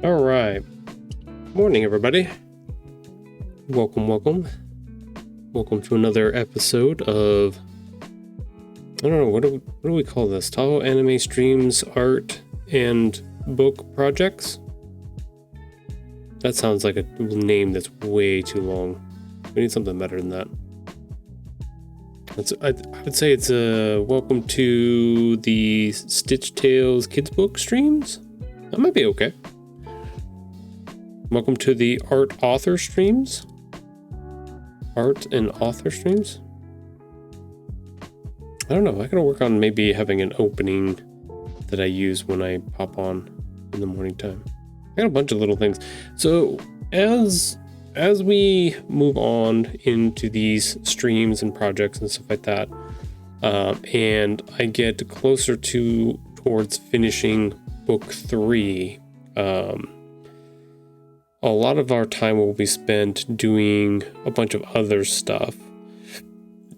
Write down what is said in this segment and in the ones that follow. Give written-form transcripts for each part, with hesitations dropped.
All right. Morning, everybody. Welcome to another episode of, I don't know, what do we call this? Tahoe Anime Streams Art and Book Projects? That sounds like a name that's way too long. We need something better than that. I would say it's a welcome to the Stitch Tales Kids Book Streams. That might be okay. Welcome to the Art and Author Streams. I don't know. I gotta work on maybe having an opening that I use when I pop on in the morning time. I got a bunch of little things. So as we move on into these streams and projects and stuff like that, and I get closer towards finishing book 3, a lot of our time will be spent doing a bunch of other stuff,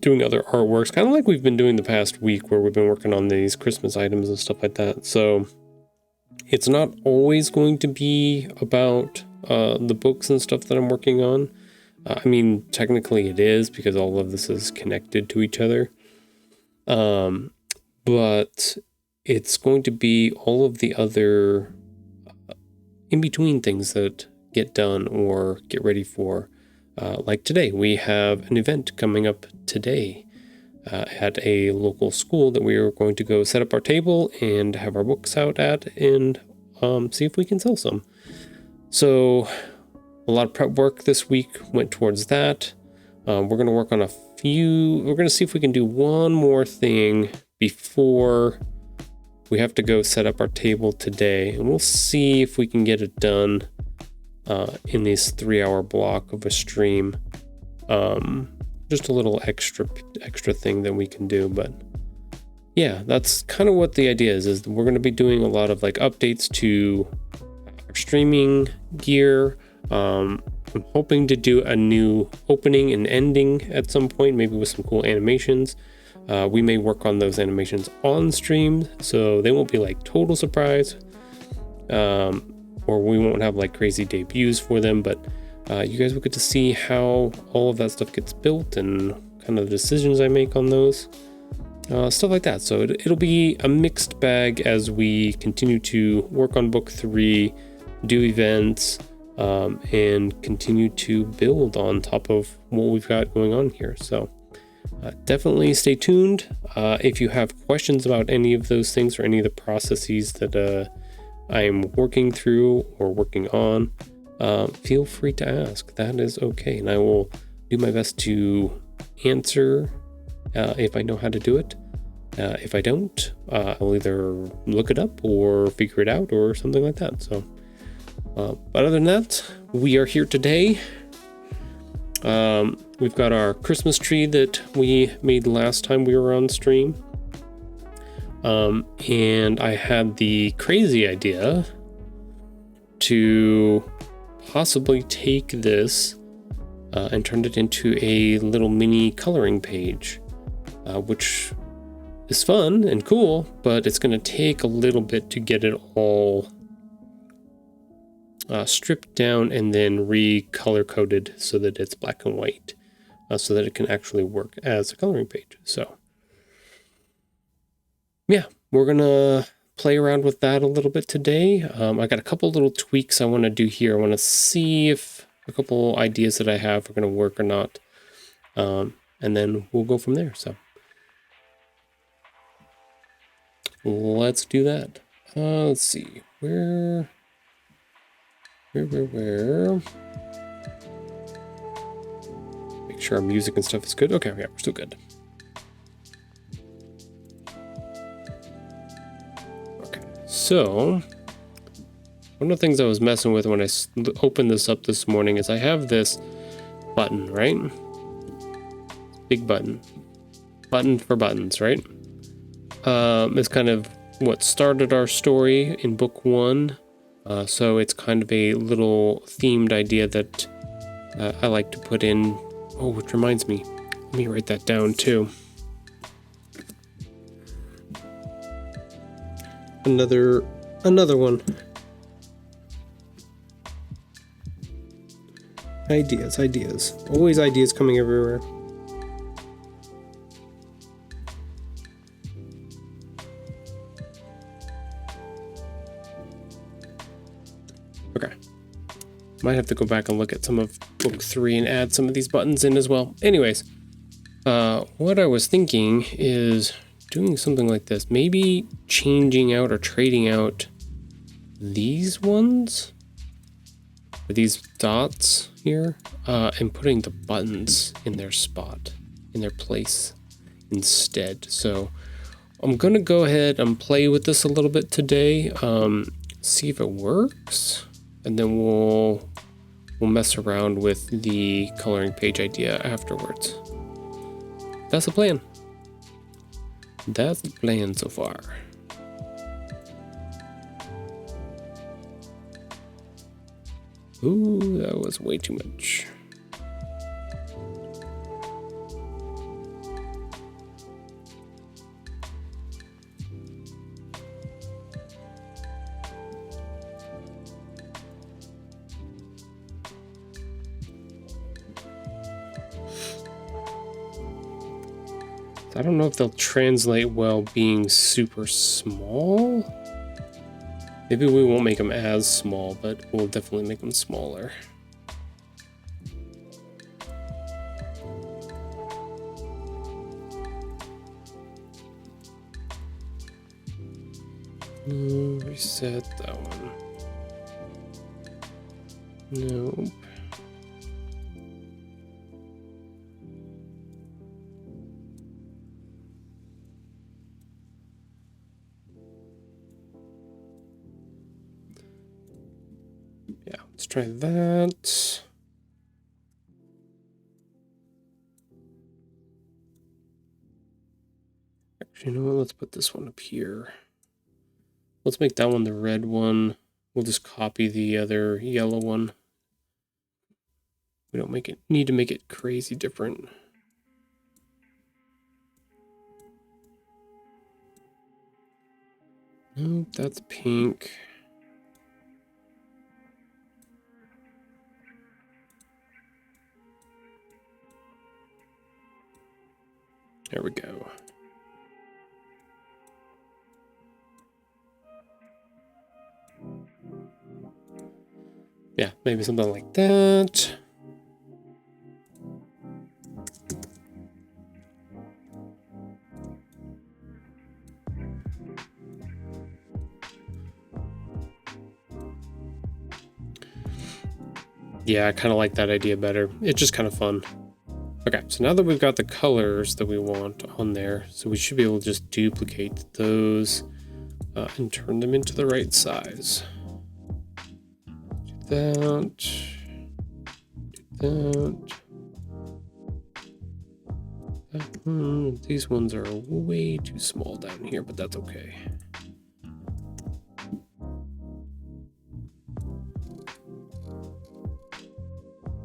doing other artworks, kind of like we've been doing the past week where we've been working on these Christmas items and stuff like that. So it's not always going to be about the books and stuff that I'm working on. I mean, technically it is because all of this is connected to each other. But it's going to be all of the other in-between things that get done or get ready for. Like today, we have an event coming up today at a local school that we are going to go set up our table and have our books out at and see if we can sell some. So a lot of prep work this week went towards that. We're going to work on we're going to see if we can do one more thing before we have to go set up our table today, and we'll see if we can get it done in this 3-hour block of a stream. Just a little extra thing that we can do, but yeah, that's kind of what the idea is we're going to be doing a lot of like updates to our streaming gear. I'm hoping to do a new opening and ending at some point, maybe with some cool animations. We may work on those animations on stream, so they won't be like total surprise. Or we won't have like crazy debuts for them, but you guys will get to see how all of that stuff gets built and kind of the decisions I make on those, stuff like that. So it'll be a mixed bag as we continue to work on book 3, do events, and continue to build on top of what we've got going on here. So definitely stay tuned. If you have questions about any of those things or any of the processes that I'm working through or working on, feel free to ask. That is okay, and I will do my best to answer if I know how to do it. If I don't, I'll either look it up or figure it out or something like that. So, but other than that, we are here today. We've got our Christmas tree that we made last time we were on stream. And I had the crazy idea to possibly take this and turn it into a little mini coloring page, which is fun and cool, but it's going to take a little bit to get it all stripped down and then recolor coded so that it's black and white, so that it can actually work as a coloring page. So yeah, we're gonna play around with that a little bit today. I got a couple little tweaks I want to do here. I want to see if a couple ideas that I have are gonna work or not, and then we'll go from there. So let's do that. Let's see where. Make sure our music and stuff is good. Okay, yeah, we're still good. So, one of the things I was messing with when I opened this up this morning is I have this button, right? Big button for buttons, right? It's kind of what started our story in book 1. So it's kind of a little themed idea that I like to put in. Oh, which reminds me, let me write that down too. Another one. Ideas, ideas. Always ideas coming everywhere. Okay. Might have to go back and look at some of book 3 and add some of these buttons in as well. Anyways, what I was thinking is doing something like this. Maybe changing out or trading out these ones, or these dots here, and putting the buttons in their spot, in their place instead. So I'm gonna go ahead and play with this a little bit today, see if it works, and then we'll mess around with the coloring page idea afterwards. That's the plan. That's the plan so far. Ooh, that was way too much. I don't know if they'll translate well being super small. Maybe we won't make them as small, but we'll definitely make them smaller. Reset that one. Nope. Yeah, let's try that. Actually, you know what? Let's put this one up here. Let's make that one the red one. We'll just copy the other yellow one. We don't need to make it crazy different. Nope, that's pink. There we go. Yeah, maybe something like that. Yeah, I kind of like that idea better. It's just kind of fun. Okay, so now that we've got the colors that we want on there, so we should be able to just duplicate those and turn them into the right size. Do that. Do that. These ones are way too small down here, but that's okay.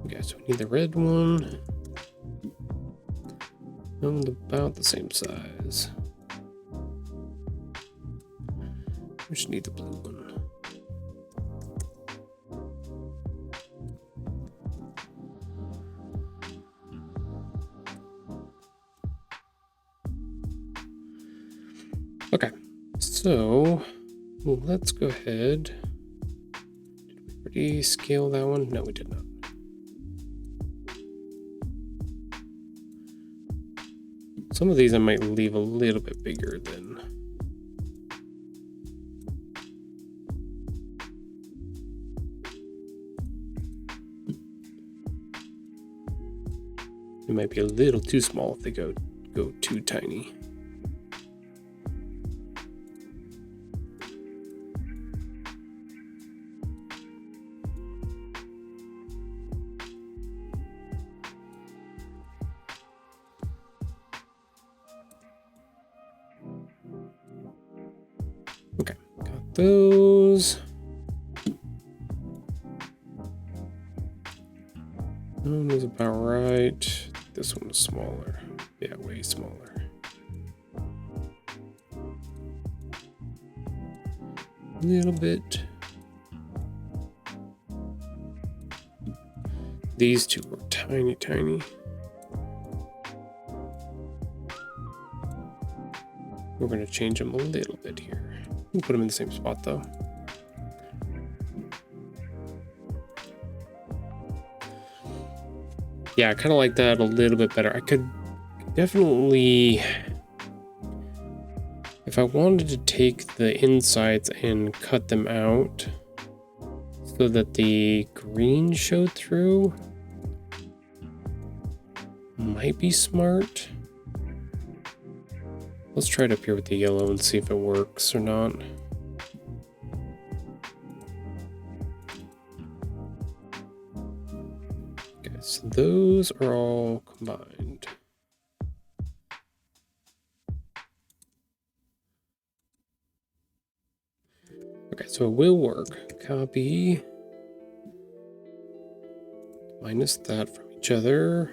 Okay, so we need the red one. And about the same size. We just need the blue one. Okay, so let's go ahead. Did we already scale that one? No, we did not. Some of these I might leave a little bit bigger than. It might be a little too small if they go too tiny. Okay, got those. That one is about right. This one is smaller. Yeah, way smaller. A little bit. These two were tiny, tiny. We're going to change them a little bit here. We'll put them in the same spot though. Yeah, I kind of like that a little bit better. I could definitely, if I wanted to take the insides and cut them out so that the green showed through, might be smart. Let's try it up here with the yellow and see if it works or not. Okay, so those are all combined. Okay, so it will work. Copy. Minus that from each other.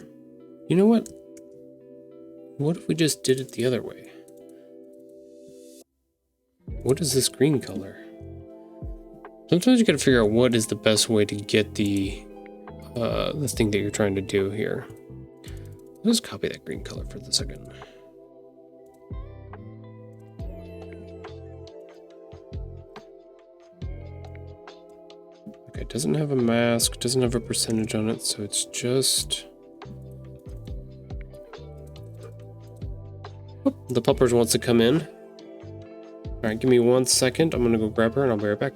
You know what? What if we just did it the other way? What is this green color? Sometimes you gotta figure out what is the best way to get the thing that you're trying to do here. Let's copy that green color for the second. Okay, it doesn't have a mask, doesn't have a percentage on it, so it's just... Oh, the puppers wants to come in. All right, give me 1 second. I'm gonna go grab her and I'll be right back.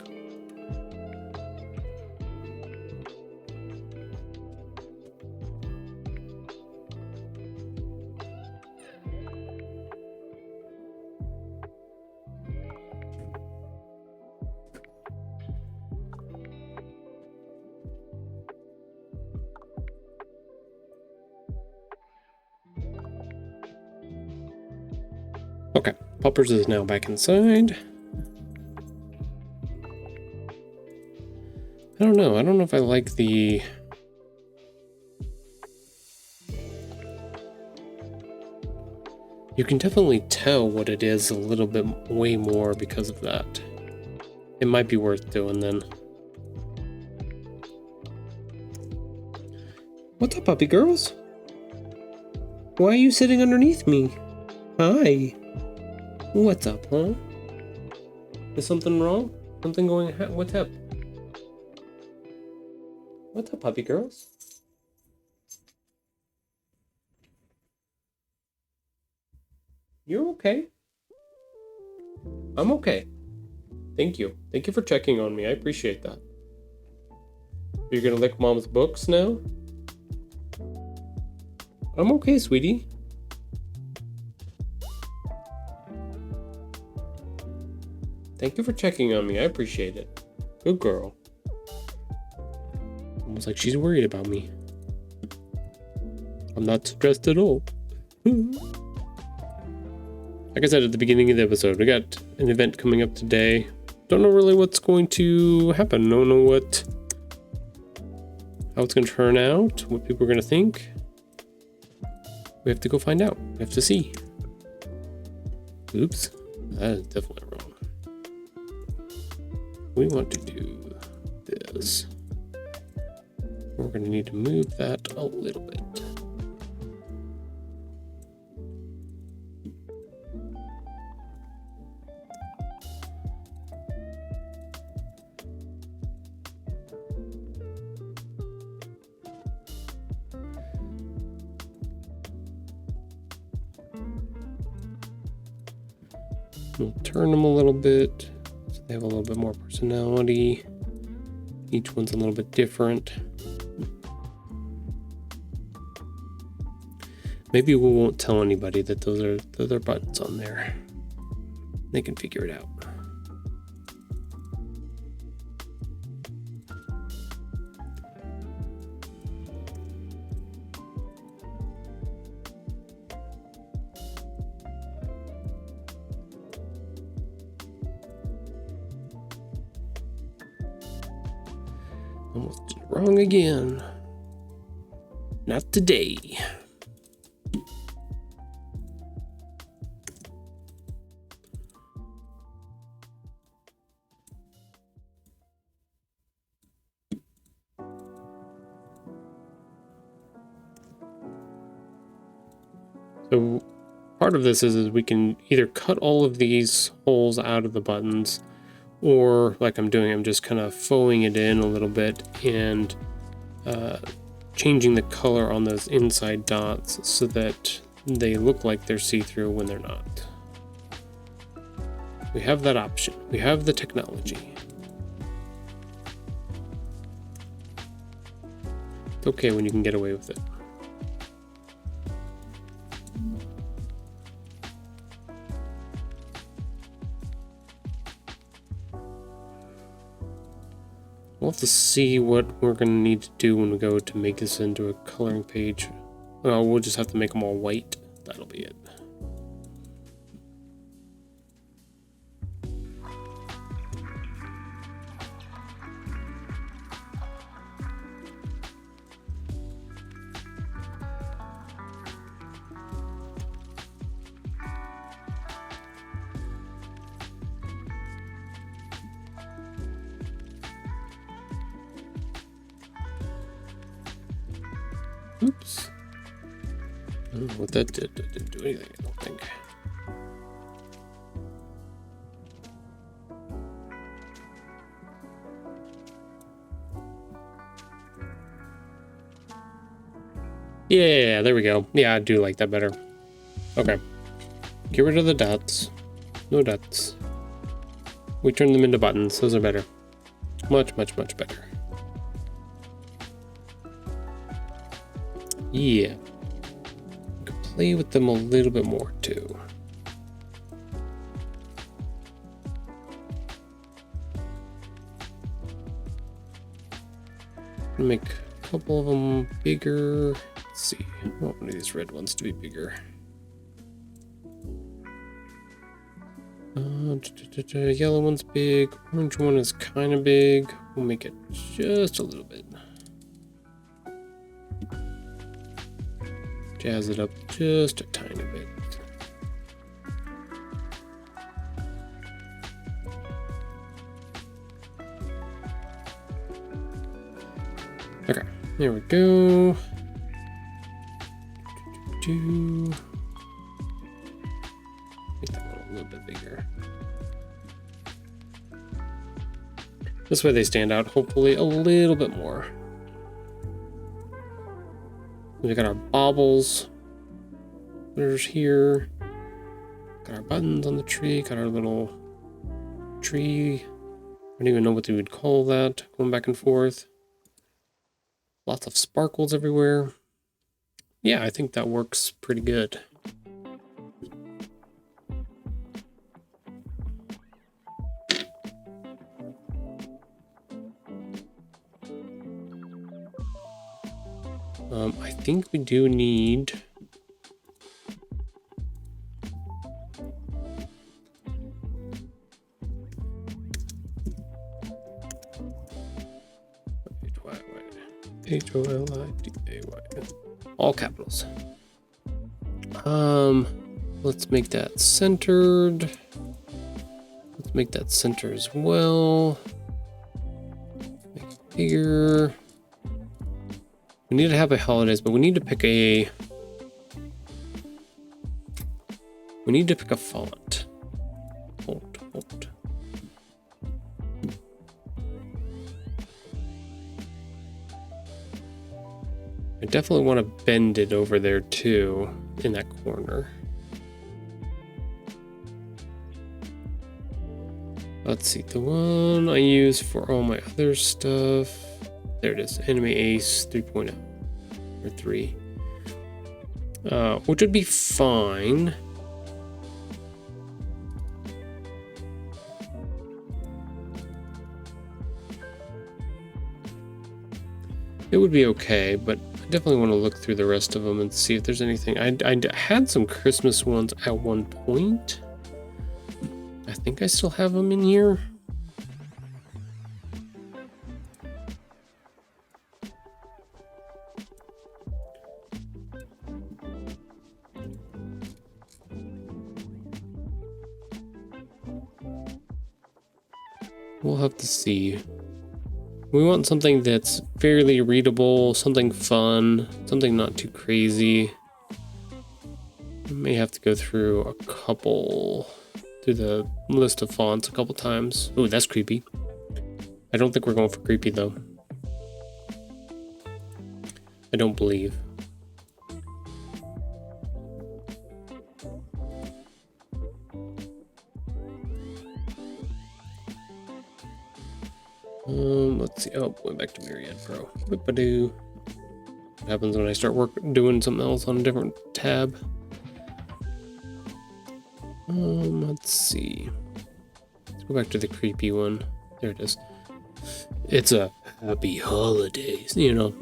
Okay, Poppers is now back inside. I don't know if I like the... You can definitely tell what it is a little bit way more because of that. It might be worth doing then. What's up, puppy girls? Why are you sitting underneath me? Hi. What's up, huh? Is something wrong? Something going... What's up? What's up, puppy girls? You're okay. I'm okay. Thank you. Thank you for checking on me. I appreciate that. You're gonna lick mom's books now? I'm okay, sweetie. Thank you for checking on me. I appreciate it. Good girl. Almost like she's worried about me. I'm not stressed at all. Like I said at the beginning of the episode, we got an event coming up today. Don't know really what's going to happen. Don't know how it's going to turn out, what people are going to think. We have to go find out. We have to see. Oops, that is definitely wrong. We want to do this. We're going to need to move that a little bit. We'll turn them a little bit so they have a little bit more personality. Each one's a little bit different. Maybe we won't tell anybody that those are buttons on there. They can figure it out. Almost did it wrong again. Not today. So part of this is we can either cut all of these holes out of the buttons, or like I'm doing, I'm just kind of faux-ing it in a little bit and changing the color on those inside dots so that they look like they're see-through when they're not. We have that option. We have the technology. It's okay when you can get away with it. We'll have to see what we're going to need to do when we go to make this into a coloring page. Well, we'll just have to make them all white. That'll be it. Oops. I don't know what that did. That didn't do anything, I don't think. Yeah, there we go. Yeah, I do like that better. Okay. Get rid of the dots. No dots. We turn them into buttons. Those are better. Much, much, much better. Yeah. We could play with them a little bit more too. Make a couple of them bigger. Let's see. I want one of these red ones to be bigger. Yellow one's big. Orange one is kind of big. We'll make it just a little bit. Jazz it up just a tiny bit. Okay, there we go. Make that one a little bit bigger. This way they stand out, hopefully, a little bit more. We got our baubles. There's here. Got our buttons on the tree. Got our little tree. I don't even know what they would call that. Going back and forth. Lots of sparkles everywhere. Yeah, I think that works pretty good. I think we do need H-O-L-I-D-A-Y, all capitals. Let's make that centered. Let's make that center as well. Make it bigger. We need to have a holidays, but we need to pick a. We need to pick a font. Font. I definitely want to bend it over there too, in that corner. Let's see, the one I use for all my other stuff. There it is, Anime Ace 3.0 or 3, which would be fine. It would be okay, but I definitely want to look through the rest of them and see if there's anything. I had some Christmas ones at one point. I think I still have them in here. We'll have to see. We want something that's fairly readable, something fun, something not too crazy. may have to go through the list of fonts a couple times. Ooh, that's creepy. I don't think we're going for creepy though. I don't believe. Let's see. Oh, went back to Myriad Pro. Whip-a-doo. What happens when I start doing something else on a different tab? Let's see. Let's go back to the creepy one. There it is. It's a happy holidays, you know.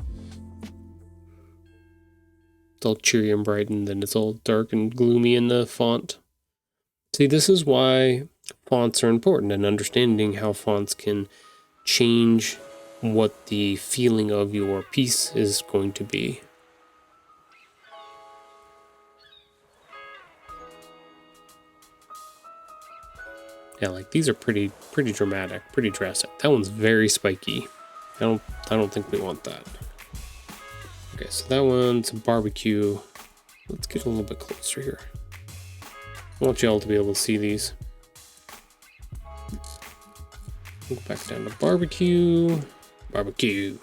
It's all cheery and bright, and then it's all dark and gloomy in the font. See, this is why fonts are important, and understanding how fonts can change what the feeling of your piece is going to be. Yeah, like these are pretty dramatic, pretty drastic. That one's very spiky. I don't think we want that. Okay, so that one's a barbecue. Let's get a little bit closer here. I want you all to be able to see these. Go back down to barbecue. Barbecue.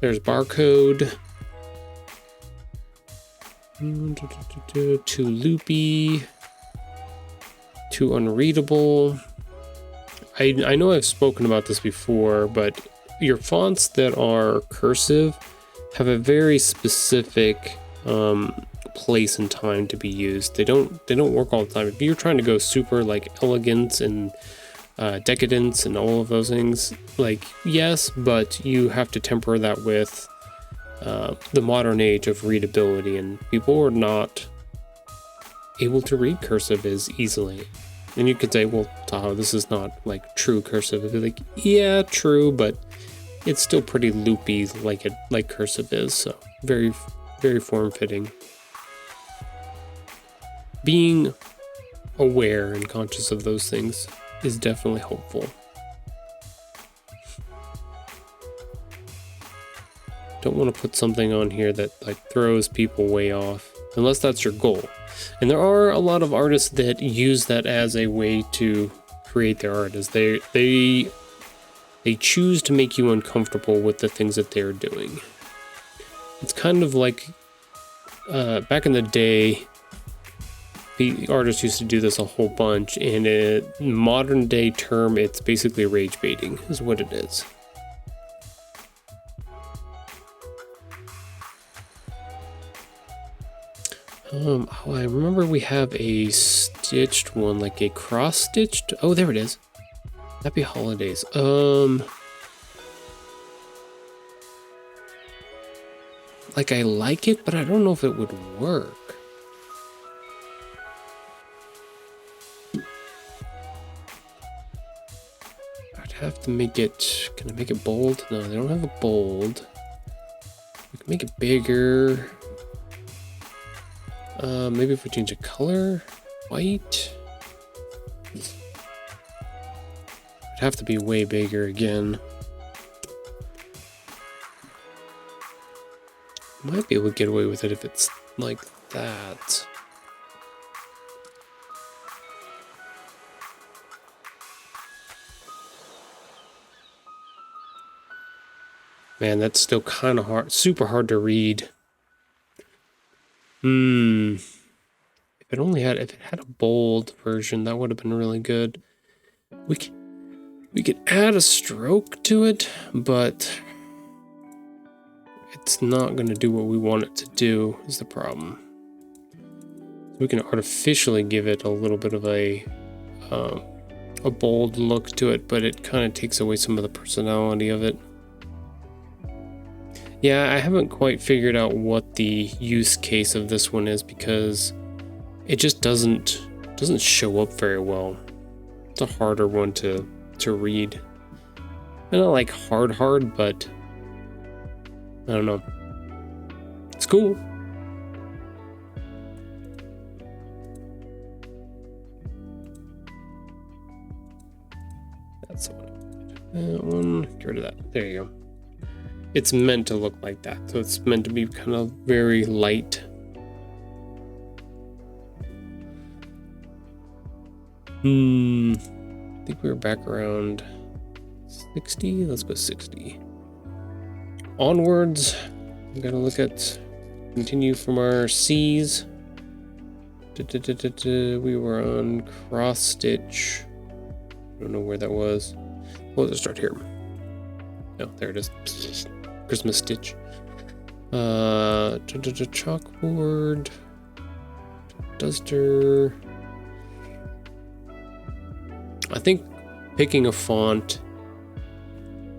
There's barcode. Too loopy. Too unreadable. I know I've spoken about this before, but your fonts that are cursive have a very specific place and time to be used. They don't work all the time. If you're trying to go super like elegance and decadence and all of those things, like yes, but you have to temper that with the modern age of readability, and people are not able to read cursive as easily. And you could say, well, Tahoe, this is not like true cursive. It'd be like, yeah, true, but it's still pretty loopy like cursive is, so very form-fitting. Being aware and conscious of those things is definitely helpful. Don't want to put something on here that like throws people way off, unless that's your goal. And there are a lot of artists that use that as a way to create their art, as they choose to make you uncomfortable with the things that they're doing. It's kind of like back in the day, the artists used to do this a whole bunch, and in modern day term, it's basically rage baiting is what it is. Oh, I remember we have a stitched one, like a cross-stitched. Oh, there it is. Happy holidays. Like I like it, but I don't know if it would work. I'd have to make it. Can I make it bold? No, they don't have a bold. We can make it bigger. Maybe if we change the color, white. It'd have to be way bigger again. Might be able to get away with it if it's like that. Man, that's still kind of hard, super hard to read. If it had a bold version, that would have been really good. We could add a stroke to it, but it's not going to do what we want it to do, is the problem. We can artificially give it a little bit of a bold look to it, but it kind of takes away some of the personality of it. Yeah, I haven't quite figured out what the use case of this one is, because it just doesn't show up very well. It's a harder one to read. I don't like hard, but I don't know. It's cool. That's the one. That one. Get rid of that. There you go. It's meant to look like that, so it's meant to be kind of very light. I think we were back around 60. Let's go 60. Onwards, we gotta look at continue from our C's. We were on cross stitch. I don't know where that was. Well, let's start here. Oh, there it is. Christmas stitch. Chalkboard. Duster. I think picking a font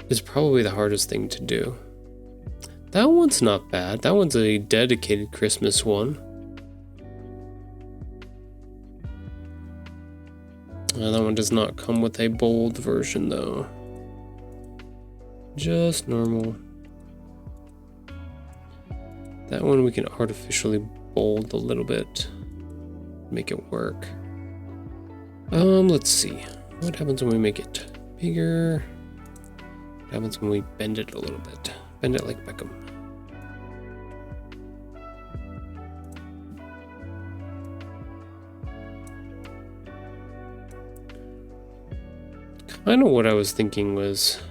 is probably the hardest thing to do. That one's not bad. That one's a dedicated Christmas one. That one does not come with a bold version though. Just normal. That one we can artificially bold a little bit. Make it work. Let's see. What happens when we make it bigger? What happens when we bend it a little bit? Bend it like Beckham. Kind of what I was thinking was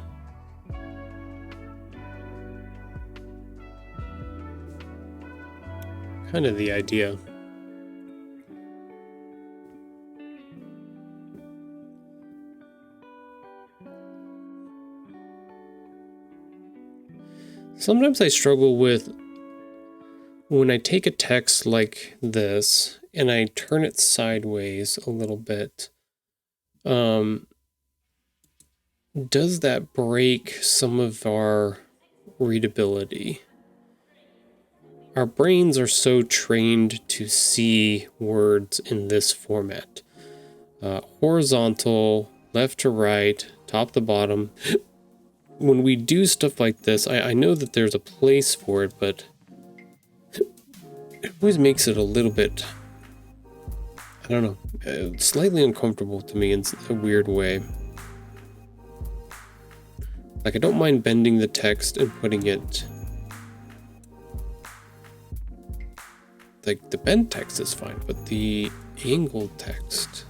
kind of the idea. Sometimes I struggle with when I take a text like this and I turn it sideways a little bit. Does that break some of our readability? Our brains are so trained to see words in this format. Horizontal, left to right, top to bottom. When we do stuff like this, I know that there's a place for it, but it always makes it a little bit, I don't know, slightly uncomfortable to me in a weird way. Like, I don't mind bending the text and putting it, like, the bent text is fine, but the angled text,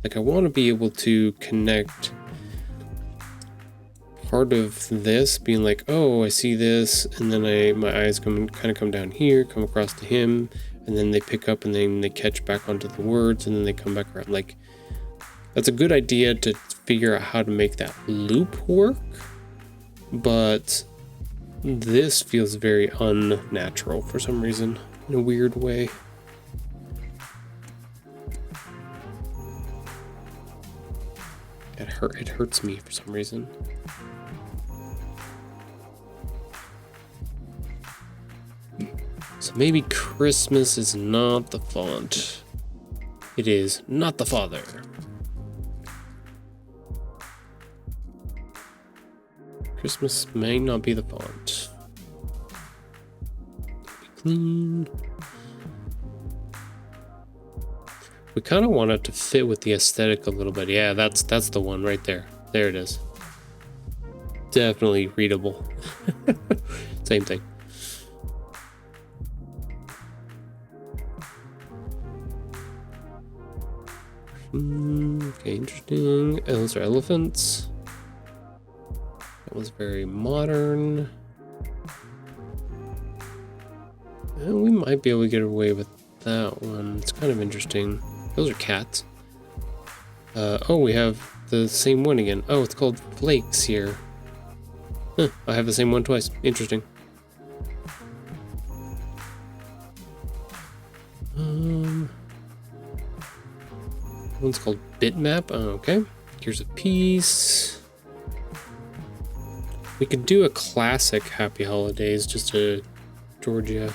like, I want to be able to connect part of this being like, oh, I see this, and then my eyes kind of come down here, come across to him, and then they pick up and then they catch back onto the words, and then they come back around. Like, that's a good idea to figure out how to make that loop work, but this feels very unnatural for some reason, in a weird way. It hurts me for some reason. So maybe Christmas is not the font. It is not the father. Christmas may not be the font. Be clean. We kind of want it to fit with the aesthetic a little bit. Yeah, that's the one right there. There it is. Definitely readable. Same thing. Okay, interesting. Those are elephants. That was very modern. And we might be able to get away with that one. It's kind of interesting. Those are cats. Oh, we have the same one again. Oh, it's called Flakes here. Huh, I have the same one twice. Interesting. One's called Bitmap. Oh, okay. Here's a piece. We could do a classic Happy Holidays just to Georgia.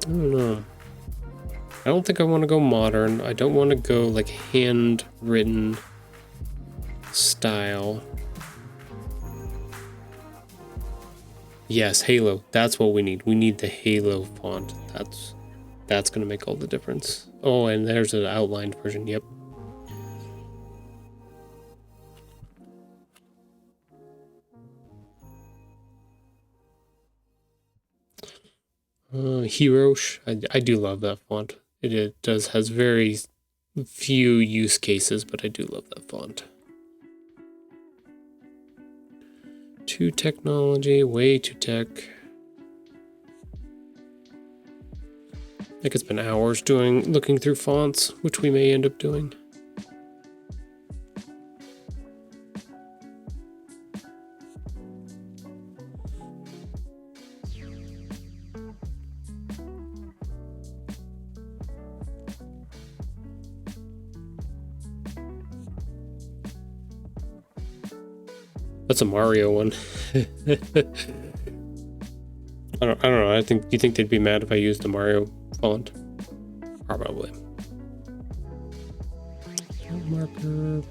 I don't know. I don't think I want to go modern. I don't want to go like handwritten style. Yes, Halo. That's what we need. We need the Halo font. That's going to make all the difference. Oh, and there's an outlined version. Yep. Hirosh. I do love that font. It has very few use cases, but I do love that font. Too technology, way too tech. I could spend hours looking through fonts, which we may end up doing. That's a Mario one. I don't know. Do you think they'd be mad if I used the Mario font? Probably. Marker.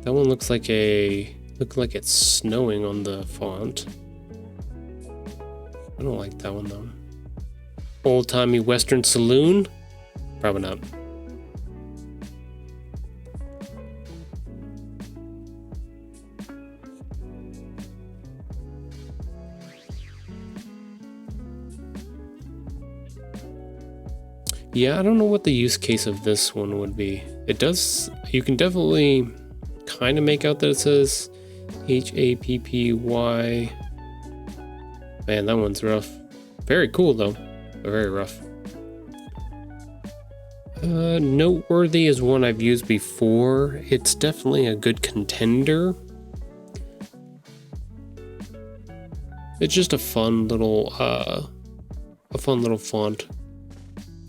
That one looks like it's snowing on the font. I don't like that one though. Old-timey Western Saloon? Probably not. Yeah, I don't know what the use case of this one would be. You can definitely kind of make out that it says HAPPY. Man, that one's rough. Very cool though, but very rough. Noteworthy is one I've used before. It's definitely a good contender. It's just a fun little font.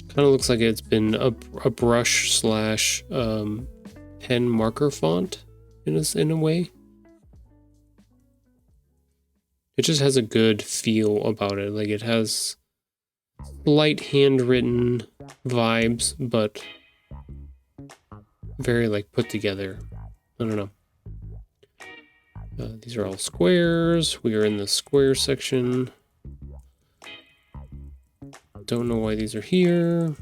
Kind of looks like it's been a brush slash pen marker font in a way. It just has a good feel about it. Like it has light handwritten vibes, but very like put together. I don't know. These are all squares. We are in the square section. Don't know why these are here.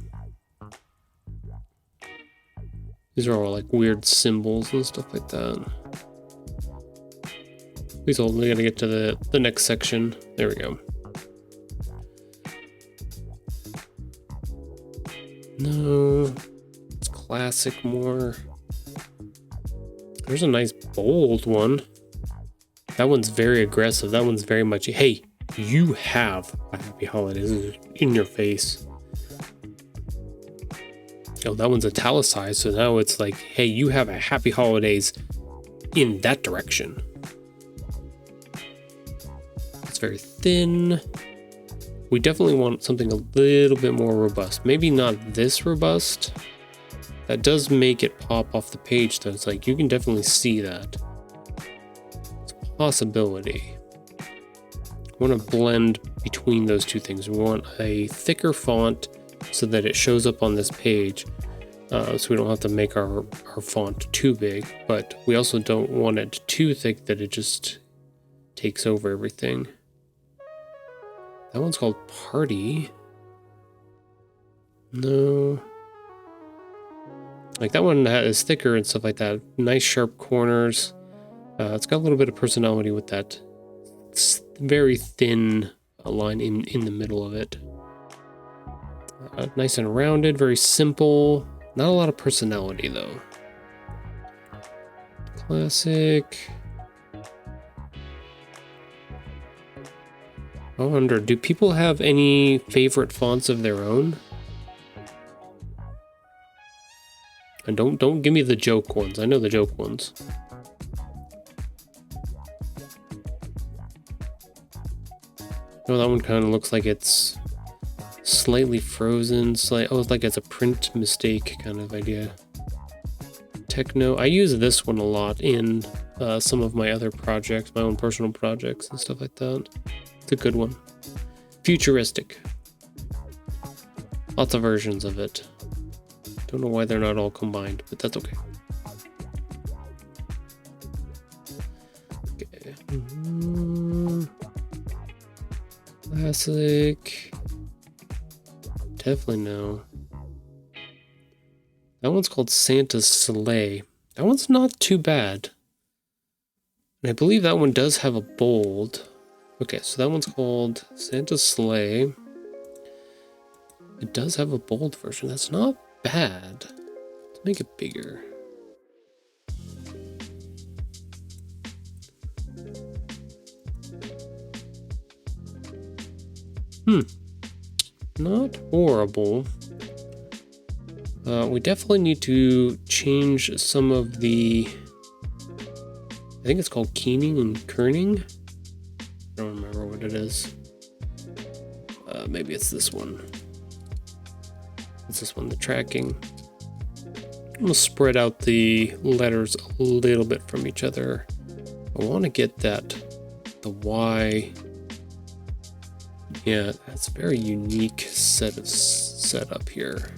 These are all like weird symbols and stuff like that. Please hold, we gotta get to the next section. There we go. No, it's classic more. There's a nice bold one. That one's very aggressive. That one's very much, hey, you have a happy holidays in your face. Oh, that one's italicized, so now it's like, hey, you have a happy holidays in that direction. It's very thin. We definitely want something a little bit more robust. Maybe not this robust. That does make it pop off the page, though. It's like, you can definitely see that. It's a possibility. We want to blend between those two things. We want a thicker font so that it shows up on this page, so we don't have to make our font too big, but we also don't want it too thick that it just takes over everything. That one's called Party. No. Like that one is thicker and stuff like that. Nice sharp corners. It's got a little bit of personality with that. It's very thin line in the middle of it. Nice and rounded, very simple. Not a lot of personality though. Classic. I wonder, do people have any favorite fonts of their own? And don't give me the joke ones. I know the joke ones. Oh, that one kind of looks like it's slightly frozen. Oh, it's like it's a print mistake kind of idea. Techno. I use this one a lot in some of my other projects, my own personal projects and stuff like that. It's a good one. Futuristic. Lots of versions of it. Don't know why they're not all combined, but that's okay. Okay. Classic. Definitely no. That one's called Santa's Sleigh. That one's not too bad. And I believe that one does have a bold. Okay, so that one's called Santa's Sleigh. It does have a bold version. That's not bad. Make it bigger. Not horrible. We definitely need to change some of the... I think it's called keening and kerning. I don't remember what it is. Maybe it's this one. It's this one, the tracking. I'm gonna spread out the letters a little bit from each other. I want to get that, the Y. Yeah, that's a very unique set of setup here.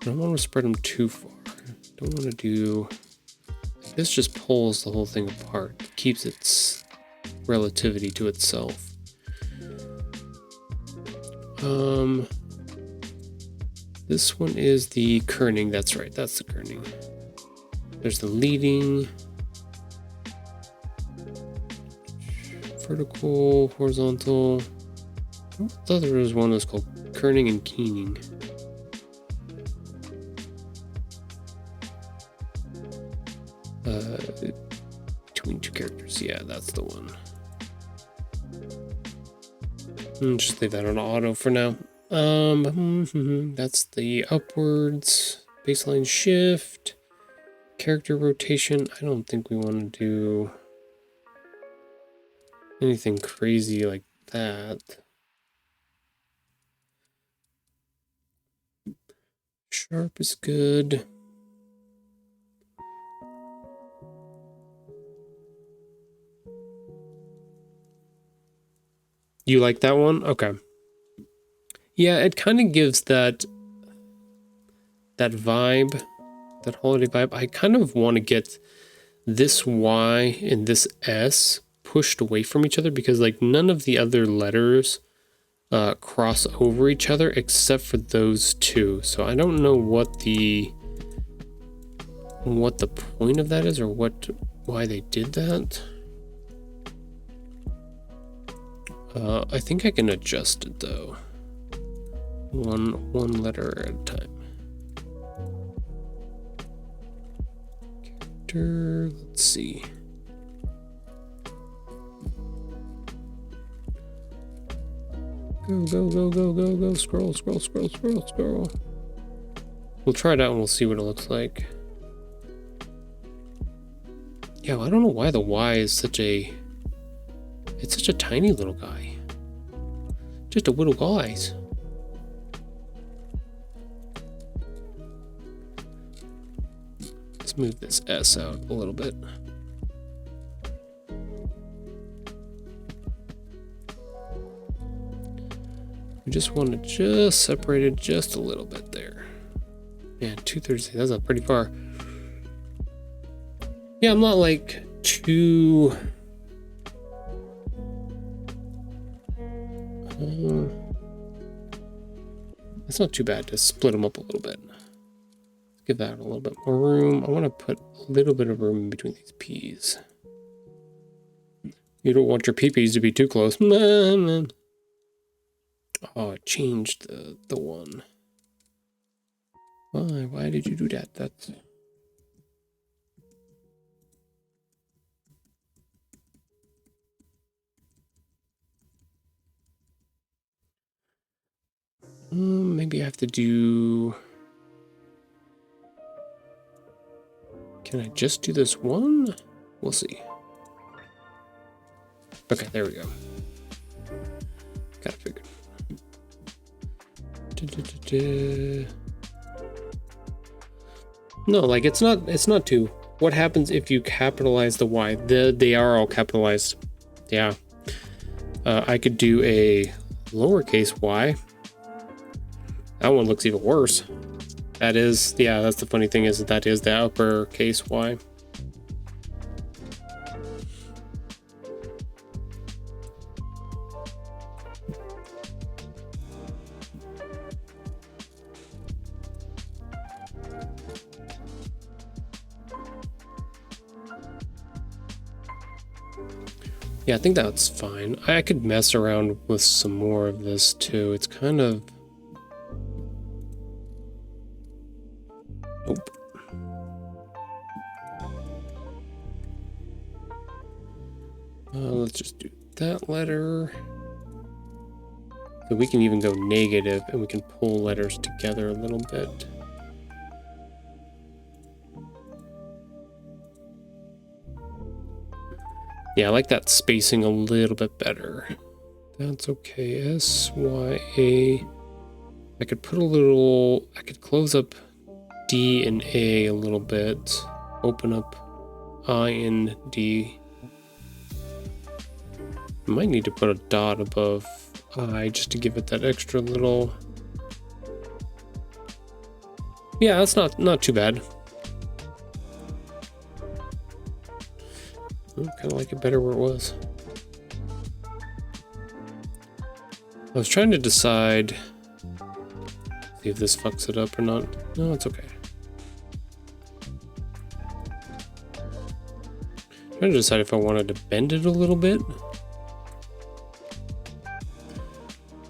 I don't want to spread them too far. Don't want to do... This just pulls the whole thing apart. It keeps its relativity to itself. This one is the kerning. That's right. That's the kerning. There's the leading. Vertical, horizontal. I thought there was one that's called kerning and keening. Between two characters, yeah, that's the one. Just leave that on auto for now. That's the upwards, baseline shift, character rotation. I don't think we want to do anything crazy like that. Sharp is good. You like that one? Okay. Yeah, it kind of gives that vibe, that holiday vibe. I kind of want to get this Y and this S pushed away from each other because like none of the other letters cross over each other except for those two. So I don't know what the point of that is or why they did that. I think I can adjust it though. One letter at a time. Character, let's see. Go, scroll. We'll try it out and we'll see what it looks like. Yeah, well, I don't know why the Y is such a tiny little guy. Just a little guys. Let's move this S out a little bit. We just want to just separate it just a little bit there. Man, 2/3, that's not pretty far. Yeah, I'm not like too... it's not too bad to split them up a little bit. Give that a little bit more room. I want to put a little bit of room in between these P's. You don't want your PPs to be too close. Oh, it changed the one. Why did you do that? That's... maybe I have to do... Can I just do this one? We'll see. Okay, there we go. Gotta figure. No, like it's not two. What happens if you capitalize the Y? They are all capitalized. Yeah. I could do a lowercase y. That one looks even worse. That is, yeah, that's the funny thing is that is the uppercase y. Yeah, I think that's fine. I could mess around with some more of this too. It's kind of... Nope. Let's just do that letter. So we can even go negative and we can pull letters together a little bit. Yeah, I like that spacing a little bit better. That's okay. S-Y-A. I could put a little... I could close up D and A a little bit. Open up I and D. I might need to put a dot above I just to give it that extra little... Yeah, that's not too bad. I kind of like it better where it was. I was trying to decide, see if this fucks it up or not. No, it's okay. Trying to decide if I wanted to bend it a little bit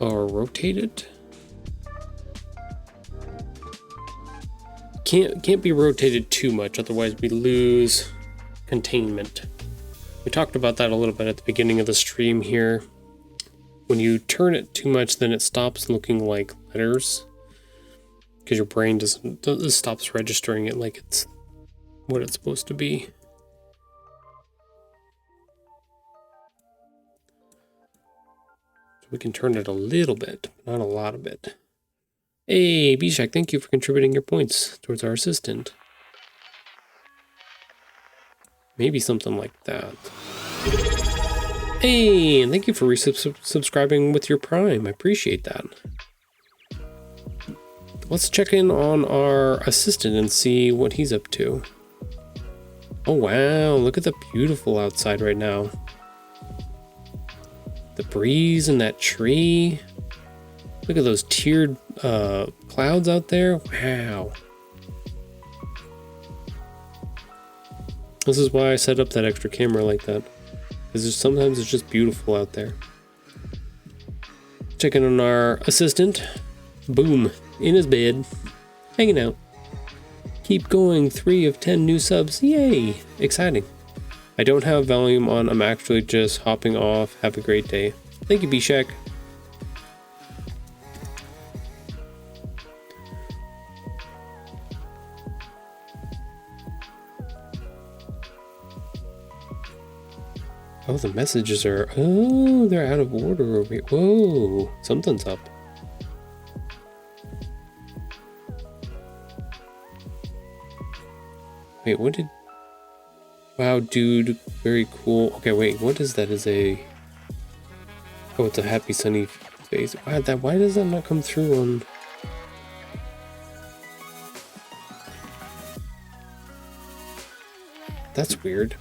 or rotate it. Can't be rotated too much, otherwise we lose containment. We talked about that a little bit at the beginning of the stream here. When you turn it too much, then it stops looking like letters because your brain stops registering it like it's what it's supposed to be. So we can turn it a little bit, not a lot of it. Hey, Bishak, thank you for contributing your points towards our assistant. Maybe something like that. Hey, and thank you for resubscribing with your Prime. I appreciate that. Let's check in on our assistant and see what he's up to. Oh wow, look at the beautiful outside right now. The breeze and that tree. Look at those tiered clouds out there. Wow. This is why I set up that extra camera like that. Because sometimes it's just beautiful out there. Checking on our assistant. Boom. In his bed. Hanging out. Keep going. 3 of 10 new subs. Yay. Exciting. I don't have volume on. I'm actually just hopping off. Have a great day. Thank you, Bishak. Oh, the messages are... Oh, they're out of order over here. Whoa, something's up. Wait, what did... Wow, dude, very cool. Okay, wait, what is that? Is a... Oh, it's a happy sunny face. Why does that not come through on... That's weird.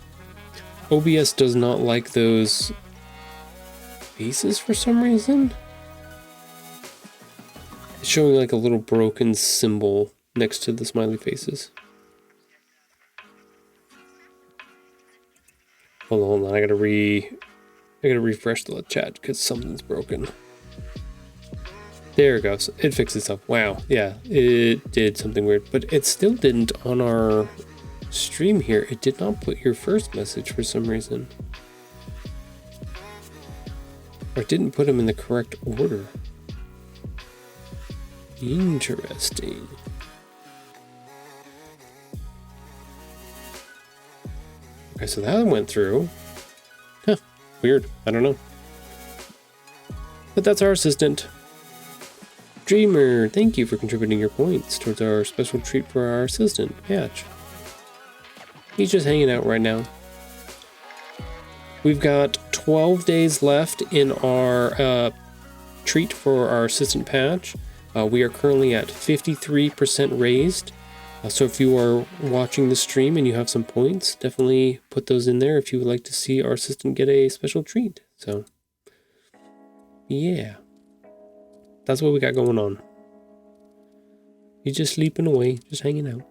OBS does not like those faces for some reason. It's showing like a little broken symbol next to the smiley faces. Hold on, I gotta refresh the chat because something's broken. There it goes. It fixed itself. Wow, yeah, it did something weird, but it still didn't on our stream here. It did not put your first message for some reason. Or it didn't put them in the correct order. Interesting. Okay, so that went through. Huh, weird. I don't know. But that's our assistant. Dreamer, thank you for contributing your points towards our special treat for our assistant, Patch. He's just hanging out right now. We've got 12 days left in our treat for our assistant Patch. We are currently at 53% raised. So if you are watching the stream and you have some points, definitely put those in there if you would like to see our assistant get a special treat. So, yeah. That's what we got going on. He's just sleeping away, just hanging out.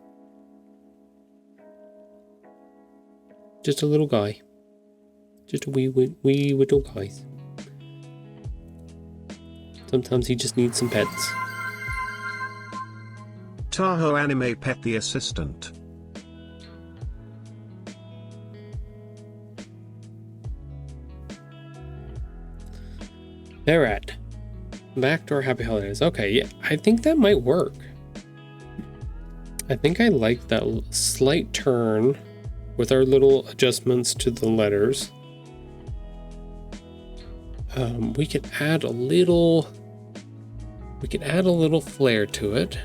Just a little guy. Just a wee little guy. Sometimes he just needs some pets. Tahoe Anime Pet the Assistant. Alright. Back to our happy holidays. Okay, yeah, I think that might work. I think I like that slight turn with our little adjustments to the letters. We could add a little flair to it.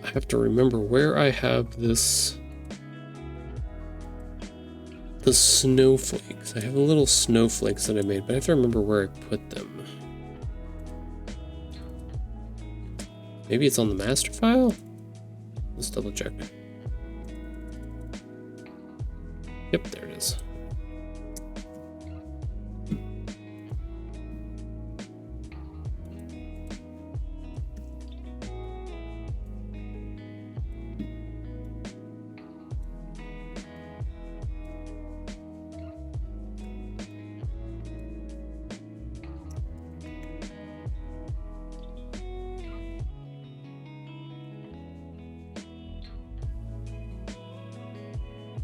I have to remember where I have the snowflakes. I have little snowflakes that I made, but I have to remember where I put them. Maybe it's on the master file? Let's double check. Yep, there it is.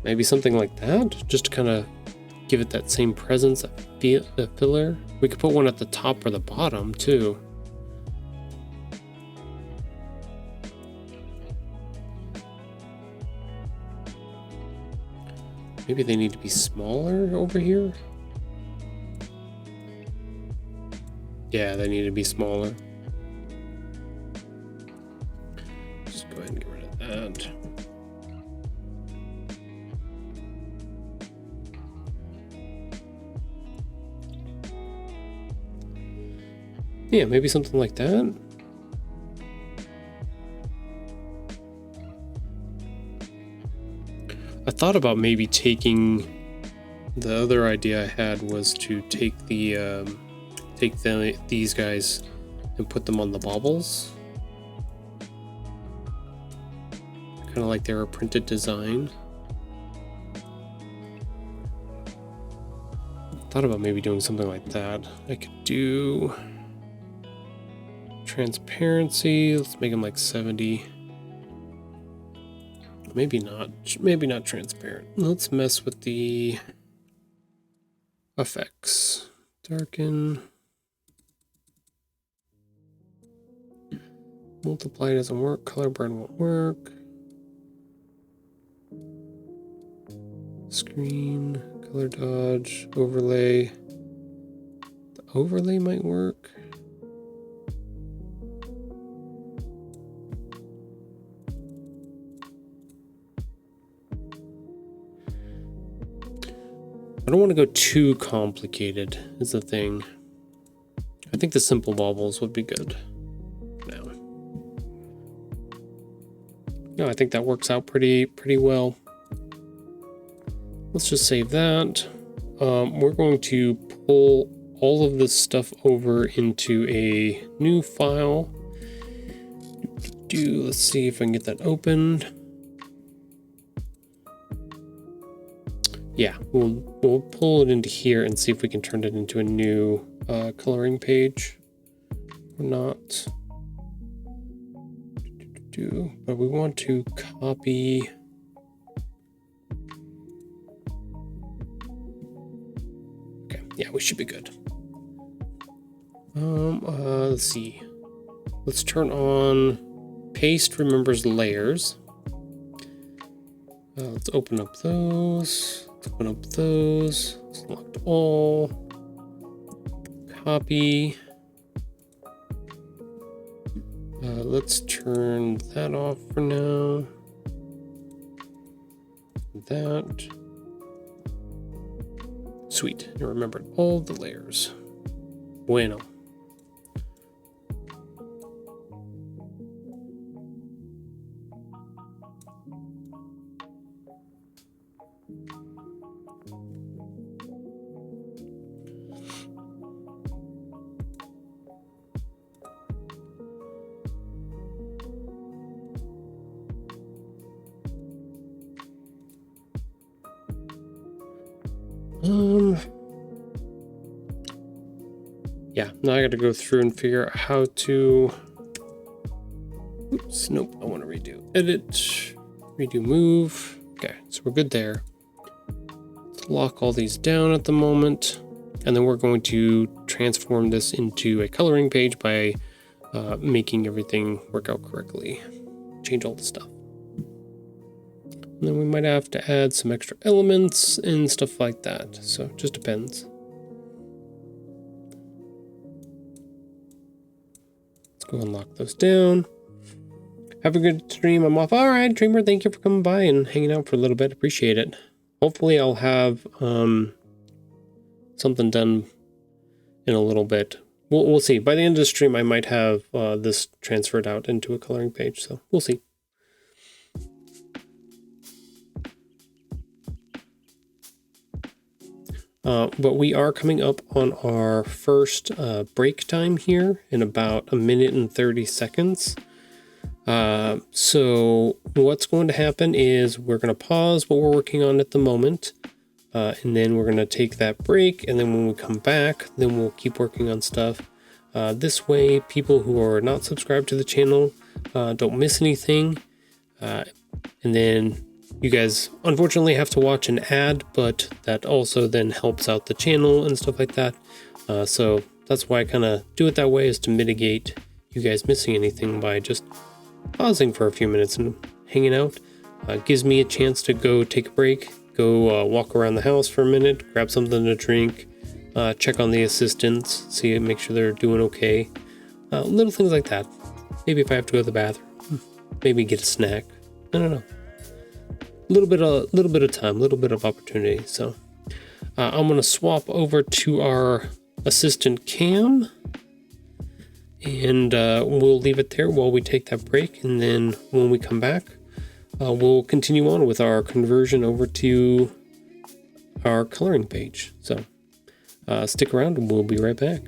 Maybe something like that, just to kind of give it that same presence, that filler. We could put one at the top or the bottom too. Maybe they need to be smaller over here. Yeah, they need to be smaller. Just go ahead and get rid of that. Yeah, maybe something like that. I thought about maybe taking the other idea I had was to take these guys and put them on the baubles. Kind of like they're a printed design. Thought about maybe doing something like that. I could do transparency. Let's make them like 70. Maybe not transparent. Let's mess with the effects. Darken. Multiply doesn't work. Color burn won't work. Screen, color dodge, overlay. The overlay might work. I don't want to go too complicated is the thing. I think the simple baubles would be good now. No, I think that works out pretty well. Let's just save that. We're going to pull all of this stuff over into a new file. Let's see if I can get that opened. Yeah, we'll pull it into here and see if we can turn it into a new coloring page or not. But we want to copy. Okay, yeah, we should be good. Let's see. Let's turn on paste remembers layers. Let's open up those. Open up those, select all, copy. Let's turn that off for now. That. Sweet, I remembered all the layers. Bueno. Yeah, now I got to go through and figure out how to. Oops, nope, I want to redo edit, redo move. Okay, so we're good there. Let's lock all these down at the moment, and then we're going to transform this into a coloring page by making everything work out correctly. Change all the stuff. And then we might have to add some extra elements and stuff like that. So it just depends. Let's go and lock those down. Have a good stream. I'm off. All right, Dreamer, thank you for coming by and hanging out for a little bit. Appreciate it. Hopefully I'll have something done in a little bit. We'll see. By the end of the stream, I might have this transferred out into a coloring page. So we'll see. But we are coming up on our first break time here in about 1 minute and 30 seconds. So what's going to happen is we're going to pause what we're working on at the moment. And then we're going to take that break. And then when we come back, then we'll keep working on stuff. This way, people who are not subscribed to the channel don't miss anything. And then you guys unfortunately have to watch an ad, but that also then helps out the channel and stuff like that. So that's why I kind of do it that way, is to mitigate you guys missing anything by just pausing for a few minutes and hanging out. Gives me a chance to go take a break, go walk around the house for a minute, grab something to drink, check on the assistants, see, make sure they're doing okay. Little things like that. Maybe if I have to go to the bathroom, maybe get a snack. I don't know. Little bit of time, a little bit of opportunity. So I'm gonna swap over to our assistant Cam, and we'll leave it there while we take that break. And then when we come back, we'll continue on with our conversion over to our coloring page. So stick around and we'll be right back.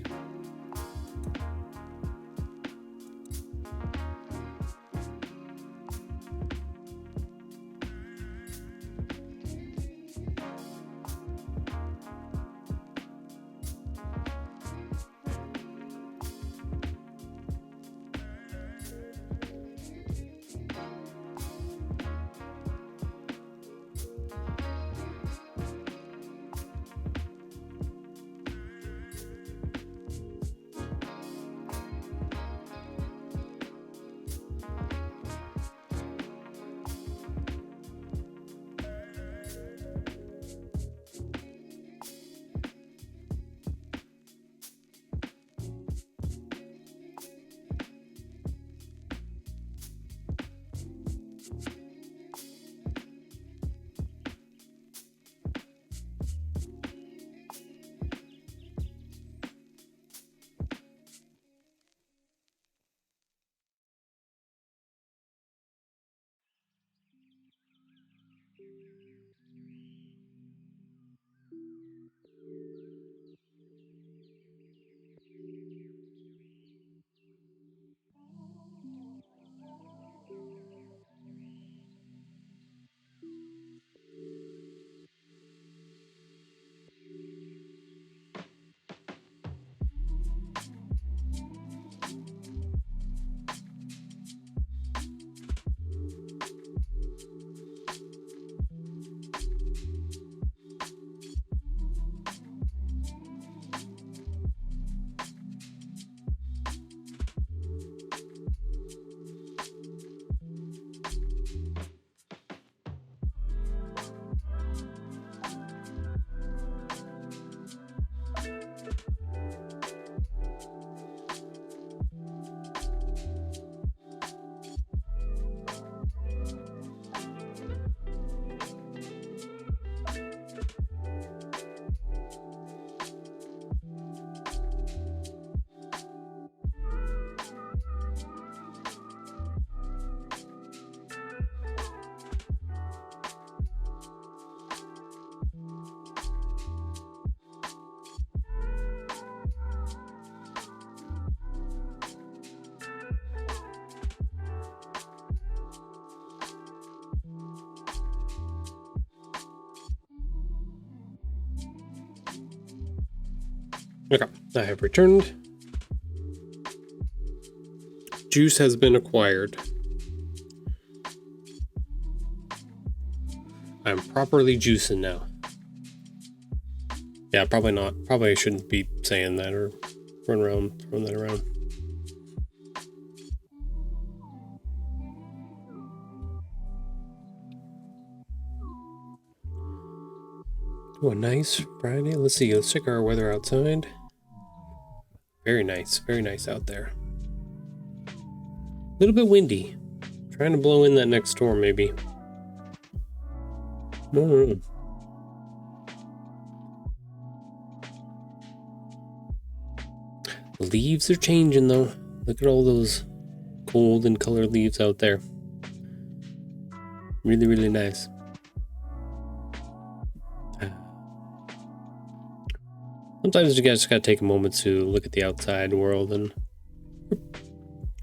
Okay, I have returned. Juice has been acquired. I'm properly juicing now. Yeah, probably not. Probably I shouldn't be saying that or run around throwing that around. Oh, a nice Friday. Let's see. Let's check our weather outside. Very nice out there. A little bit windy. Trying to blow in that next storm, maybe. No. The leaves are changing though. Look at all those golden colored leaves out there. Really, really nice. Sometimes you guys just gotta take a moment to look at the outside world and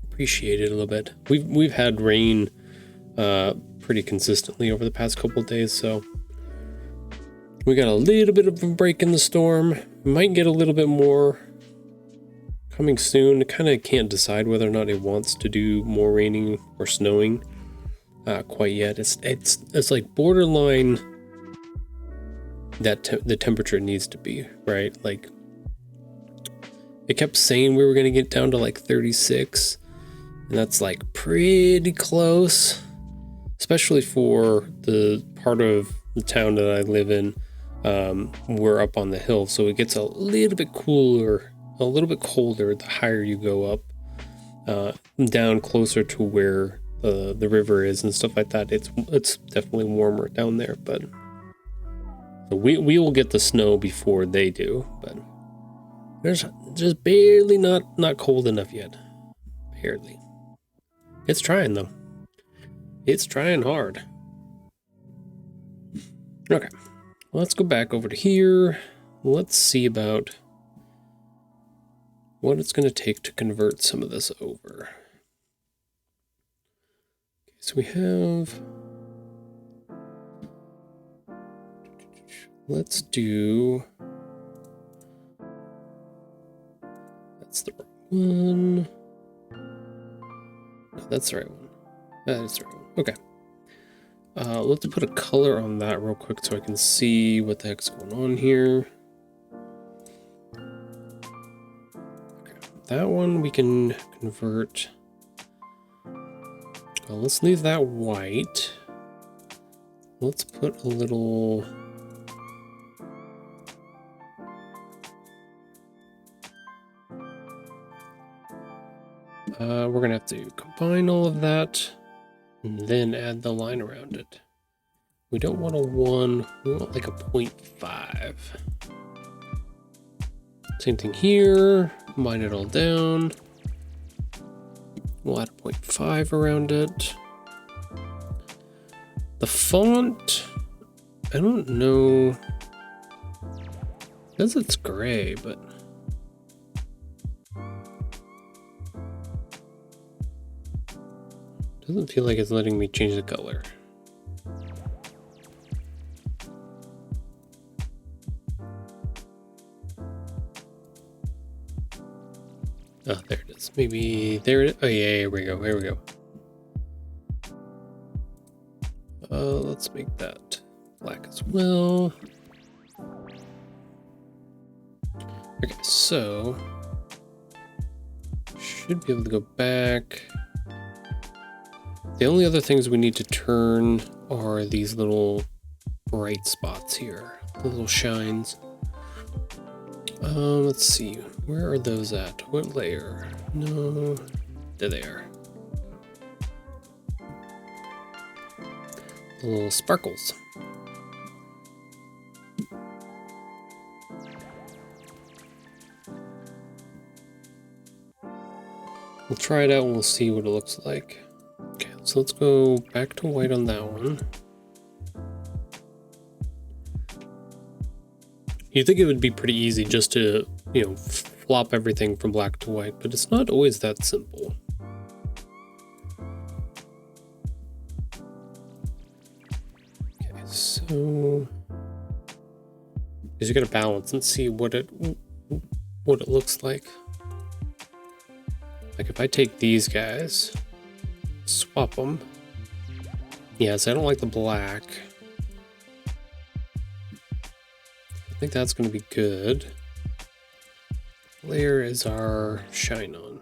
appreciate it a little bit. We've had rain pretty consistently over the past couple of days, so we got a little bit of a break in the storm. Might get a little bit more coming soon. I kind of can't decide whether or not it wants to do more raining or snowing quite yet. It's like borderline that the temperature needs to be, right? Like it kept saying we were going to get down to like 36, and that's like pretty close, especially for the part of the town that I live in. We're up on the hill, so it gets a little bit cooler, a little bit colder the higher you go up, down closer to where the river is and stuff like that. It's definitely warmer down there, but so we will get the snow before they do, but there's just barely not cold enough yet. Barely. It's trying though. It's trying hard. Okay, let's go back over to here. Let's see about what it's going to take to convert some of this over. Okay, so we have... Let's do... That's the wrong one. No, that's the right one. That is the right one. Okay. Let's put a color on that real quick so I can see what the heck's going on here. Okay. That one we can convert. Well, let's leave that white. Let's put a little... we're gonna have to combine all of that and then add the line around it. We don't want a 1, we want like a 0.5. Same thing here, combine it all down. We'll add a 0.5 around it. The font, I don't know, it says it's gray, but doesn't feel like it's letting me change the color. Oh, there it is. Maybe there it is. Oh yeah, here we go. Here we go. Let's make that black as well. Okay, so should be able to go back. The only other things we need to turn are these little bright spots here, the little shines. Let's see, where are those at? What layer? No, there they are. The little sparkles. We'll try it out and we'll see what it looks like. Okay, so let's go back to white on that one. You'd think it would be pretty easy just to, you know, flop everything from black to white, but it's not always that simple. Okay, so... because you gotta balance and see what what it looks like. Like if I take these guys, swap them. Yes, I don't like the black. I think that's going to be good. Layer is our shine on.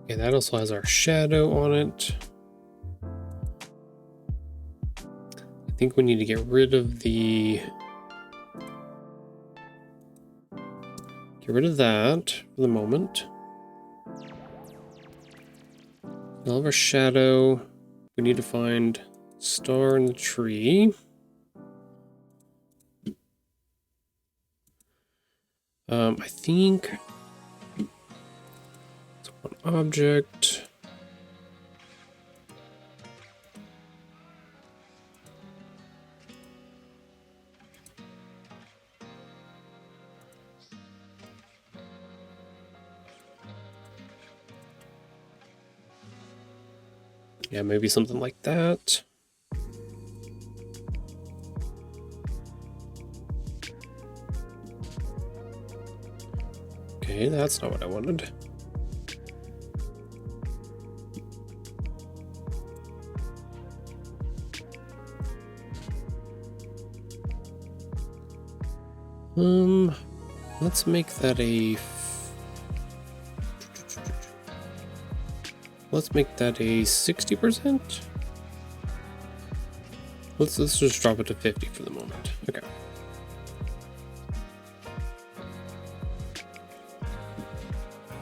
Okay, that also has our shadow on it. I think we need to get rid of that for the moment. We'll have our shadow. We need to find star in the tree. I think it's one object. Yeah, maybe something like that. Okay, that's not what I wanted. Let's make that a 60%. Let's just drop it to 50 for the moment. Okay.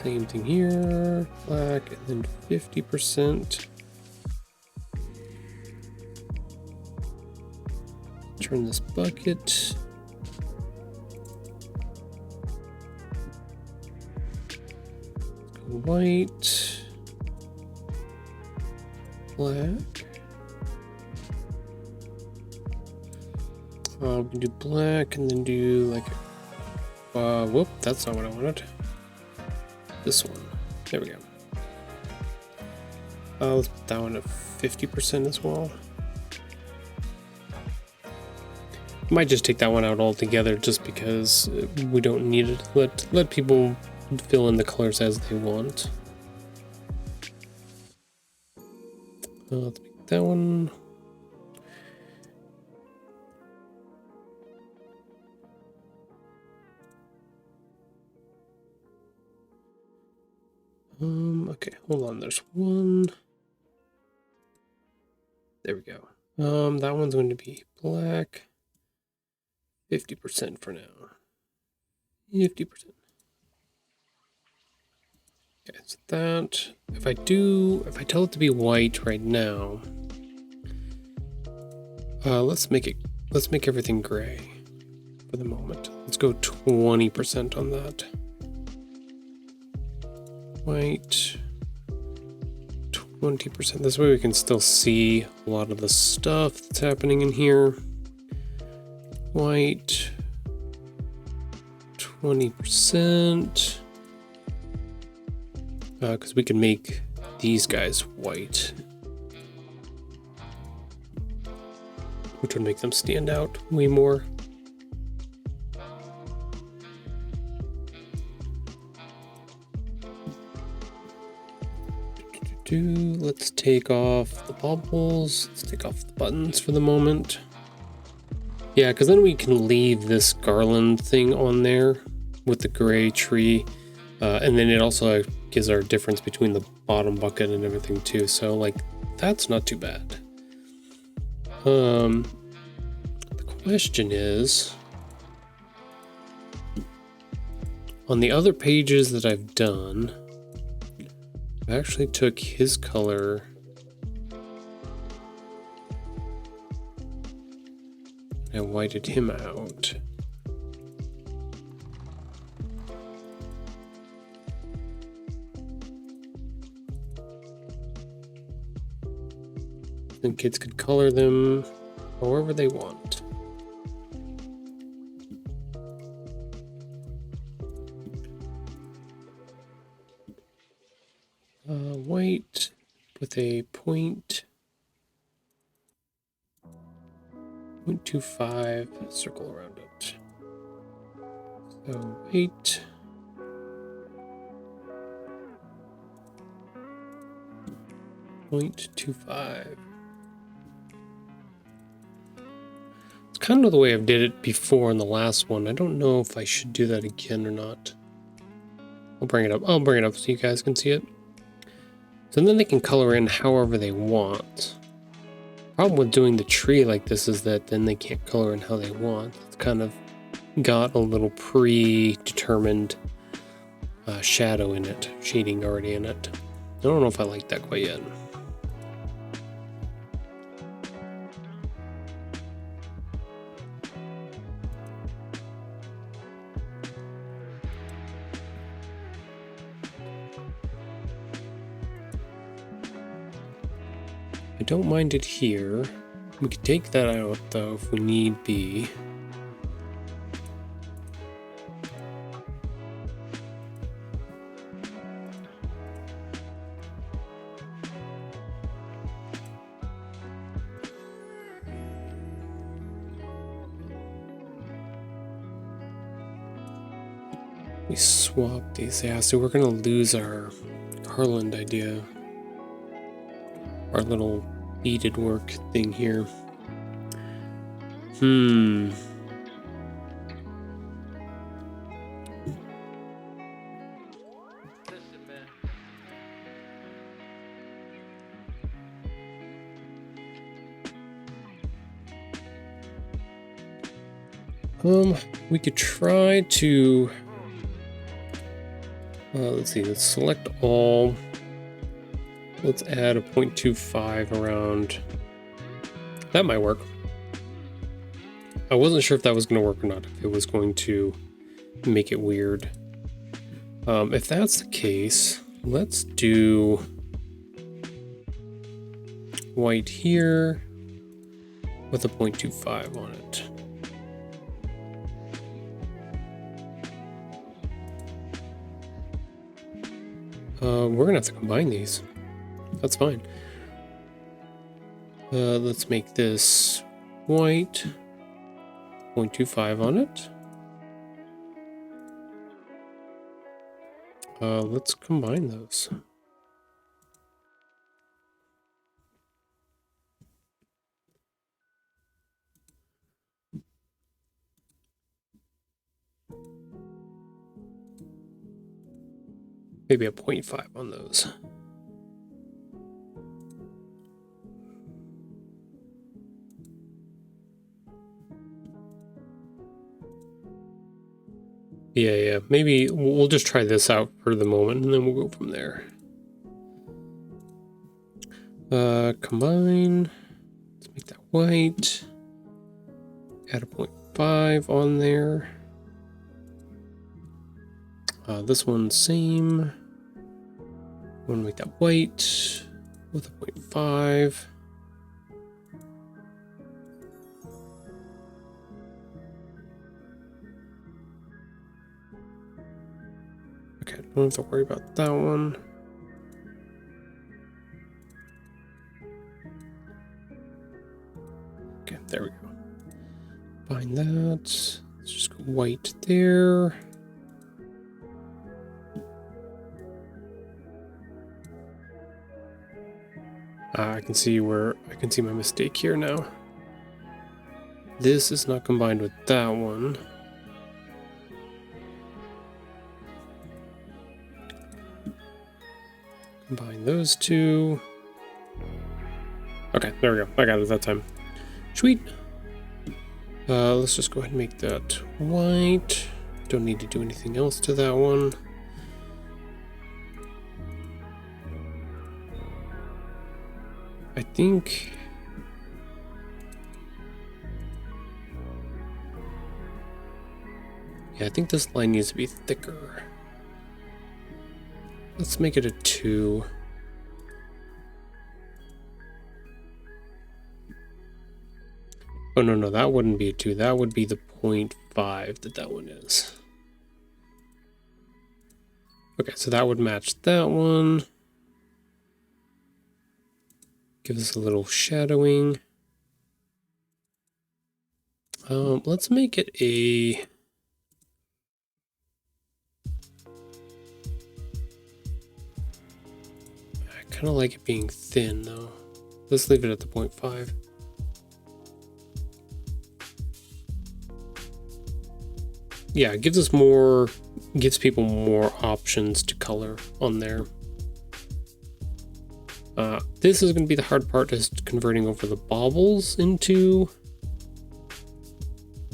Same thing here, black, and then 50%. Turn this bucket. White, black. We can do black and then do like, whoop, that's not what I wanted. This one, there we go. Let's put that one at 50% as well. Might just take that one out altogether just because we don't need it. Let people fill in the colors as they want. Let's make that one. Okay, hold on, there's one. There we go. That one's going to be black. 50% for now. 50%. Okay, so that, if I tell it to be white right now, let's make everything gray for the moment. Let's go 20% on that. White, 20%. This way we can still see a lot of the stuff that's happening in here. White, 20%. Because we can make these guys white, which would make them stand out way more. Let's take off the bubbles. Let's take off the buttons for the moment. Yeah, because then we can leave this garland thing on there with the gray tree. And then it also gives our difference between the bottom bucket and everything too. So like, that's not too bad. The question is, on the other pages that I've done, I actually took his color and whited him out. Then kids could color them however they want. White with a 0.25 circle around it. So 8. .25. It's kind of the way I did it before in the last one. I don't know if I should do that again or not. I'll bring it up. I'll bring it up so you guys can see it. So then they can color in however they want. Problem with doing the tree like this is that then they can't color in how they want. It's kind of got a little predetermined shadow in it, shading already in it. I don't know if I like that quite yet. I don't mind it here. We could take that out though if we need be. We swap these. Yeah, so we're gonna lose our Harland idea. Our little beaded work thing here. We could try to let's see, let's select all. Let's add a 0.25 around. That might work. I wasn't sure if that was going to work or not, if it was going to make it weird. If that's the case, let's do white here with a 0.25 on it. We're gonna have to combine these. That's fine. Let's make this white, 0.25 on it. Let's combine those. Maybe a 0.5 on those. Yeah. Maybe we'll just try this out for the moment, and then we'll go from there. Combine. Let's make that white. Add a 0.5 on there. This one, same. I want to make that white with a 0.5. Okay, don't have to worry about that one. Okay, there we go. Find that. Let's just go white there. I can see my mistake here now. This is not combined with that one. Combine those two. Okay, there we go. I got it that time. Sweet. Let's just go ahead and make that white. Don't need to do anything else to that one. I think this line needs to be thicker. Let's make it a 2. Oh, no, that wouldn't be a 2. That would be the 0.5 that one is. Okay, so that would match that one. Give us a little shadowing. Let's make it a kind of like it being thin though. Let's leave it at the 0.5. Yeah, it gives people more options to color on there. This is going to be the hard part, is converting over the baubles into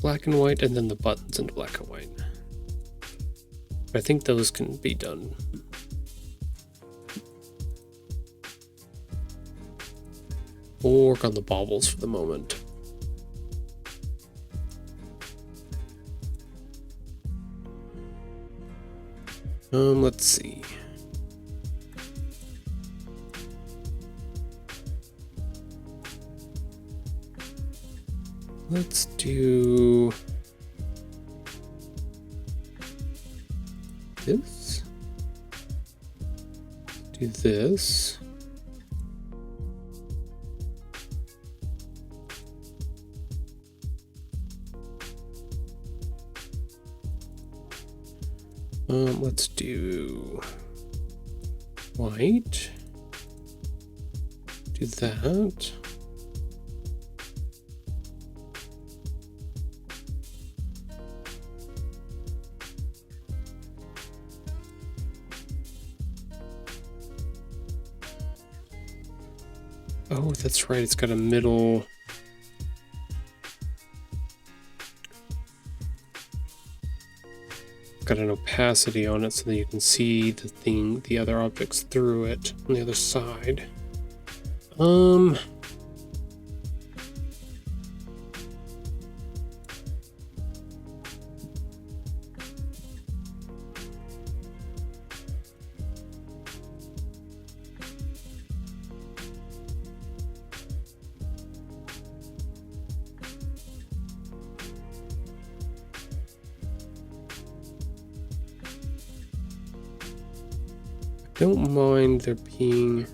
black and white, and then the buttons into black and white. I think those can be done. We'll work on the baubles for the moment. Let's see. Let's do this. Do this. Let's do white. Do that. Oh, that's right. It's got a middle. Got an opacity on it so that you can see the other objects through it on the other side. Don't mind there being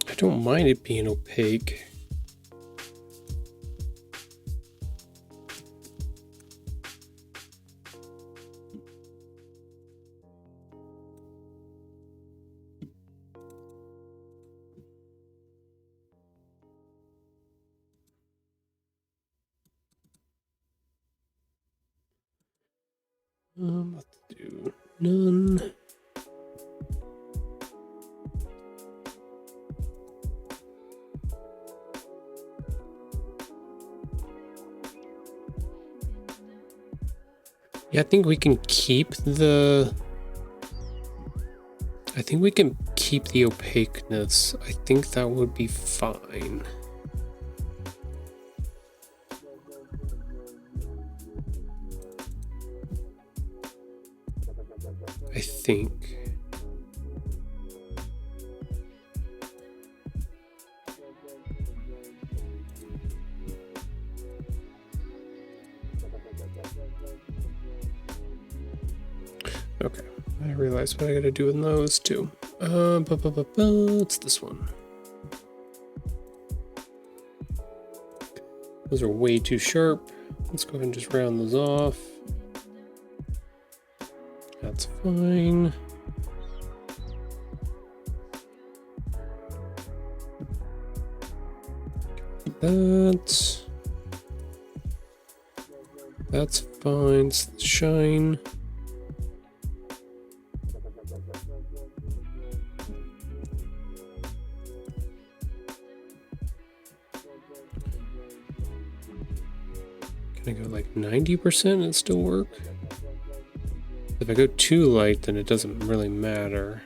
I don't mind it being opaque. Let's do none. Yeah, I think we can keep the opaqueness. I think that would be fine. I think. Okay, I realize what I gotta do with those too. It's this one. Those are way too sharp. Let's go ahead and just round those off. That's fine. That's fine. Shine. Can I go like 90% and still work? If I go too light, then it doesn't really matter.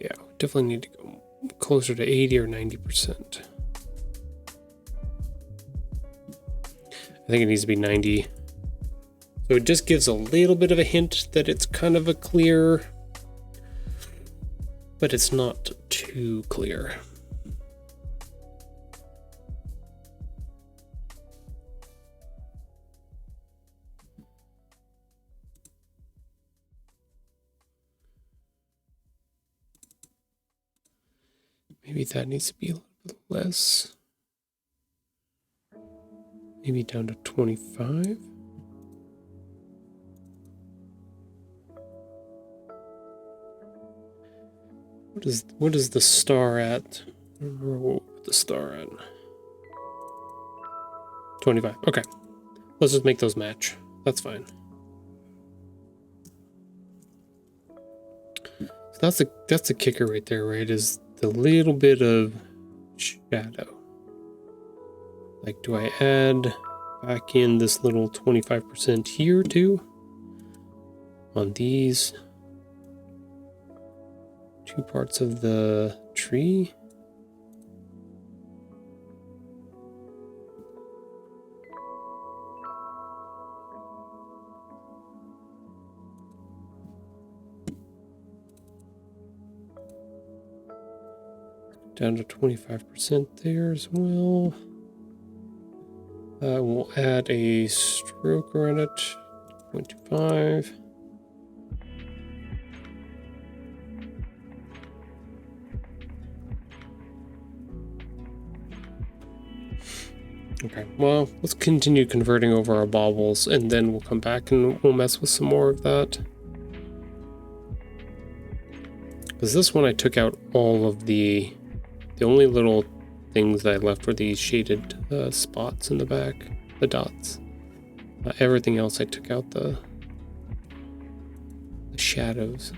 Yeah, definitely need to go closer to 80 or 90%. I think it needs to be 90. So it just gives a little bit of a hint that it's kind of a clear, but it's not too clear. Maybe that needs to be a little bit less. Maybe down to 25. What is the star at? I don't remember what we put the star at. 25. Okay. Let's just make those match. That's fine. So that's the kicker right there, right? Is the little bit of shadow. Like, do I add back in this little 25% here too? On these two parts of the tree? Down to 25% there as well. We'll add a stroke around it, 0.25. Okay, well, let's continue converting over our baubles, and then we'll come back and we'll mess with some more of that. Because this one I took out all of the only little things that I left were these shaded spots in the back, the dots. Everything else I took out the shadows.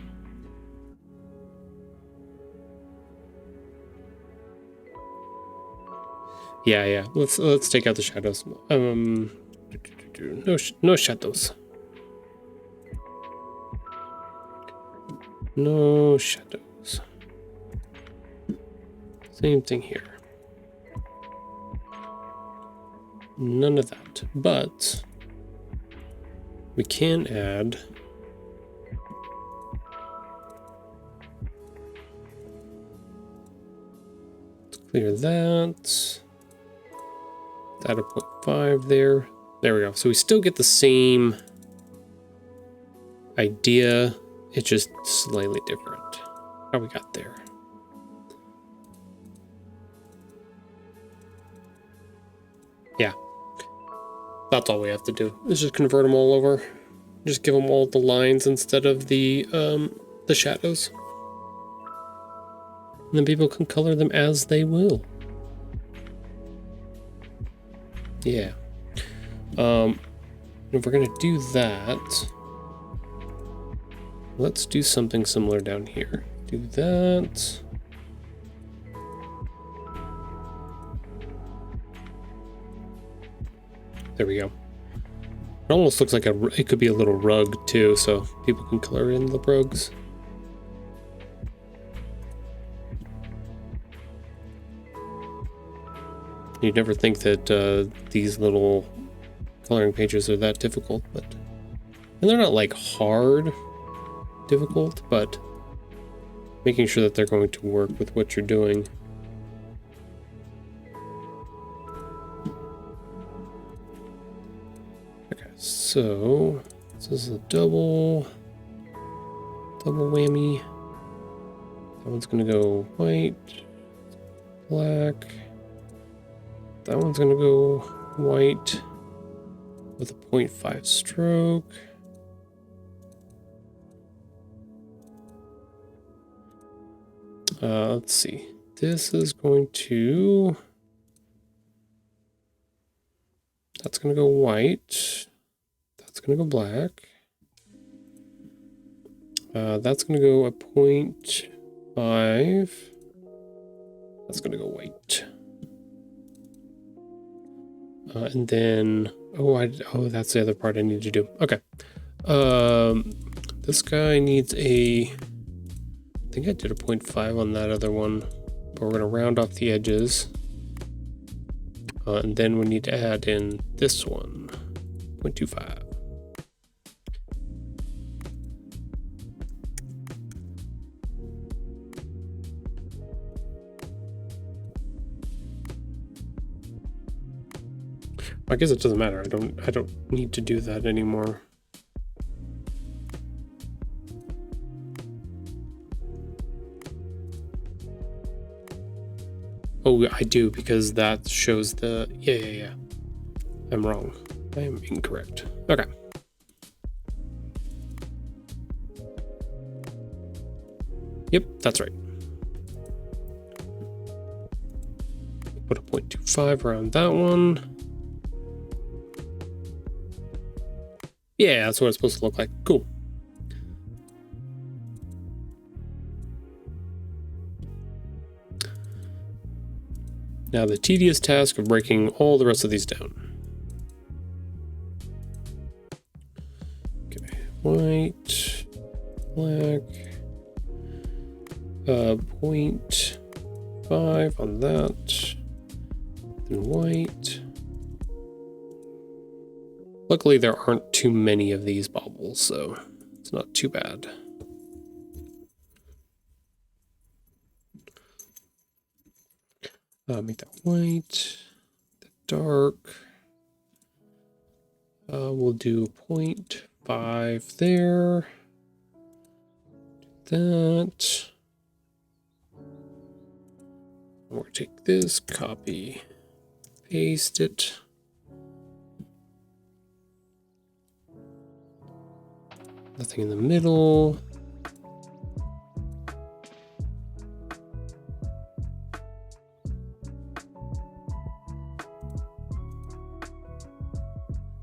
Yeah. Let's take out the shadows. No shadows. No shadows. Same thing here. None of that. But we can add clear that. Add a 0.5 there. There we go. So we still get the same idea. It's just slightly different. How we got there. Yeah. That's all we have to do. Is just convert them all over. Just give them all the lines instead of the shadows. And then people can color them as they will. Yeah. If we're gonna do that, let's do something similar down here. Do that. There we go. It almost looks like it could be a little rug too, so people can color in the rugs. You'd never think that these little coloring pages are that difficult, but and they're not like hard difficult, but making sure that they're going to work with what you're doing. Okay, so this is a double whammy. That one's gonna go white, black. That one's gonna go white with a 0.5 stroke. Let's see. This is going to... That's gonna go white. That's gonna go black. That's gonna go a 0.5. That's gonna go white. And then, that's the other part I need to do. Okay. This guy needs I think I did a 0.5 on that other one, but we're gonna round off the edges. And then we need to add in this one, 0.25. I guess it doesn't matter. I don't need to do that anymore. Oh, I do, because that shows the... Yeah. I'm wrong. I am incorrect. Okay. Yep, that's right. Put a 0.25 around that one. Yeah, that's what it's supposed to look like. Cool. Now the tedious task of breaking all the rest of these down. Okay, white, black, 0.5 on that, then white. Luckily there aren't too many of these baubles, so it's not too bad. Make that white, that dark. We'll do 0.5 there. Do that. We'll take this, copy, paste it. Nothing in the middle.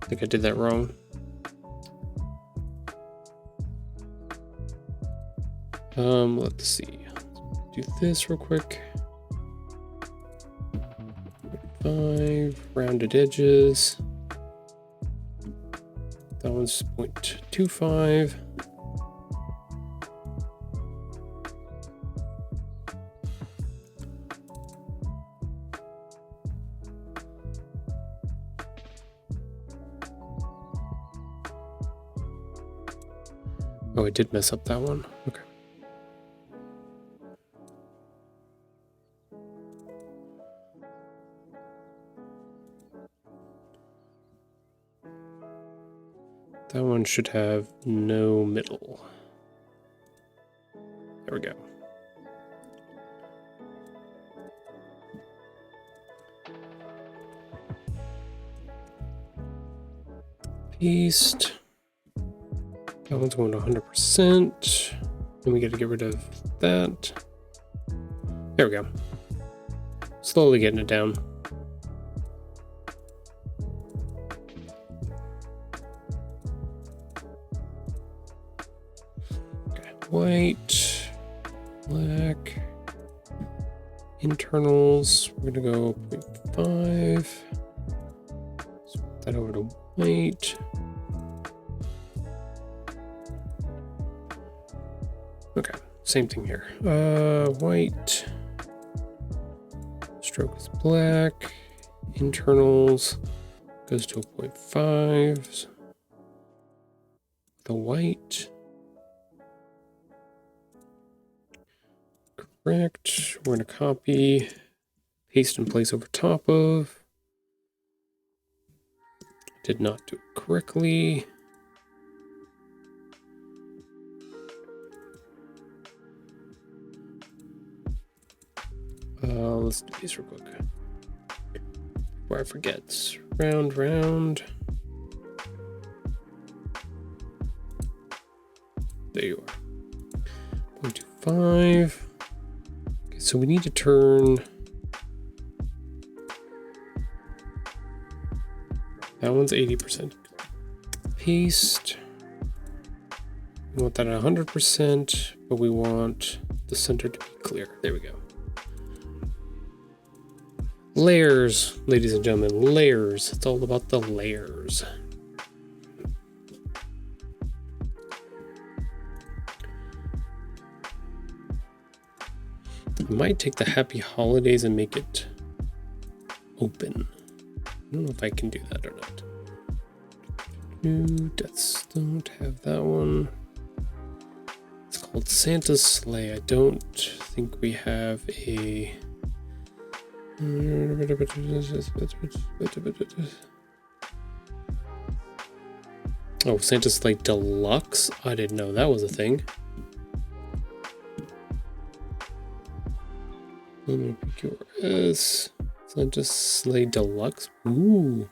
I think I did that wrong. Let's see. Do this real quick. 5 rounded edges. That one's 0.25. Oh, I did mess up that one. Okay. That one should have no middle. There we go. Paste. That one's going to 100%. And we got to get rid of that. There we go. Slowly getting it down. Okay. White, black, internals. We're going to go 0.5. Swap that over to white. Okay, same thing here. White, stroke is black, internals goes to a 0.5. The white. Correct. We're going to copy, paste and place over top of. Did not do it correctly. Let's do these real quick before I forget. Round, round. There you are. 0.25. Okay, so we need to turn that one's 80%. Paste. We want that at 100%, but we want the center to be clear. There we go. Layers, ladies and gentlemen, layers. It's all about the layers. I might take the happy holidays and make it open. I don't know if I can do that or not. Deaths don't have that one. It's called Santa's Sleigh. I don't think we have a... Oh, Santa's Sleigh Deluxe? I didn't know that was a thing. I'm gonna pick your S. Is that just Slay Deluxe? Ooh.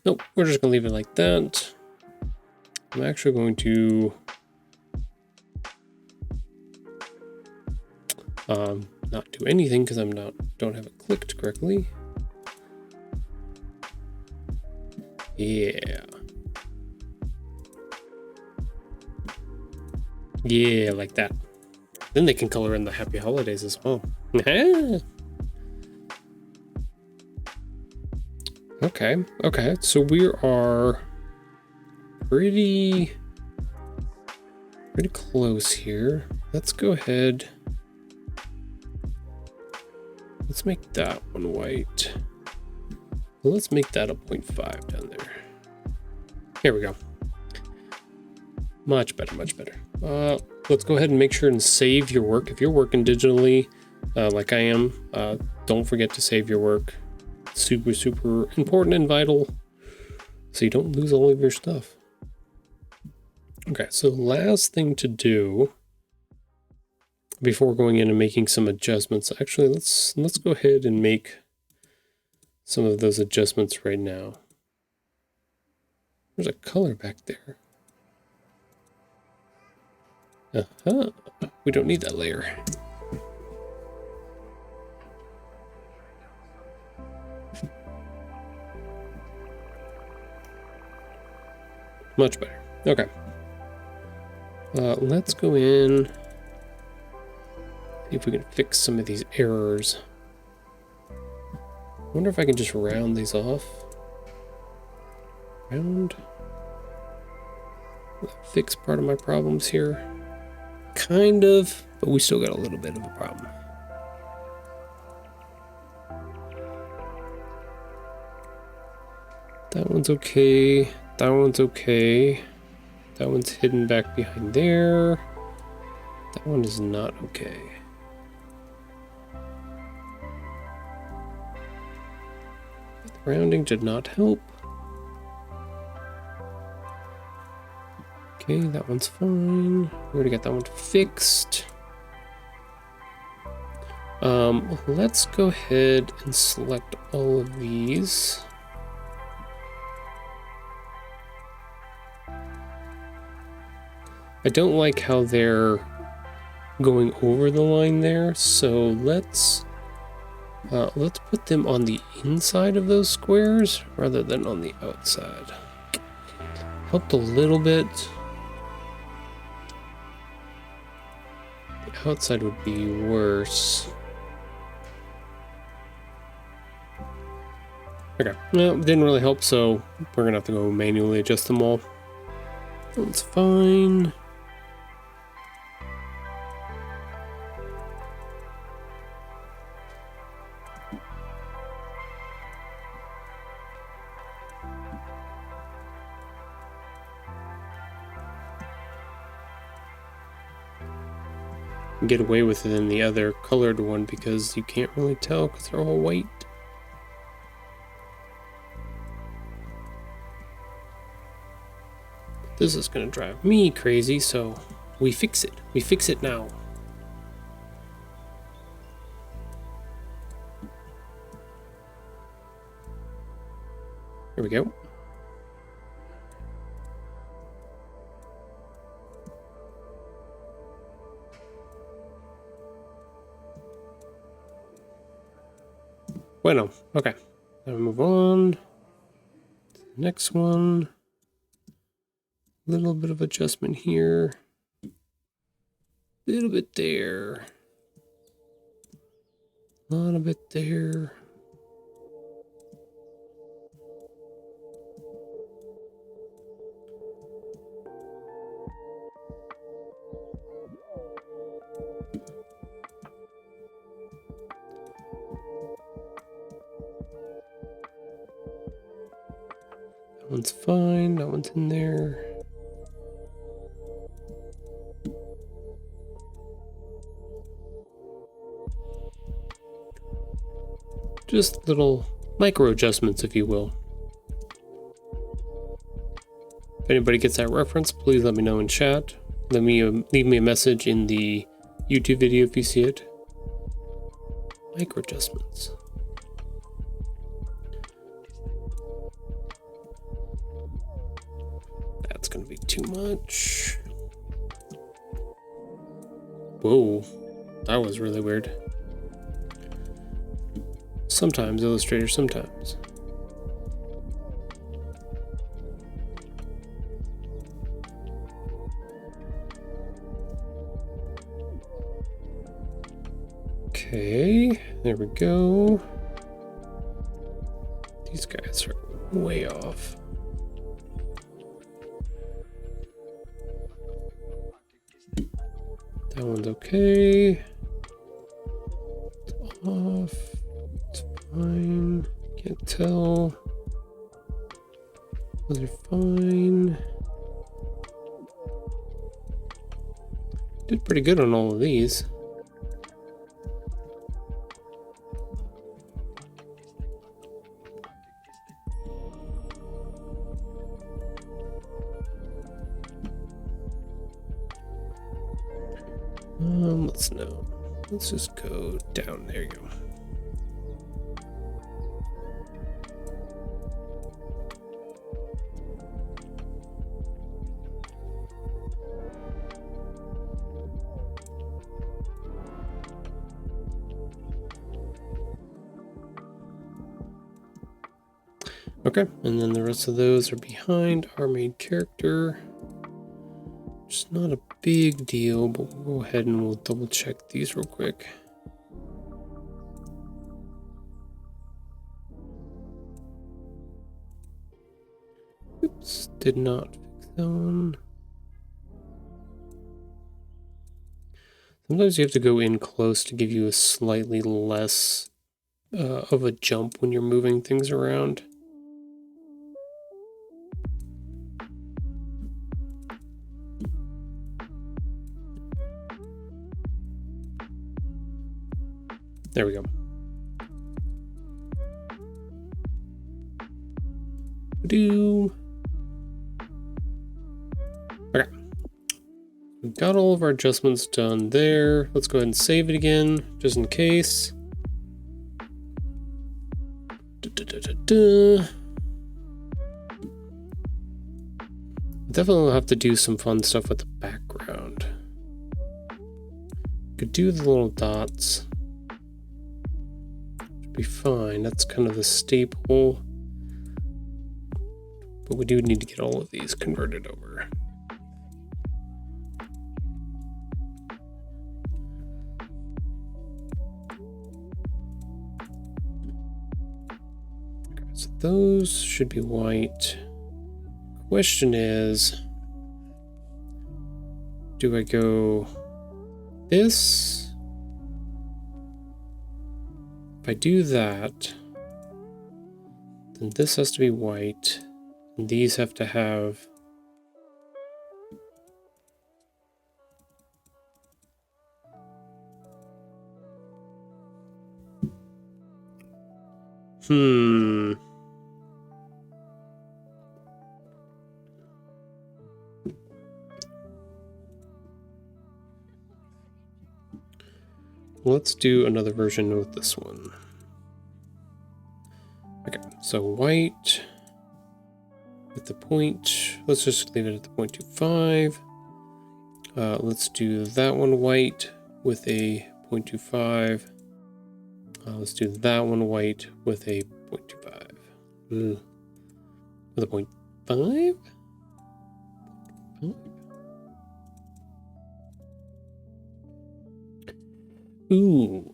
Nope, we're just gonna leave it like that. I'm actually going to not do anything because don't have it clicked correctly. Yeah. Yeah, like that. Then they can color in the happy holidays as well. Okay, so we are pretty close here. Let's go ahead. Let's make that one white. Let's make that a 0.5 down there. Here we go. Much better, much better. Let's go ahead and make sure and save your work. If you're working digitally, like I am, don't forget to save your work. Super important and vital, so you don't lose all of your stuff. Okay, so last thing to do before going in and making some adjustments. Actually, let's go ahead and make some of those adjustments right now. There's a color back there. We don't need that layer. Much better. Okay. Let's go in. See if we can fix some of these errors. I wonder if I can just round these off. Round. Fix part of my problems here. Kind of, but we still got a little bit of a problem. That one's okay. That one's okay. That one's hidden back behind there. That one is not okay. The rounding did not help. Okay, that one's fine. We already got that one fixed. Let's go ahead and select all of these. I don't like how they're going over the line there, so let's put them on the inside of those squares rather than on the outside. Helped a little bit. The outside would be worse. Okay, no, it didn't really help, so we're gonna have to go manually adjust them all. That's fine. Get away with it in the other colored one because you can't really tell because they're all white. This is gonna drive me crazy, so we fix it. We fix it now. Here we go. Bueno, okay. Now move on to the next one. Little bit of adjustment here. Little bit there. A lot of it there. That one's fine. That one's in there. Just little micro adjustments, if you will. If anybody gets that reference, please let me know in chat. Leave me a message in the YouTube video if you see it. Micro adjustments. That's gonna be too much. Whoa, that was really weird. Sometimes Illustrator, sometimes. Okay, there we go. These guys are way off. That one's okay. It's off. It's fine. Can't tell. Those are fine. Did pretty good on all of these. Let's just go down. There you go. Okay, and then the rest of those are behind our main character. It's not a big deal, but we'll go ahead and we'll double check these real quick. Oops, did not fix that one. Sometimes you have to go in close to give you a slightly less of a jump when you're moving things around. There we go. Okay. We've got all of our adjustments done there. Let's go ahead and save it again, just in case. Definitely have to do some fun stuff with the background. Could do the little dots. Should be fine. That's kind of the staple. But we do need to get all of these converted over. Okay, so those should be white. Question is, do I go this? If I do that, then this has to be white, and these have to have Let's do another version with this one. Okay, so white with the point. Let's just leave it at the 0.25. Let's do that one white with a 0.25. Let's do that one white with a 0.25. With a 0.5? Ooh.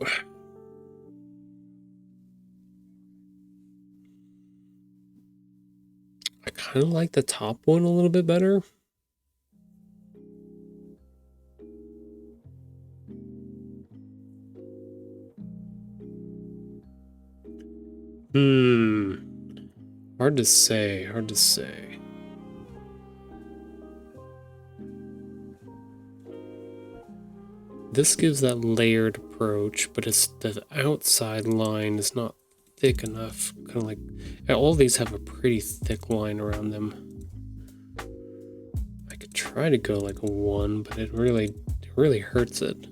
I kind of like the top one a little bit better. Hard to say, hard to say. This gives that layered approach, but it's the outside line is not thick enough. Kind of like all these have a pretty thick line around them. try to go like a 1, but it really hurts it.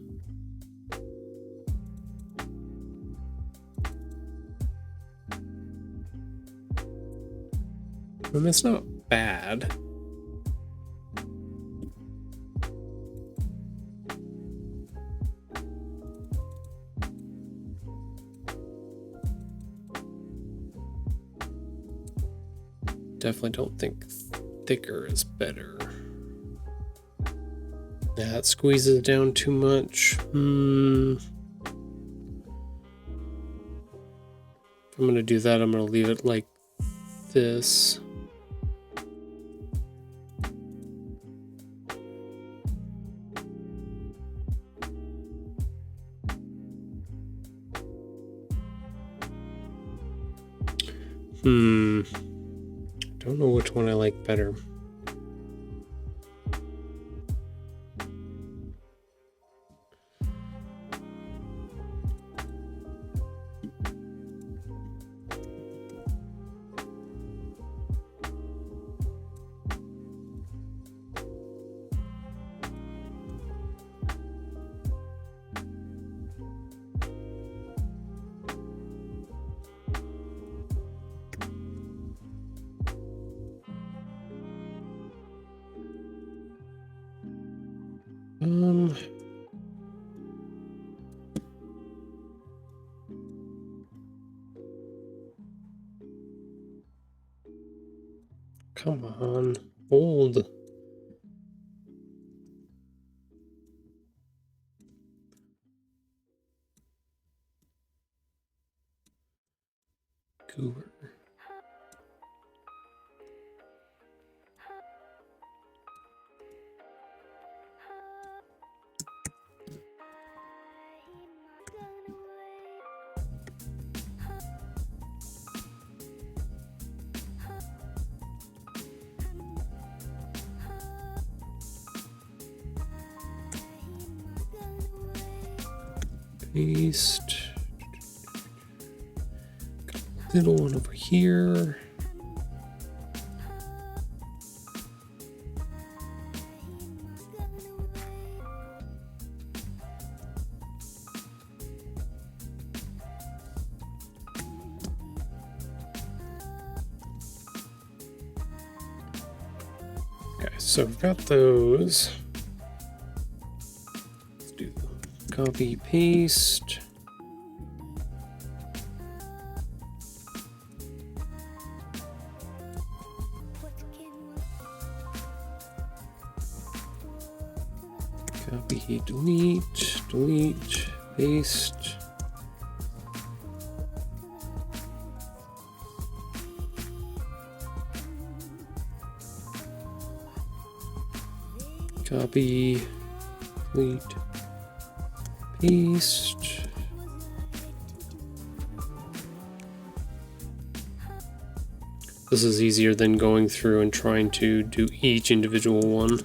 I mean, it's not bad. Definitely don't think thicker is better. That squeezes it down too much. If I'm gonna do that, I'm gonna leave it like this. Don't know which one I like better. Come on, hold. Goober. Paste. Little one over here. Okay, so we've got those. Let's do copy, paste. Copy, delete, delete, paste. Copy, delete, paste. This is easier than going through and trying to do each individual one.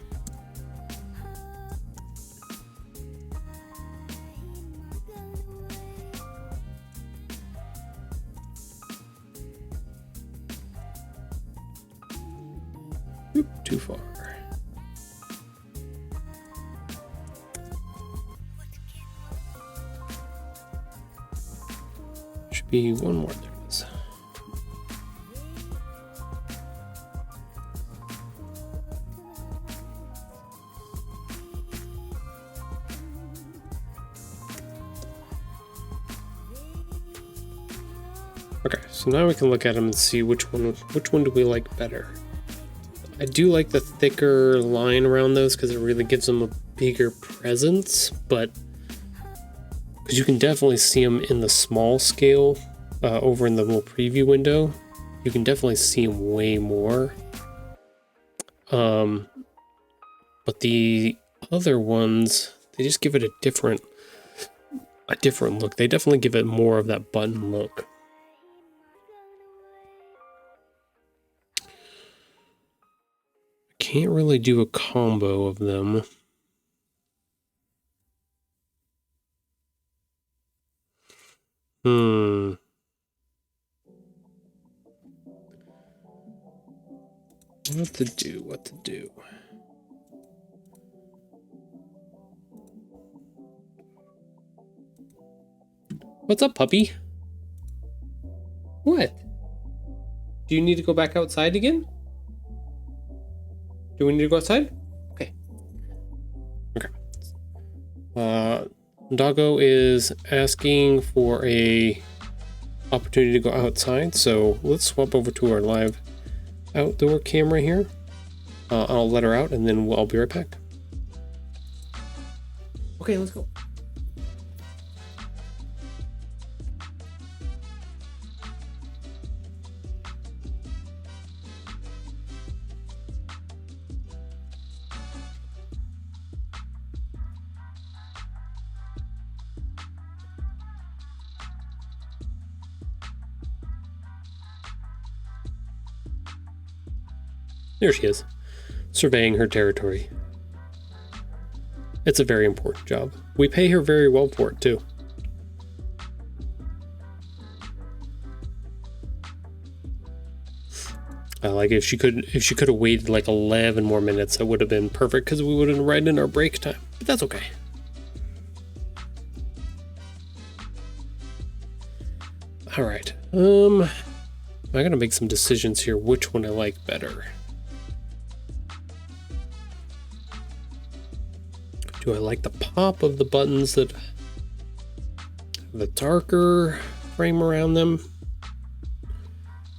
Oop, too far. Should be one more. There it is. Okay, so now we can look at them and see which one do we like better. I do like the thicker line around those because it really gives them a bigger presence, but because you can definitely see them in the small scale over in the little preview window, you can definitely see them way more. But the other ones, they just give it a different look. They definitely give it more of that button look. Can't really do a combo of them. What to do? What's up, puppy? What? Do you need to go back outside again? Do we need to go outside? Okay. Okay. Doggo is asking for a opportunity to go outside, so let's swap over to our live outdoor camera here. I'll let her out, and then I'll be right back. Okay, let's go. There she is, surveying her territory. It's a very important job. We pay her very well for it, too. Like if she could have waited like 11 more minutes, that would have been perfect because we would have been right in our break time. But that's okay. All right. I gotta make some decisions here. Which one I like better? Do I like the pop of the buttons that have the darker frame around them?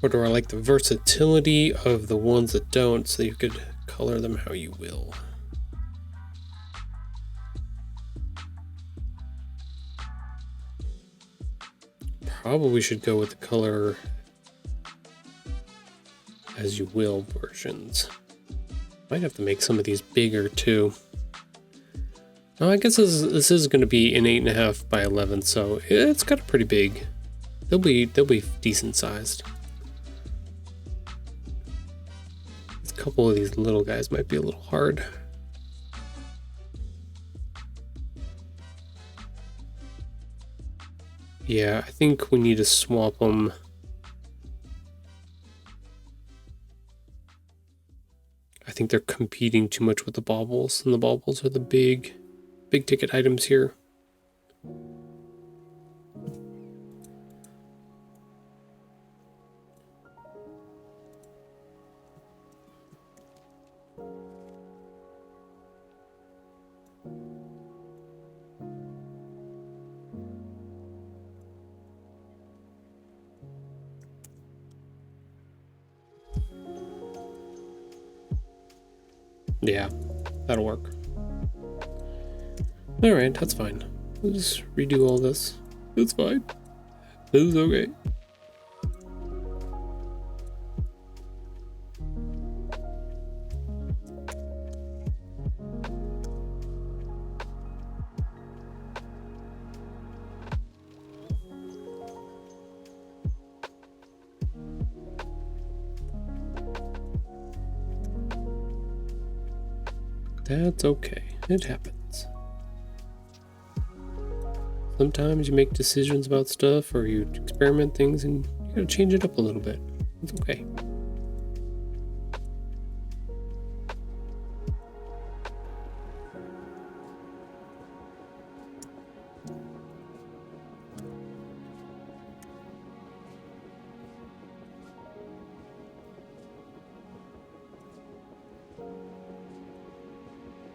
Or do I like the versatility of the ones that don't, so you could color them how you will? Probably should go with the color as you will versions. Might have to make some of these bigger too. Oh, I guess this is going to be an 8.5 by 11, so it's got a pretty big. They'll be decent sized. A couple of these little guys might be a little hard. Yeah, I think we need to swap them. I think they're competing too much with the baubles, and the baubles are the big ticket items here. Yeah, that'll work. Alright, that's fine. We'll just redo all this. It's fine. This is okay. That's okay. It happens. Sometimes you make decisions about stuff or you experiment things and you gotta change it up a little bit. It's okay.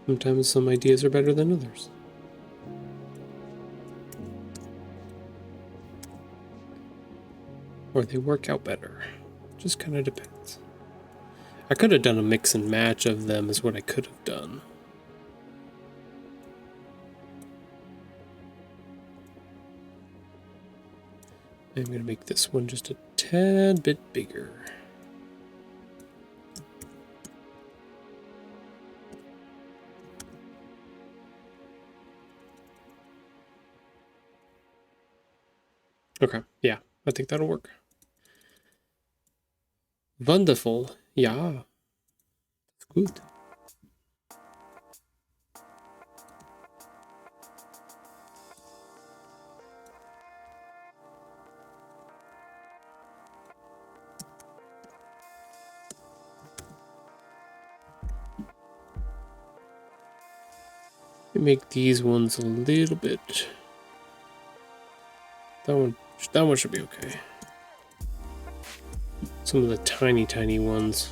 Sometimes some ideas are better than others. Or they work out better. Just kind of depends. I could have done a mix and match of them is what I could have done. I'm going to make this one just a tad bit bigger. Okay, yeah, I think that'll work. Wonderful, ja. That's good. Make these ones a little bit That one should be okay. Some of the tiny ones.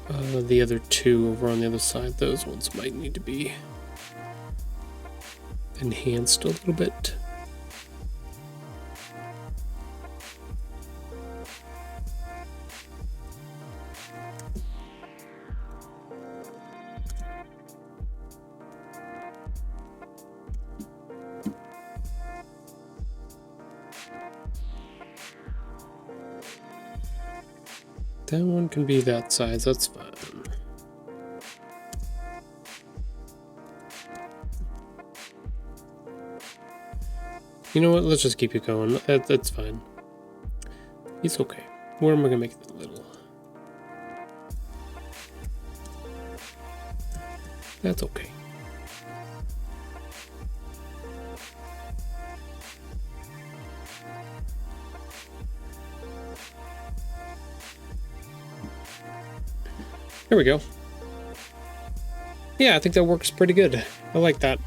The other two over on the other side, those ones might need to be enhanced a little bit. That one can be that size, that's fine. You know what, let's just keep it going. That's fine. It's okay. Where am I gonna make it little? That's okay. There we go. Yeah, I think that works pretty good. I like that.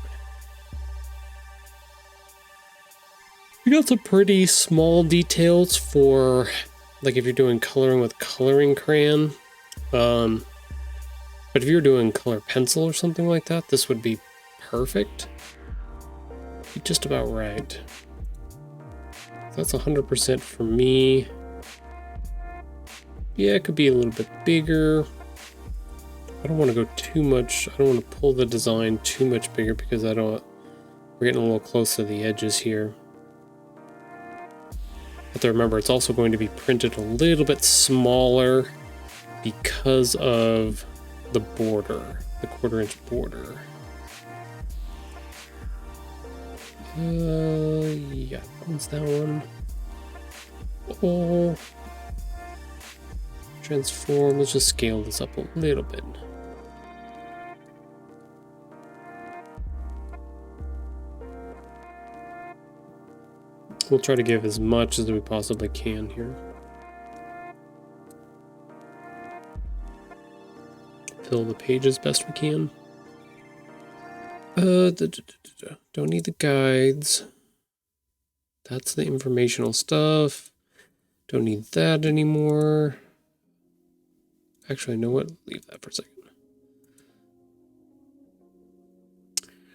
We got some pretty small details for, like, if you're doing coloring with coloring crayon. But if you're doing color pencil or something like that, this would be perfect. Be just about right. That's 100% for me. Yeah, it could be a little bit bigger. I don't want to go too much. I don't want to pull the design too much bigger because we're getting a little close to the edges here. Have to remember, it's also going to be printed a little bit smaller because of the border, the 1/4-inch border. Yeah, what's that one? Oh, transform. Let's just scale this up a little bit. We'll try to give as much as we possibly can here. Fill the page as best we can. Don't need the guides. That's the informational stuff. Don't need that anymore. Actually, you know what? Leave that for a second.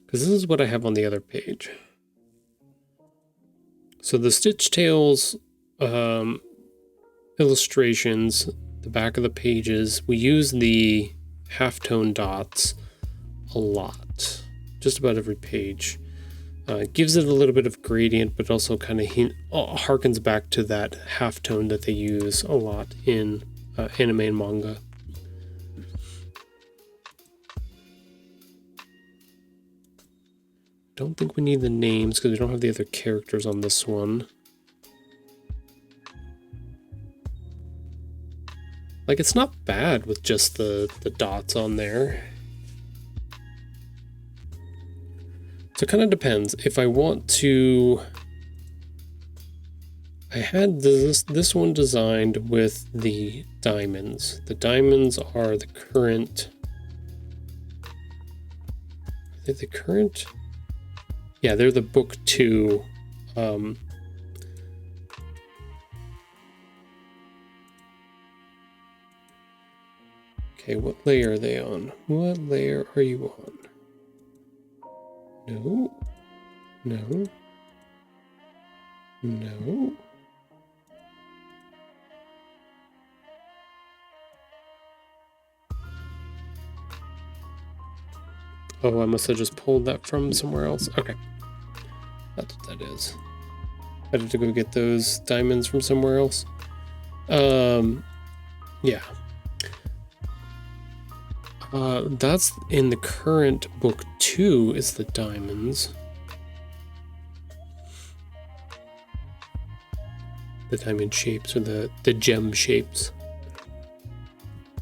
Because this is what I have on the other page. So the Stitch Tales illustrations, the back of the pages, we use the halftone dots a lot. Just about every page. It gives it a little bit of gradient, but also kind of harkens back to that halftone that they use a lot in anime and manga. Don't think we need the names because we don't have the other characters on this one. Like, it's not bad with just the dots on there. So it kind of depends. If I want to... I had this one designed with the diamonds. The diamonds are the current... Are they the current? Yeah, they're the book 2. Okay, what layer are they on? What layer are you on? No. No. No. Oh, I must have just pulled that from somewhere else. Okay. That's what that is. I had to go get those diamonds from somewhere else. Yeah. That's in the current book 2 is the diamonds. The diamond shapes or the gem shapes.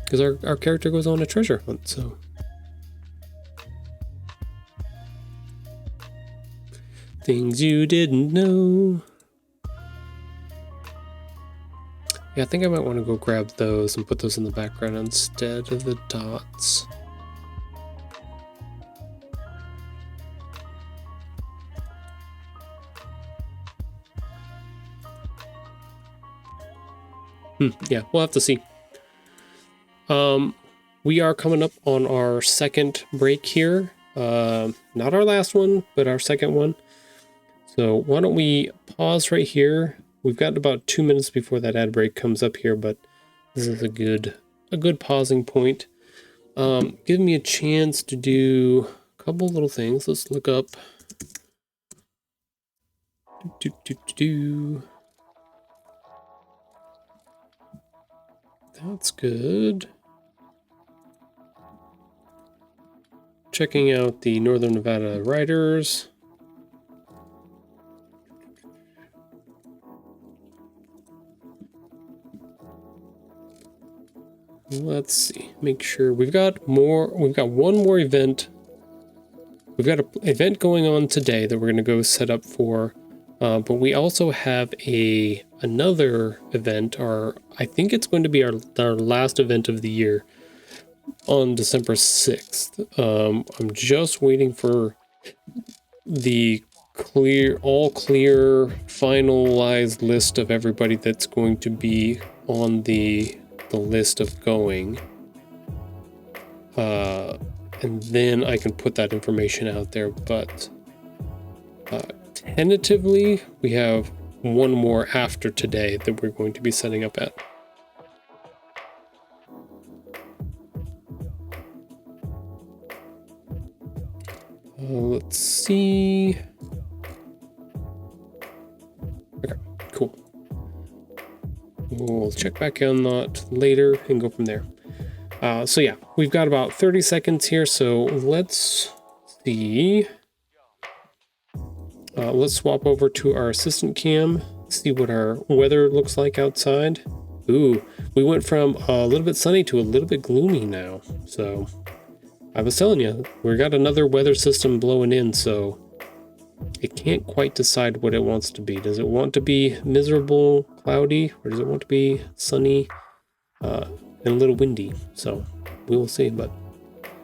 Because our character goes on a treasure hunt, so. Things you didn't know. Yeah, I think I might want to go grab those and put those in the background instead of the dots. Yeah, we'll have to see. We are coming up on our second break here. Not our last one, but our second one. So why don't we pause right here? We've got about 2 minutes before that ad break comes up here, but this is a good pausing point. Give me a chance to do a couple little things. Let's look up. That's good. Checking out the Northern Nevada riders. Let's see, make sure we've got one more event. We've got an event going on today that we're going to go set up for, but we also have another event, I think it's going to be our last event of the year on December 6th. I'm just waiting for the all clear finalized list of everybody that's going to be on the list of going, and then I can put that information out there. But tentatively we have one more after today that we're going to be setting up at. Let's see. Okay, cool. We'll check back on that later and go from there. So yeah, we've got about 30 seconds here, so let's see. Let's swap over to our assistant cam, see what our weather looks like outside. Ooh, we went from a little bit sunny to a little bit gloomy now. So I was telling you, we got another weather system blowing in, so it can't quite decide what it wants to be. Does it want to be miserable, cloudy, or does it want to be sunny and a little windy? So we will see, but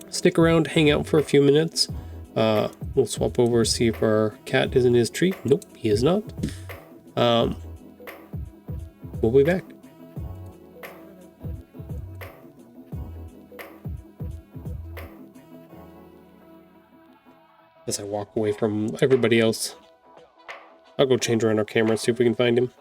stick around, hang out for a few minutes. We'll swap over, see if our cat is in his tree. Nope, he is not. We'll be back. As I walk away from everybody else, I'll go change around our camera, see if we can find him.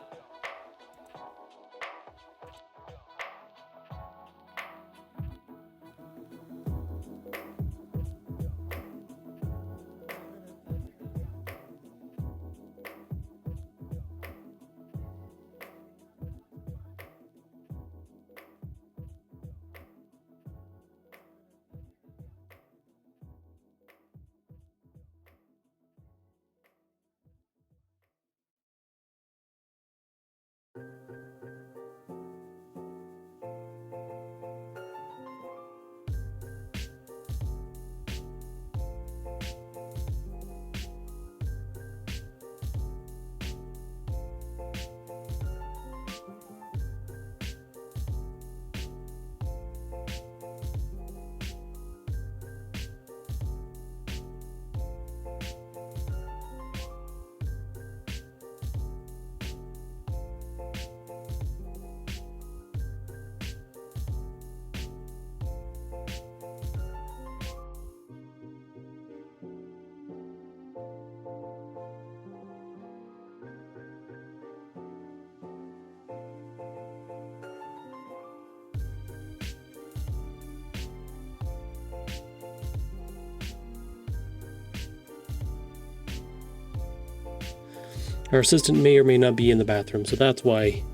Our assistant may or may not be in the bathroom, so that's why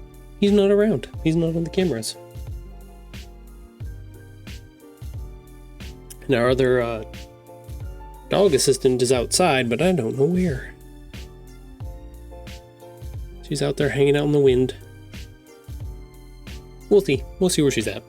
he's not around. He's not on the cameras. And our other dog assistant is outside, but I don't know where. She's out there hanging out in the wind. We'll see. We'll see where she's at.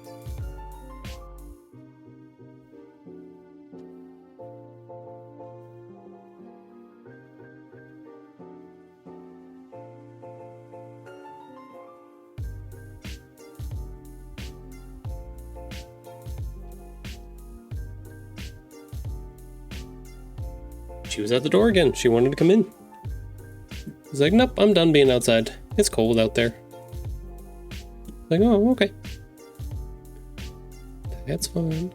She was at the door again. She wanted to come in. I was like, nope, I'm done being outside. It's cold out there. Like, oh, okay. That's fine.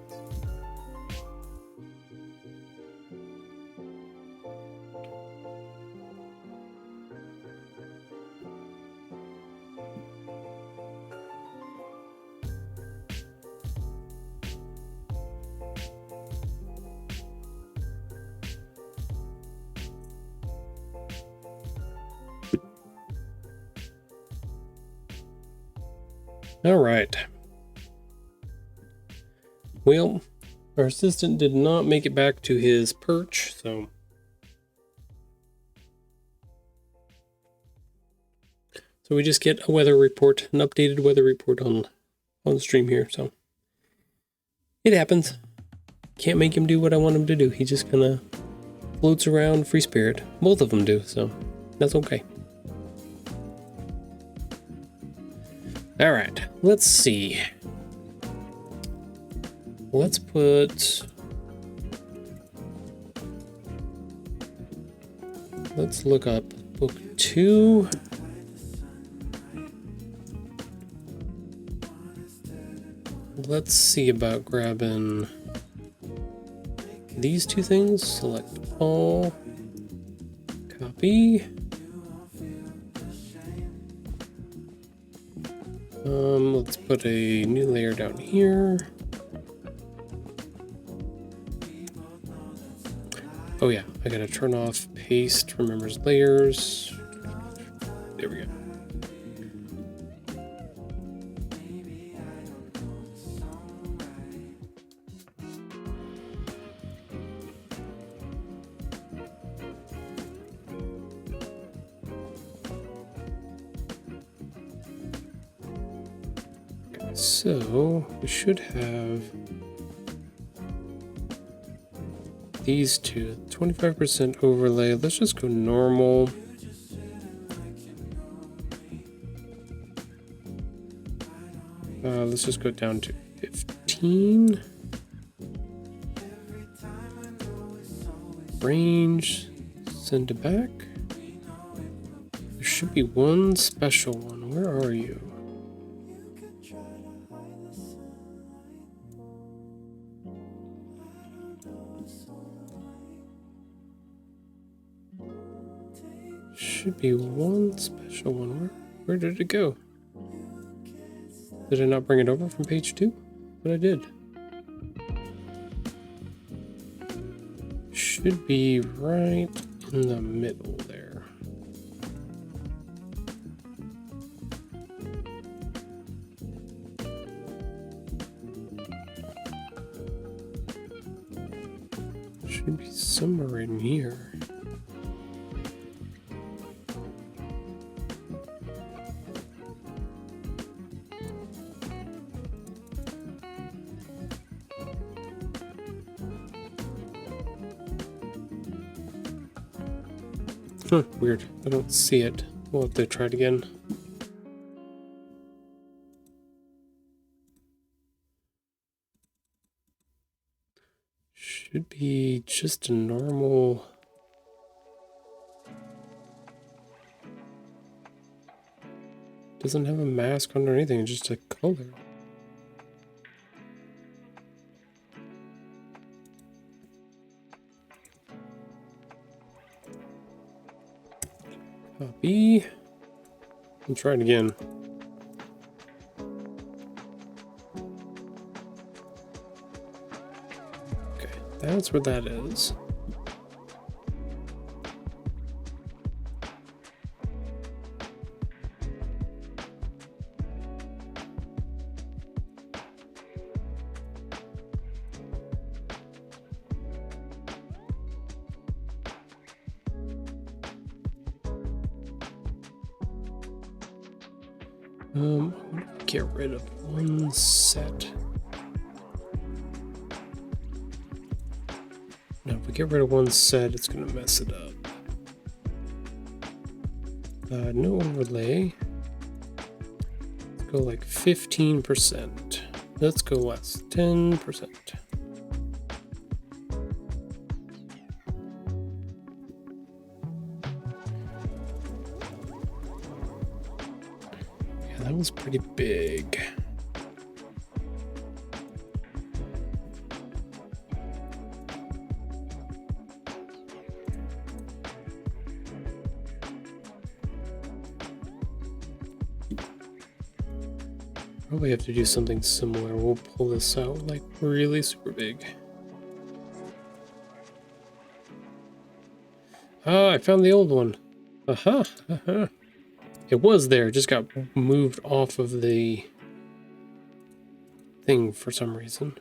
All right. Well, our assistant did not make it back to his perch, so we just get a weather report, an updated weather report on the stream here. So it happens. Can't make him do what I want him to do. He just kind of floats around free spirit. Both of them do, so that's okay. All right, let's see. Let's look up book 2. Let's see about grabbing these two things. Select all, copy. Let's put a new layer down here. Oh yeah, I gotta turn off paste, remembers layers. There we go. So we should have these two, 25% overlay. Let's just go normal. Let's just go down to 15. Range, send it back. There should be one special one. Where are you? Should be one special one. Where did it go? Did I not bring it over from page 2? But I did. Should be right in the middle there. Should be somewhere in here. Huh, weird. I don't see it. We'll have to try it again. Should be just a normal... Doesn't have a mask on or anything, it's just a color. Copy. And try it again. Okay, that's where that is. Get rid of one set. Now, if we get rid of one set, it's going to mess it up. No overlay. Let's go like 15%. Let's go less, 10%. That was pretty big. Probably have to do something similar. We'll pull this out like really super big. Ah, I found the old one. Aha, aha. It was there, it just got moved off of the thing for some reason.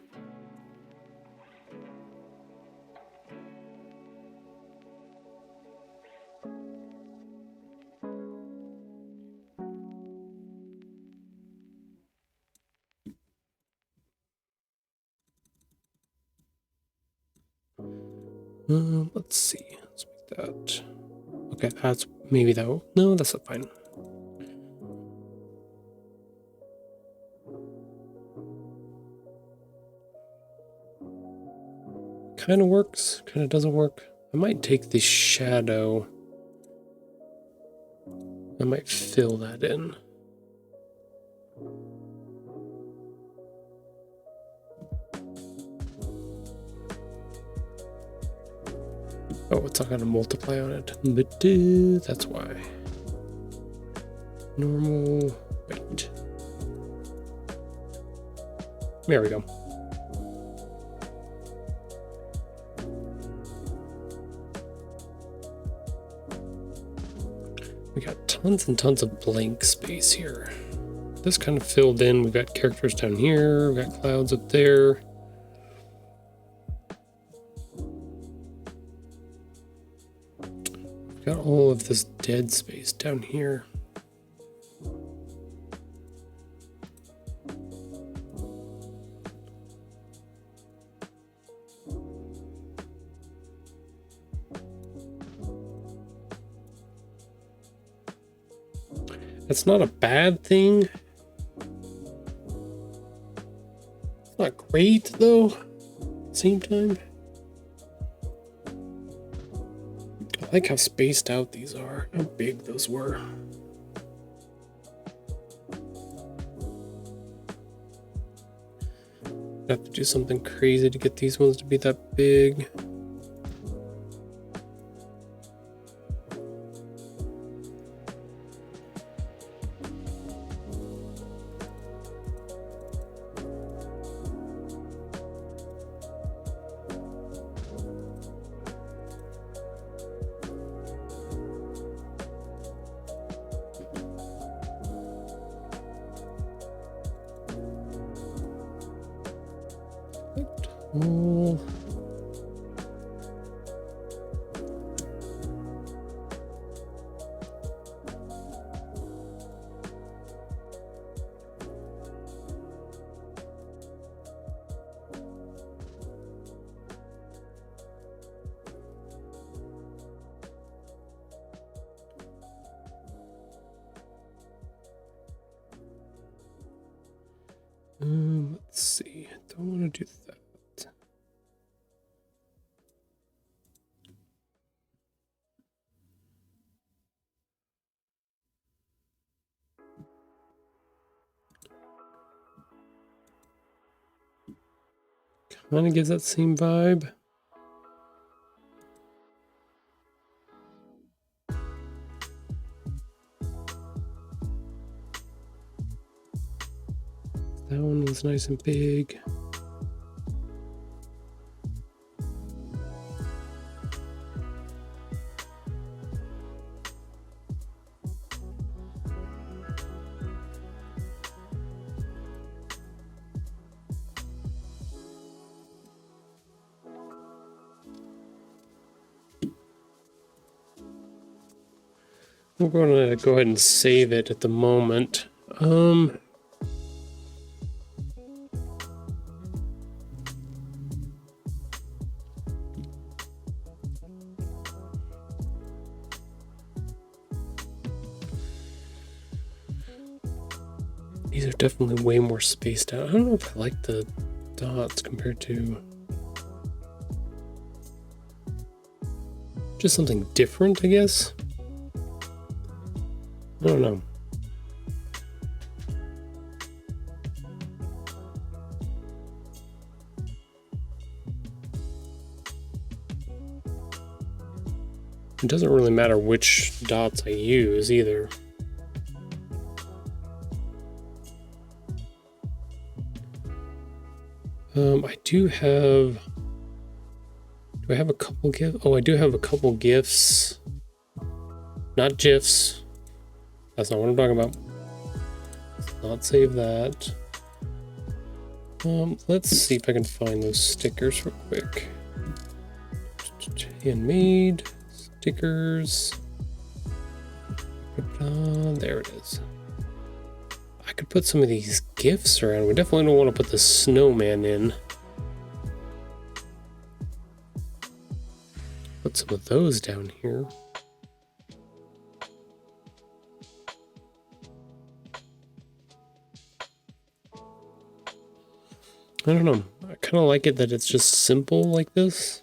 Let's see. Let's make that. Okay, that's maybe that. No, that's not fine. Kind of works, kind of doesn't work. I might take the shadow. I might fill that in. Oh, it's not going to multiply on it. But that's why. Normal. Wait. There we go. We got tons and tons of blank space here. This kind of filled in. We've got characters down here. We've got clouds up there. We've got all of this dead space down here. That's not a bad thing. It's not great though. At the same time, I like how spaced out these are. How big those were. I have to do something crazy to get these ones to be that big. Oh. Let's see. I don't want to do that. Kind of gives that same vibe. That one was nice and big. We're going to go ahead and save it at the moment. These are definitely way more spaced out. I don't know if I like the dots compared to just something different, I guess. I don't know. It doesn't really matter which dots I use either. I do have... Do I have a couple gifts? Oh, I do have a couple gifts. Not GIFs. That's not what I'm talking about. Let's not save that. Let's see if I can find those stickers real quick. Handmade stickers. There it is. I could put some of these gifts around. We definitely don't want to put the snowman in. Put some of those down here. I don't know. I kind of like it that it's just simple like this.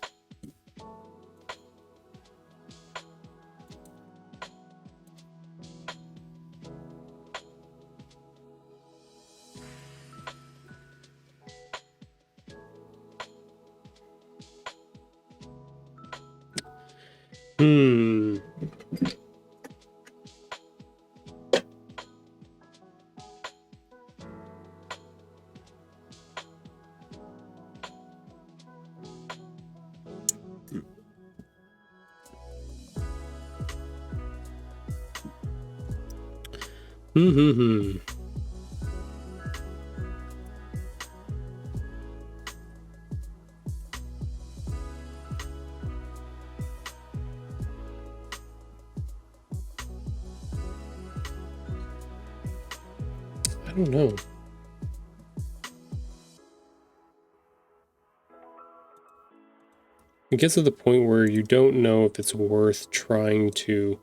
I don't know. It gets to the point where you don't know if it's worth trying to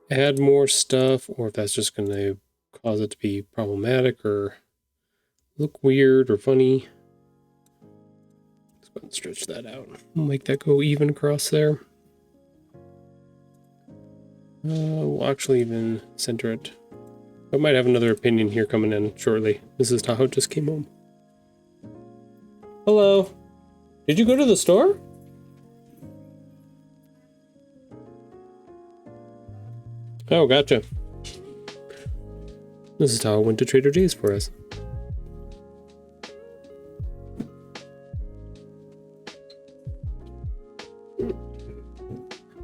add more stuff or if that's just going to cause it to be problematic or look weird or funny. Let's go ahead and stretch that out. We'll make that go even across there. We'll actually even center it. I might have another opinion here coming in shortly. Mrs. Tahoe just came home. Hello. Did you go to the store? Oh, gotcha. Mrs. Tahoe went to Trader Joe's for us.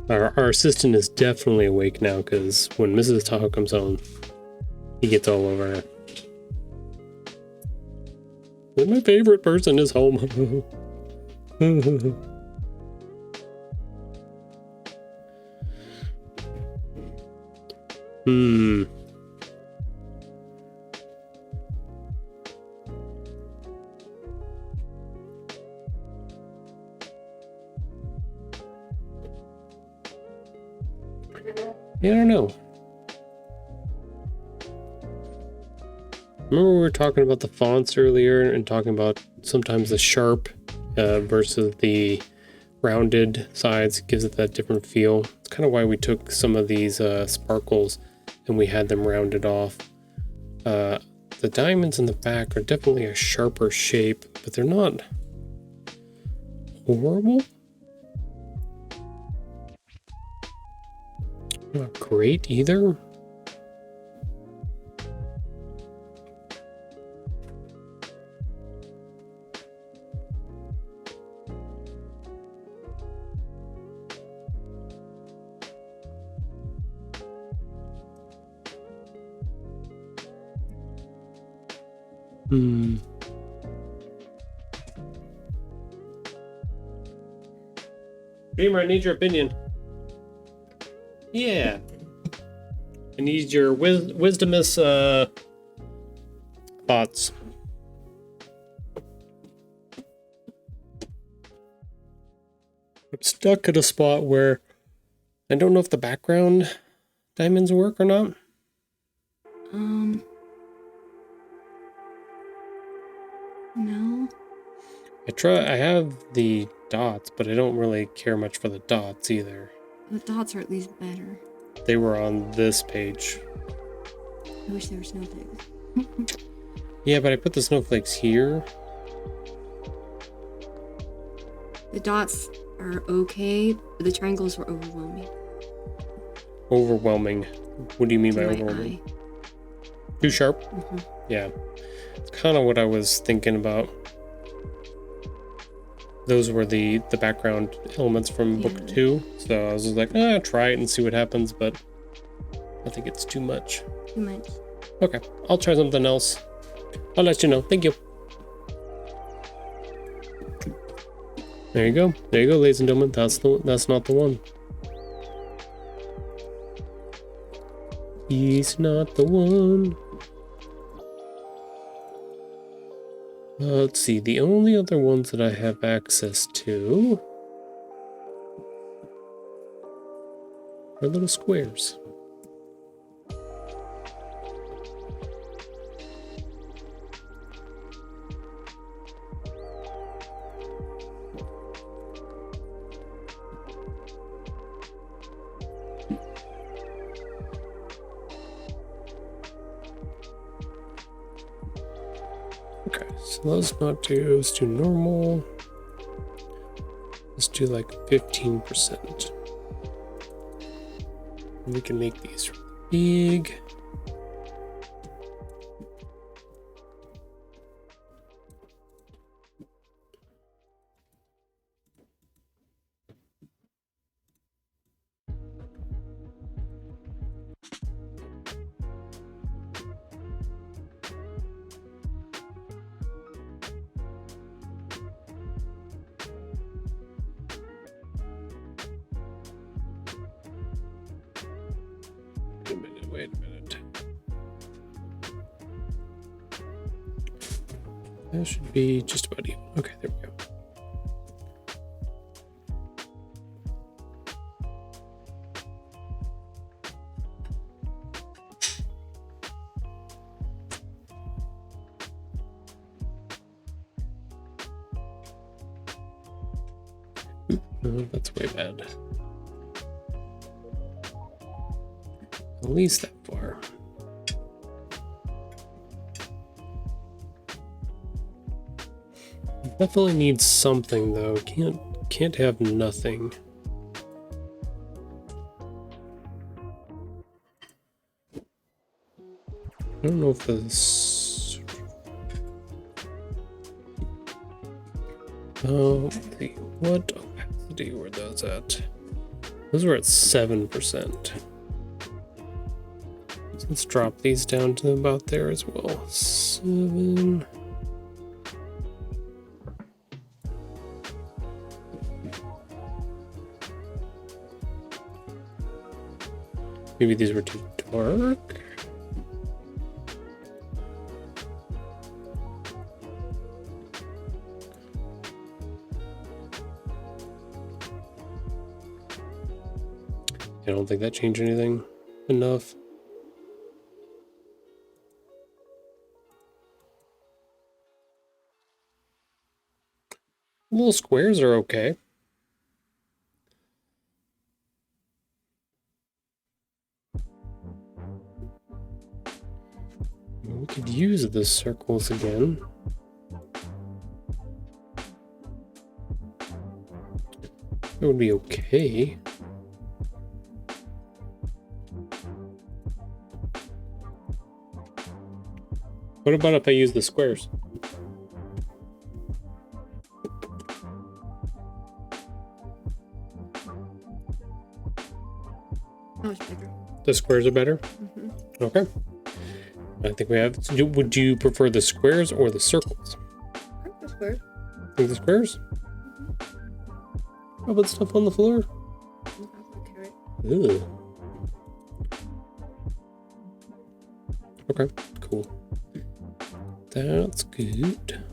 Our assistant is definitely awake now because when Mrs. Tahoe comes home, he gets all over her. My favorite person is home. Yeah, I don't know. Remember we were talking about the fonts earlier and talking about sometimes the sharp versus the rounded sides gives it that different feel. It's kind of why we took some of these sparkles and we had them rounded off. The diamonds in the back are definitely a sharper shape, but they're not horrible. Not great either. Dreamer, I need your opinion. Yeah. I need your wisdomous thoughts. I'm stuck at a spot where I don't know if the background diamonds work or not. No. I have the dots, but I don't really care much for the dots either. The dots are at least better. They were on this page. I wish there were snowflakes. Yeah, but I put the snowflakes here. The dots are okay, but the triangles were overwhelming. overwhelming. What do you mean To by my overwhelming? eye. Too sharp? Mm-hmm. Yeah. It's kind of what I was thinking about. Those were the background elements from book Yeah. 2. So I was just like, try it and see what happens, but I think it's too much. Too much. Okay, I'll try something else. I'll let you know. Thank you. There you go. There you go, ladies and gentlemen. That's not the one. He's not the one. Let's see. The only other ones that I have access to are little squares. Okay, so let's not do, let's do normal. Let's do like 15%. We can make these big. Wait a minute. That should be just about even. Okay, there we go. No, that's way bad. At least that far. Definitely needs something though. Can't have nothing. I don't know if this. Let's see. What opacity were those at? Those were at 7%. So let's drop these down to about there as well. 7. Maybe these were too dark. I don't think that changed anything enough. Little squares are okay. We could use the circles again. That would be okay. What about if I use the squares? Much better. The squares are better? Mm-hmm. Okay. I think we have. Would you prefer the squares or the circles? The squares. Think the squares? How about stuff on the floor? Ew. Okay, cool. That's good.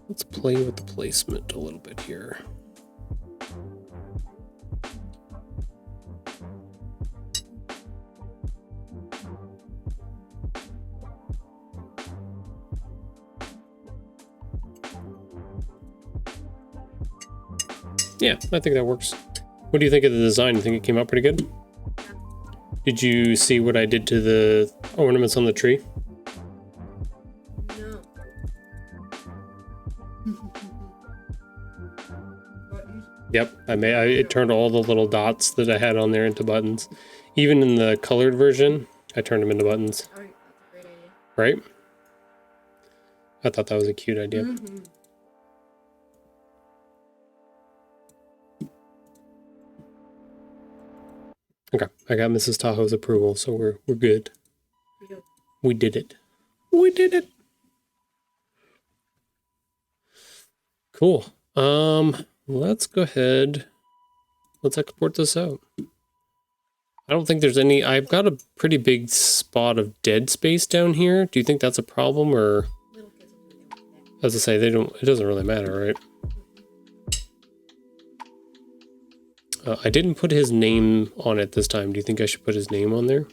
Let's play with the placement a little bit here. Yeah, I think that works. What do you think of the design? You think it came out pretty good? Did you see what I did to the ornaments on the tree? No. Yep, it turned all the little dots that I had on there into buttons. Even in the colored version, I turned them into buttons. Oh, that's a great idea. Right? I thought that was a cute idea. Mm-hmm. Okay, I got Mrs. Tahoe's approval, so we're good. Yep. We did it. We did it. Cool. Let's go ahead. Let's export this out. I don't think there's any. I've got a pretty big spot of dead space down here. Do you think that's a problem, or Little kids will do what they want. as I say, they don't. It doesn't really matter, right? I didn't put his name on it this time. Do you think I should put his name on there?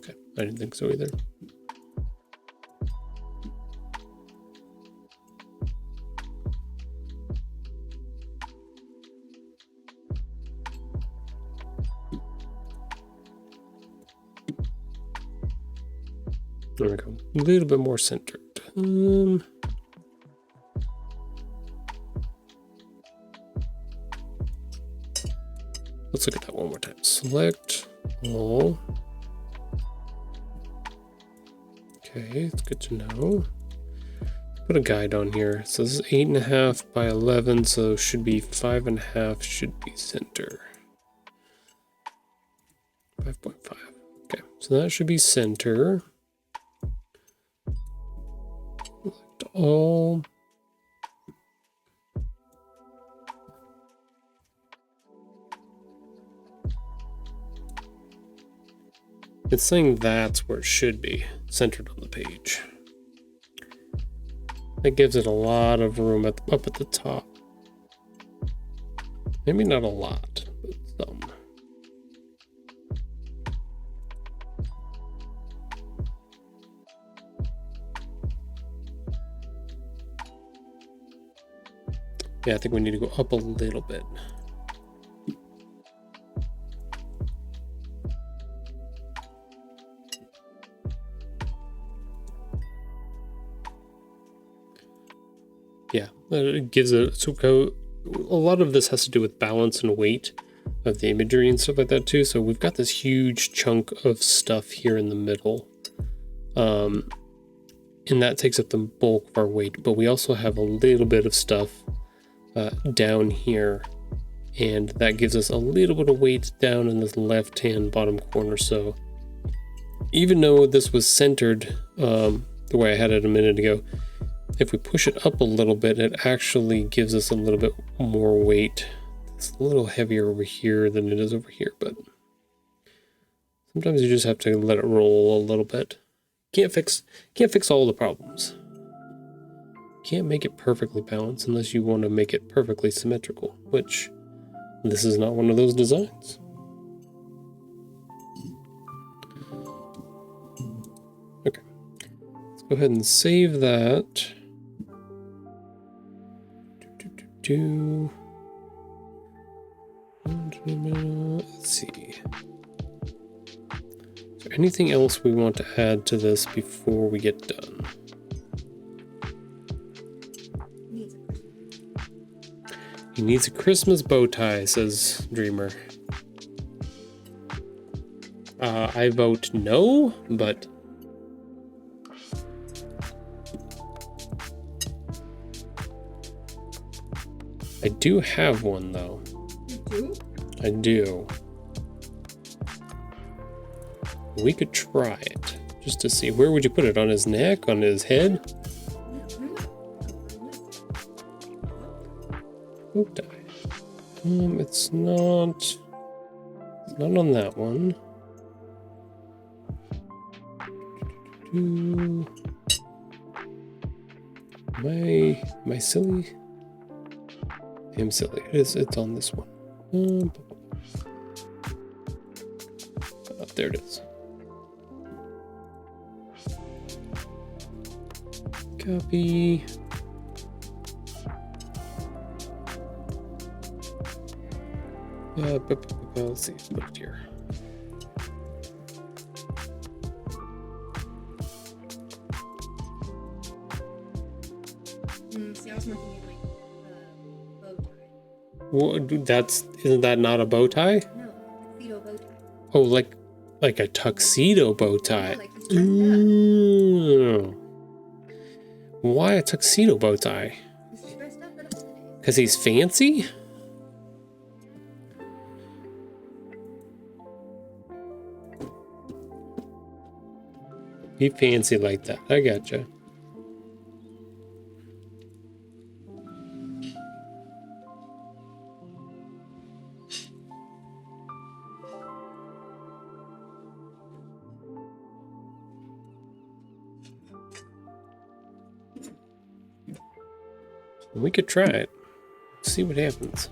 Okay, I didn't think so either. There we go. A little bit more centered. Let's look at that one more time. Select all. Okay, it's good to know. Put a guide on here. So this is 8.5 by 11, so should be 5.5 should be center. 5.5. Okay, so that should be center. Select all. It's saying that's where it should be, centered on the page. That gives it a lot of room up at the top. Maybe not a lot, but some. Yeah, I think we need to go up a little bit. Yeah, it gives a lot of this has to do with balance and weight of the imagery and stuff like that too. So we've got this huge chunk of stuff here in the middle, and that takes up the bulk of our weight. But we also have a little bit of stuff down here, and that gives us a little bit of weight down in this left-hand bottom corner. So even though this was centered the way I had it a minute ago, if we push it up a little bit, it actually gives us a little bit more weight. It's a little heavier over here than it is over here, but sometimes you just have to let it roll a little bit. Can't fix all the problems. Can't make it perfectly balanced unless you want to make it perfectly symmetrical, which this is not one of those designs. Okay, let's go ahead and save that. Let's see. Is there anything else we want to add to this before we get done? He needs a Christmas bow tie, says Dreamer. I vote no, but I do have one though. You do? I do. We could try it just to see. Where would you put it? On his neck? On his head? Bow tie. It's not on that one. Am I silly? I'm silly. It's on this one. Oh, there it is. Copy. Let's see. Put it here. Isn't that not a bow tie? No, tuxedo bow tie. Oh, like a tuxedo bow tie. Yeah, like he's dressed up. Ooh. Why a tuxedo bow tie? He's dressed up for the holidays. Because he's fancy? He fancy like that. I gotcha. We could try it. See what happens.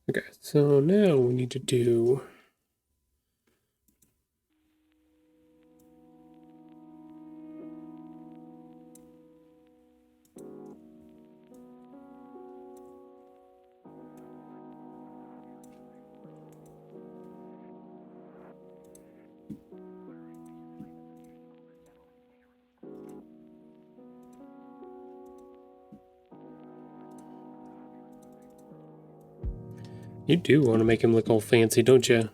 Okay, so now we need to do you do want to make him look all fancy, don't you?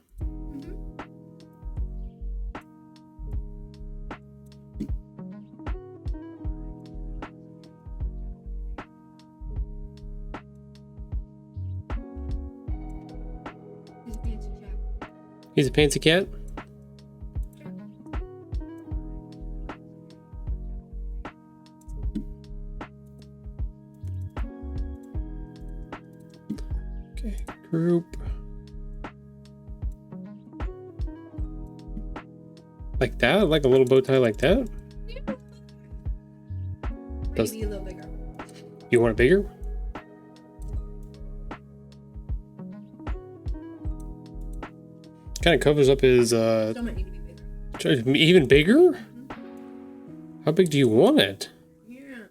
He's a fancy chap. He's a fancy cat? Okay, group. Like that? Like a little bow tie like that? Does- Maybe a little bigger. You want it bigger? Kind of covers up his, Still might need to be bigger. even bigger? How big do you want it? Yeah.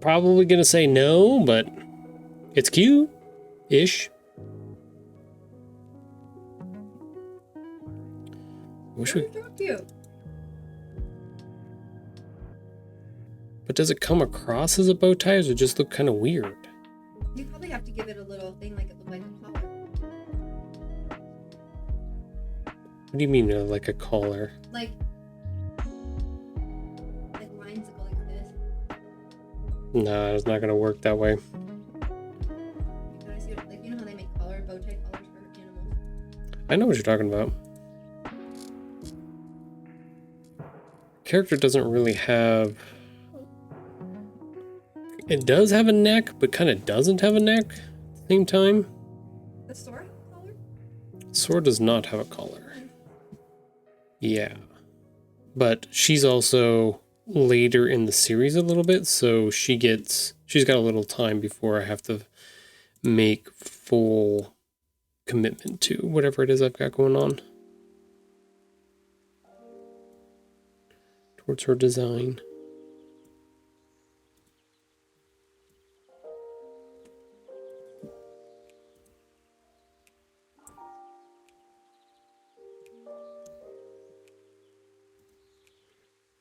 Probably gonna say no, but it's cute-ish. Wish we, Talk to you. but does it come across as a bow tie, or does it just look kind of weird? You probably have to give it a little thing like it looked like a collar. What do you mean, like a collar? Like lines that go like this. Nah, it's not gonna work that way. Can I see it? Like, you know how they make bow tie collars for animals? I know what you're talking about. Character doesn't really have. It does have a neck, but kind of doesn't have a neck at the same time. The sword collar? Sword does not have a collar. Yeah. But she's also later in the series a little bit, so she's got a little time before I have to make full commitment to whatever it is I've got going on. Towards her design.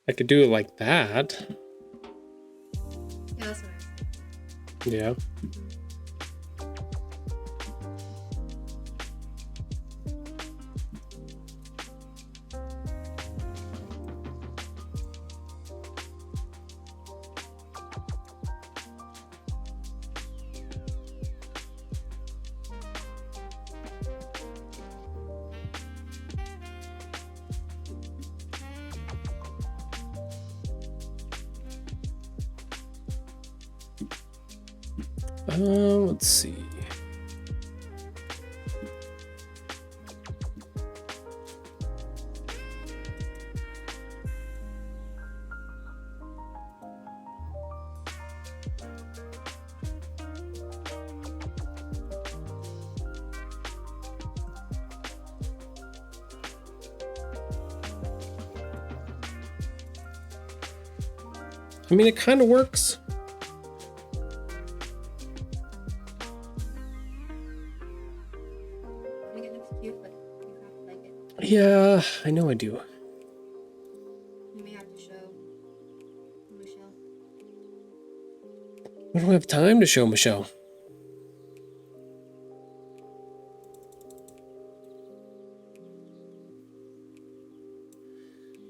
I could do it like that. Yeah, that's what I was thinking. Yeah. Let's see. I mean, it kind of works. I think it looks cute, but you have to like it. Yeah, I know I do. You may have to show Michelle. We don't have time to show Michelle.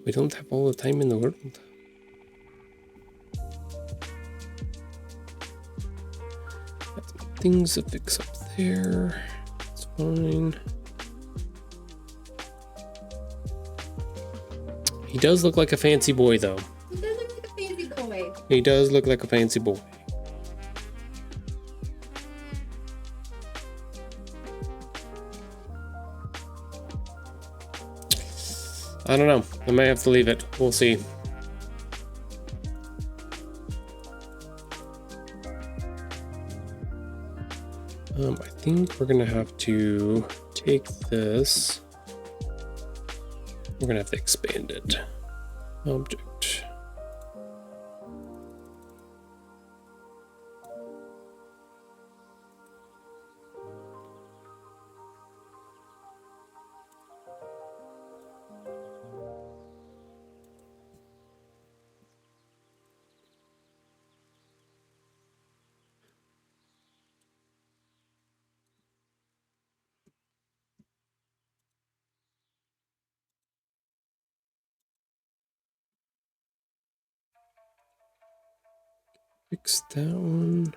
We don't have all the time in the world. Got some things to fix up there. It's fine. He does look like a fancy boy, though. He does look like a fancy boy. He does look like a fancy boy. I don't know. I might have to leave it. We'll see. I think we're gonna have to take this. We're gonna have to expand it. Object. Fix that one.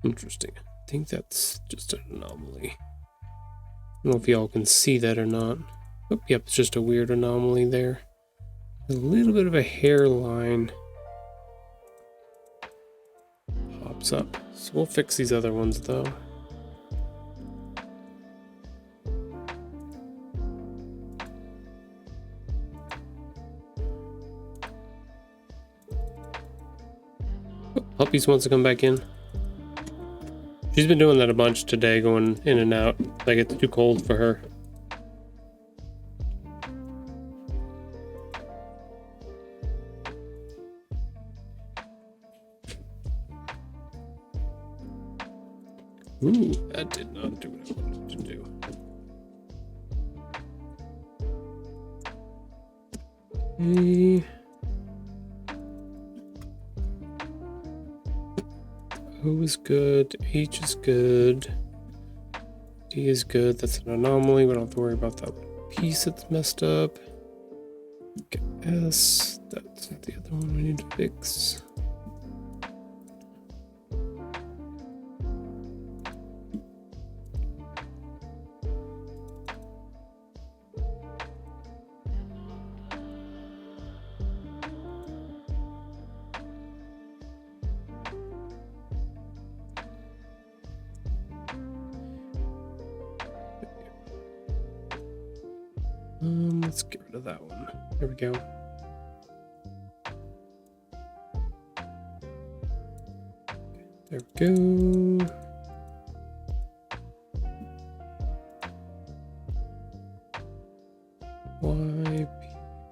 Interesting. I think that's just an anomaly. I don't know if y'all can see that or not. Oh, yep, it's just a weird anomaly there. A little bit of a hairline pops up. So we'll fix these other ones though. Oh, Puppies wants to come back in. She's been doing that a bunch today, going in and out. Like it's too cold for her. Ooh, that did not do what I wanted to do. Okay. O is good, H is good, D is good. That's an anomaly. We don't have to worry about that piece that's messed up. Okay, S, that's the other one we need to fix. Let's get rid of that one. There we go. There we go. Y, P.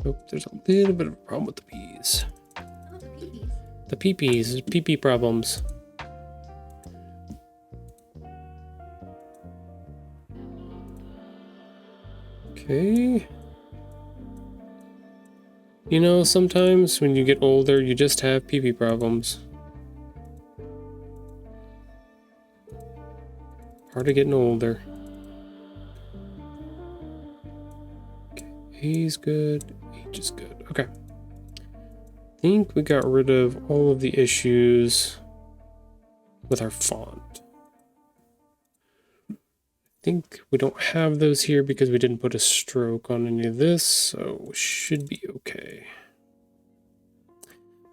Oh, there's a little bit of a problem with the P's. Oh, the peepees. The PP PP problems. Okay. You know, sometimes when you get older, you just have PP problems. Part of getting older. Okay, A's good, H is good. Okay. I think we got rid of all of the issues with our font. I think we don't have those here because we didn't put a stroke on any of this, so should be okay.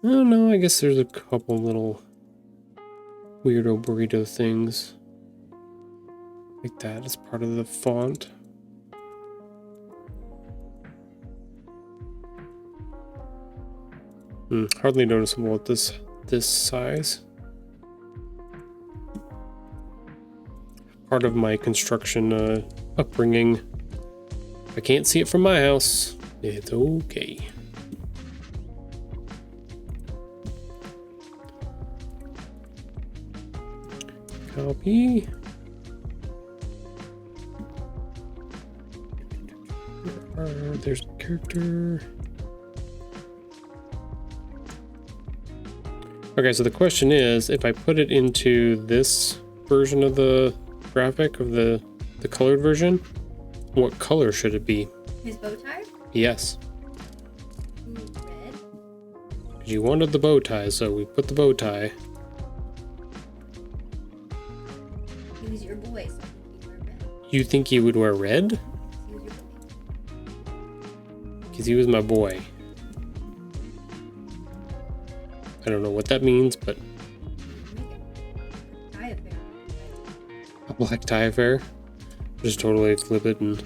Oh no, I guess there's a couple little weirdo burrito things like that as part of the font. Hardly noticeable at this size. Part of my construction upbringing. If I can't see it from my house, it's okay. Copy. There's the character. Okay, so the question is, if I put it into this version of the graphic of the colored version, what color should it be? His bow tie? Yes. Ooh, red. You wanted the bow tie, so we put the bow tie. He was your boy, so he wear red. You think he would wear red? He was your boy. Because he was my boy. I don't know what that means, but Make it tie affair. a black tie affair. Just totally flip it and...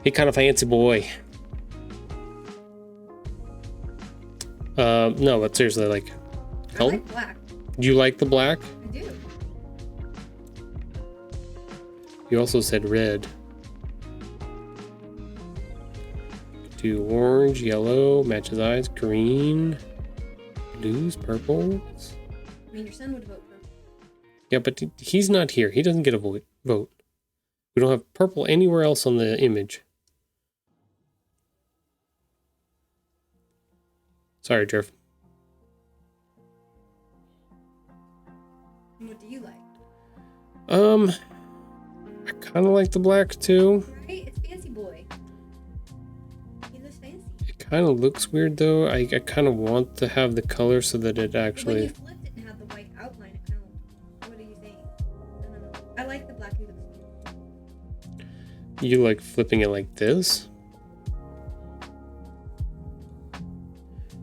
He kind of fancy boy. No, but seriously, like... I color? like black. You like the black? I do. You also said red. Do orange, yellow, match his eyes, green, blues, purples. I mean, your son would vote for. Yeah, but he's not here. He doesn't get a vote. We don't have purple anywhere else on the image. Sorry, Jeff. What do you like? I kind of like the black too. Right? It's fancy boy. He looks fancy. It kind of looks weird though. I kind of want to have the color so that it When actually... you flipped it and had the white outline, it kind of. What do you think? I don't know. I like the black. He looks cute. You like flipping it like this?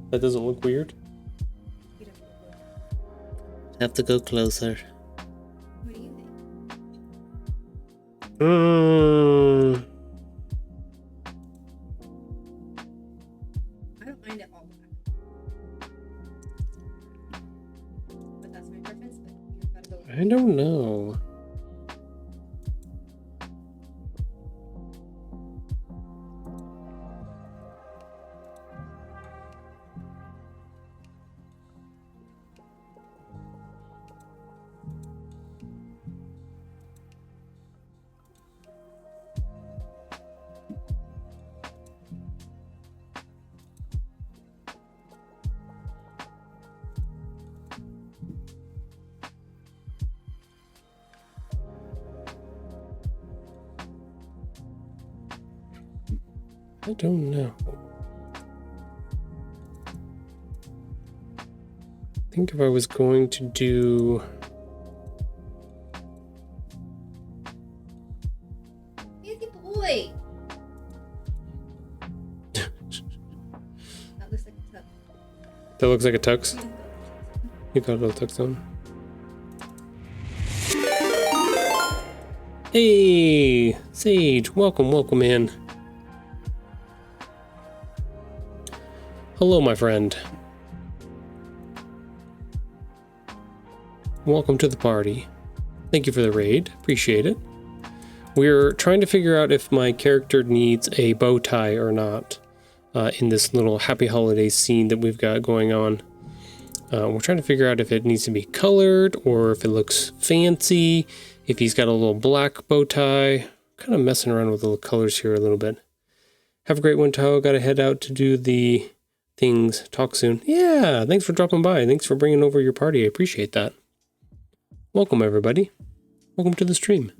That doesn't look weird? You'd have to look closer. Have to go closer. What do you think? I don't mind it all black. But that's my preference, but you've got to go. I don't know. I don't know. I think if I was going to do... Fancy boy! That looks like a tub. That looks like a tux. You got a little tux on. Hey, Sage, welcome in. Hello, my friend. Welcome to the party. Thank you for the raid. Appreciate it. We're trying to figure out if my character needs a bow tie or not in this little happy holidays scene that we've got going on. We're trying to figure out if it needs to be colored or if it looks fancy, if he's got a little black bow tie. Kind of messing around with the colors here a little bit. Have a great one, Tahoe. Got to head out to do the things. Talk soon. Yeah, thanks for dropping by. Thanks for bringing over your party. I appreciate that. Welcome, everybody. Welcome to the stream.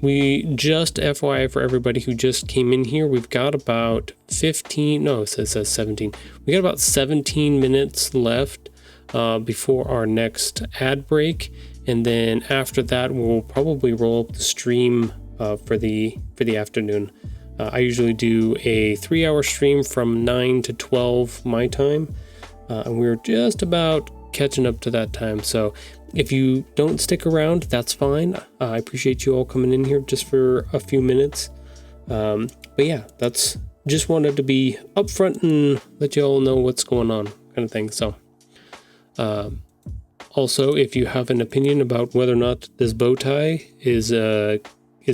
We just FYI for everybody who just came in here, we've got about 15, no, it says 17. We got about 17 minutes left before our next ad break. And then after that, we'll probably roll up the stream for the afternoon. I usually do a 3-hour stream from 9 to 12 my time. And we're just about catching up to that time. So if you don't stick around, that's fine. I appreciate you all coming in here just for a few minutes. But yeah, that's just wanted to be upfront and let you all know what's going on, kind of thing. So, also, if you have an opinion about whether or not this bow tie is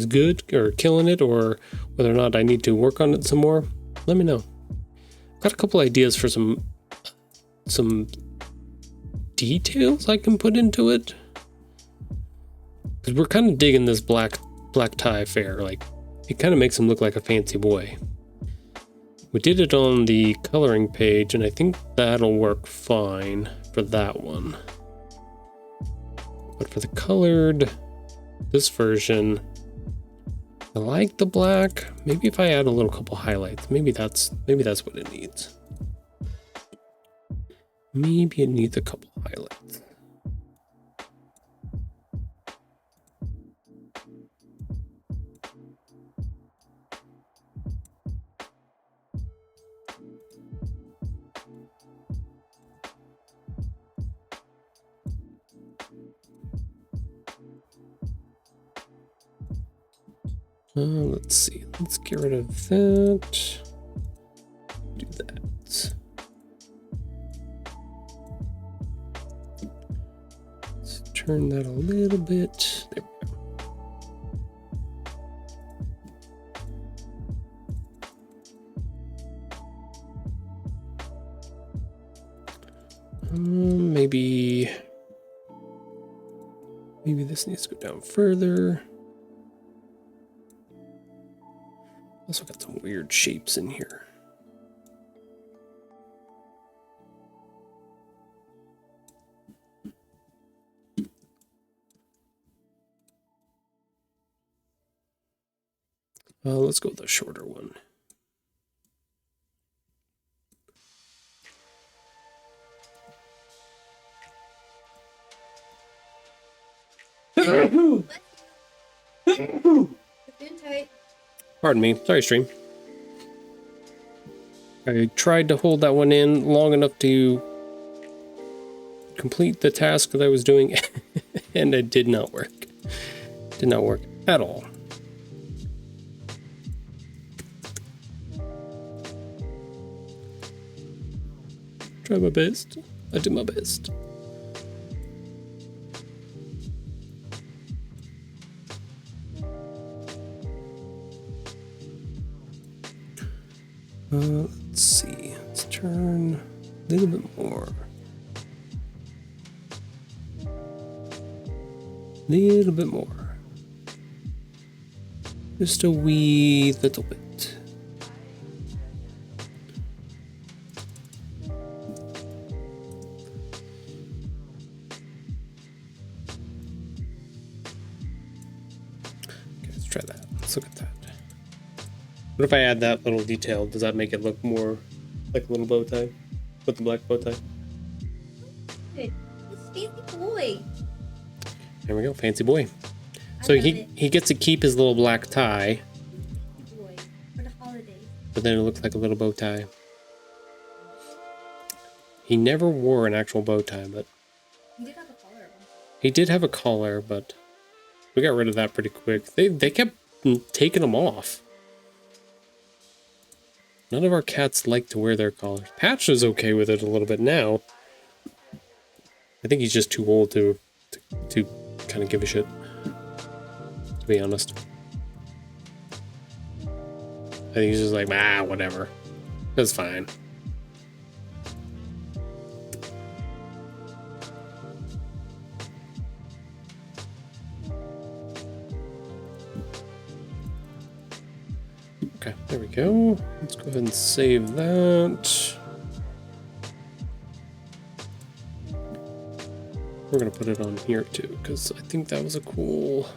good or killing it, or whether or not I need to work on it some more, let me know. Got a couple ideas for some details I can put into it, because we're kind of digging this black tie affair. Like, it kind of makes him look like a fancy boy. We did it on the coloring page, and I think that'll work fine for that one. But for the colored, this version, I like the black. Maybe if I add a little couple highlights, maybe that's what it needs. Maybe it needs a couple highlights. Let's see. Let's get rid of that. Do that. Let's turn that a little bit. There we go. Maybe this needs to go down further. Also got some weird shapes in here. Let's go with the shorter one. Pardon me. Sorry, stream. I tried to hold that one in long enough to complete the task that I was doing, and it did not work. Did not work at all. Try my best. I did my best. Let's see. Let's turn a little bit more. Little bit more. Just a wee little bit. Okay, let's try that. Let's look at that. What if I add that little detail? Does that make it look more like a little bow tie? With the black bow tie? Good. This fancy boy. There we go, fancy boy. So he gets to keep his little black tie. Fancy boy for the holidays. But then it looks like a little bow tie. He never wore an actual bow tie, but He did have a collar. he did have a collar, but we got rid of that pretty quick. They kept taking them off. None of our cats like to wear their collars. Patch is okay with it a little bit now. I think he's just too old to kind of give a shit, to be honest. I think he's just like, whatever. That's fine. Okay, there we go. Let's go ahead and save that. We're gonna put it on here too, because I think that was a cool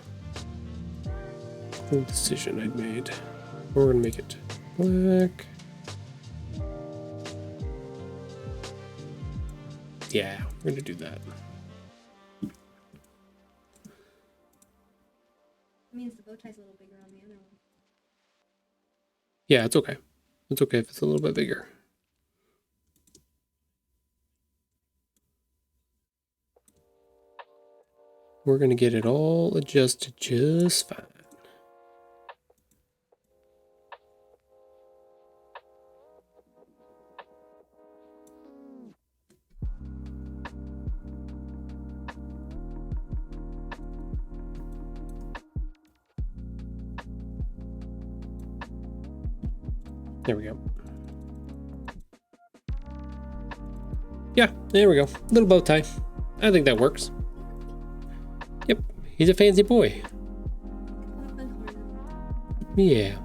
Cool decision I made. We're gonna make it black. Yeah, we're gonna do that. Means the bow tie's a little bigger on the other one. Yeah, it's okay. It's okay if it's a little bit bigger. We're gonna get it all adjusted just fine. There we go. Yeah, there we go. Little bow tie. I think that works. Yep, he's a fancy boy. Yeah.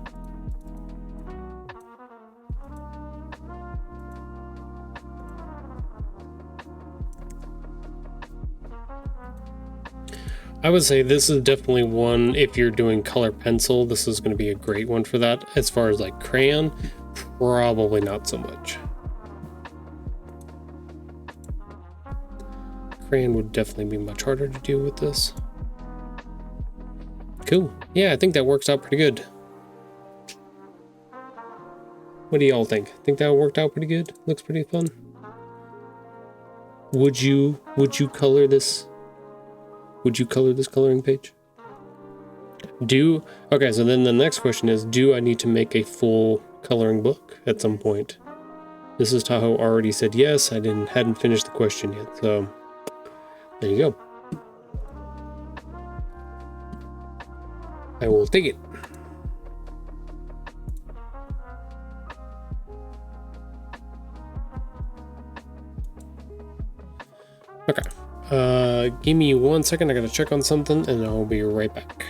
I would say this is definitely one, if you're doing color pencil, this is going to be a great one for that. As far as like crayon, probably not so much. Crayon would definitely be much harder to deal with this. Cool. Yeah, I think that works out pretty good. What do y'all think? Think that worked out pretty good? Looks pretty fun. Would you color this? Would you color this coloring page? Okay, so then the next question is, do I need to make a full coloring book at some point? This is Tahoe already said yes. I hadn't finished the question yet, so there you go. I will take it. Okay. Give me 1 second. I gotta check on something, and I'll be right back.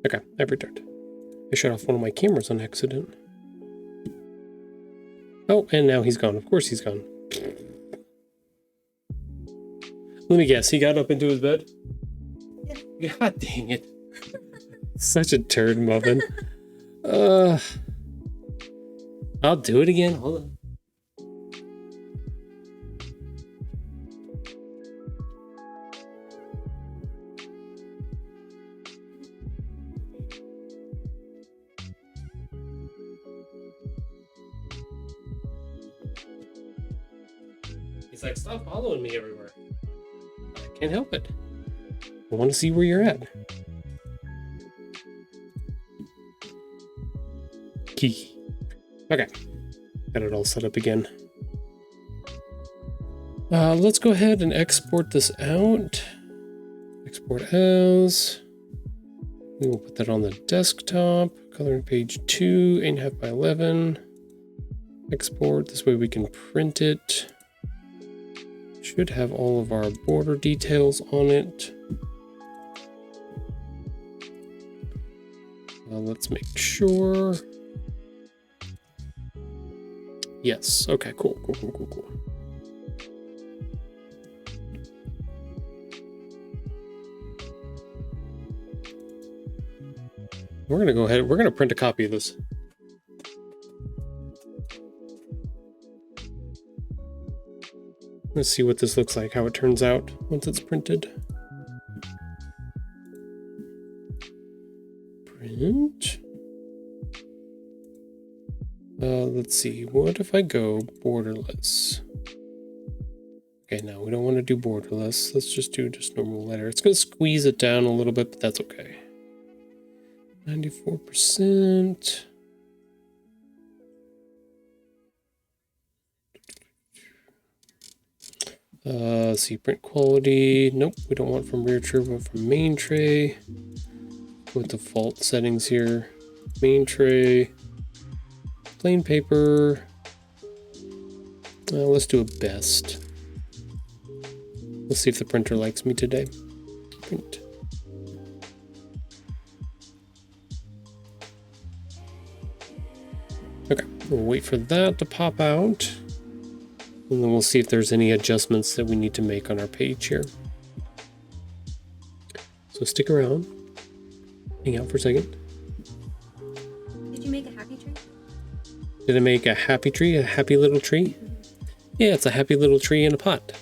Okay, I've returned. I shut off one of my cameras on accident. Oh, and now he's gone. Of course he's gone. Let me guess, he got up into his bed? Yeah. God dang it. Such a turd, Muffin. I'll do it again. Hold on. He's like, stop following me everywhere. I can't help it. I want to see where you're at. Kiki. Okay. Got it all set up again. Let's go ahead and export this out. Export as. We will put that on the desktop. Coloring page 2, 8.5 by 11. Export. This way we can print it. Should have all of our border details on it. Let's make sure. Yes. Okay, cool. We're going to go ahead. We're going to print a copy of this. Let's see what this looks like, how it turns out once it's printed. Print. Let's see. What if I go borderless? Okay, no, we don't want to do borderless. Let's just do normal letter. It's going to squeeze it down a little bit, but that's okay. 94%. See print quality. Nope, we don't want from rear tray, we want from main tray. With default settings here. Main tray. Plain paper. Let's do a best. Let's see if the printer likes me today. Print. Okay, we'll wait for that to pop out. And then we'll see if there's any adjustments that we need to make on our page here. So stick around. Hang out for a second. Did you make a happy tree? Did I make a happy tree? A happy little tree? Yeah, it's a happy little tree in a pot.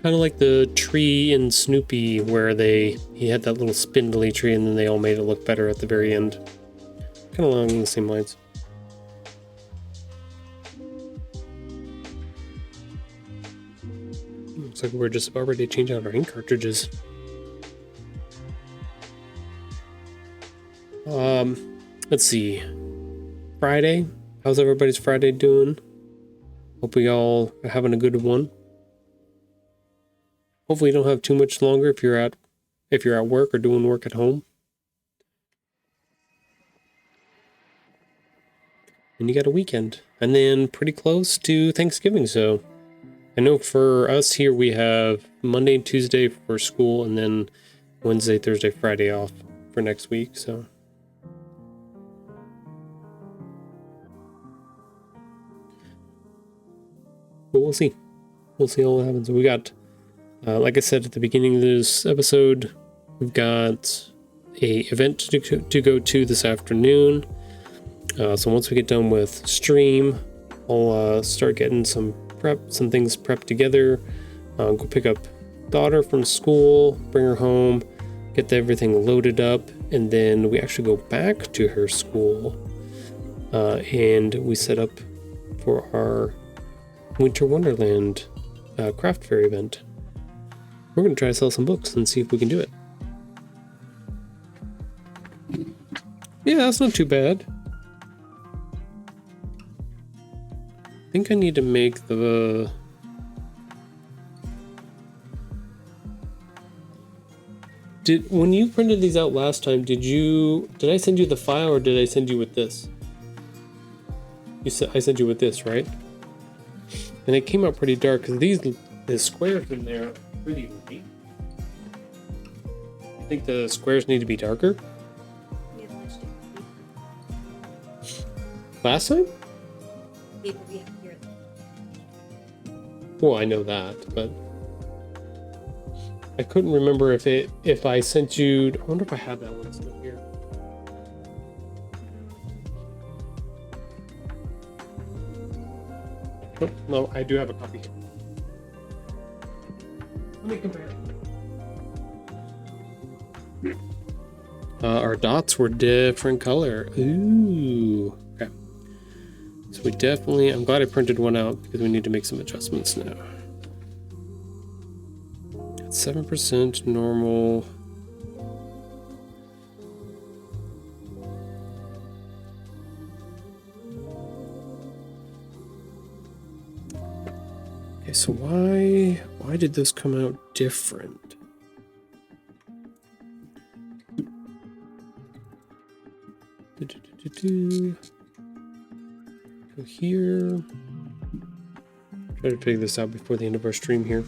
Kind of like the tree in Snoopy where he had that little spindly tree and then they all made it look better at the very end. Kind of along the same lines. Looks like we're just about ready to change out our ink cartridges. Let's see. Friday. How's everybody's Friday doing? Hope we all are having a good one. Hopefully you don't have too much longer if you're at work or doing work at home. And you got a weekend. And then pretty close to Thanksgiving, so I know for us here we have Monday and Tuesday for school and then Wednesday, Thursday, Friday off for next week, so. But we'll see. We'll see all that happens. We got, like I said at the beginning of this episode, we've got a event to go to this afternoon. So once we get done with stream, I'll start getting some things prepped together. Go pick up daughter from school, bring her home, get everything loaded up, and then we actually go back to her school. And we set up for our Winter Wonderland craft fair event. We're going to try to sell some books and see if we can do it. Yeah, that's not too bad. I think I need to make the... When you printed these out last time, did I send you the file or did I send you with this? I sent you with this, right? And it came out pretty dark because the squares in there are pretty light. I think the squares need to be darker. We have much different Last time? people we have here. Well, I know that, but I couldn't remember if I sent you. I wonder if I have that one still here. Oh, no, I do have a copy. Let me compare. Our dots were different color. Ooh. Okay. So we definitely. I'm glad I printed one out because we need to make some adjustments now. 7% normal. Okay, so why did those come out different? Go here. Try to figure this out before the end of our stream here.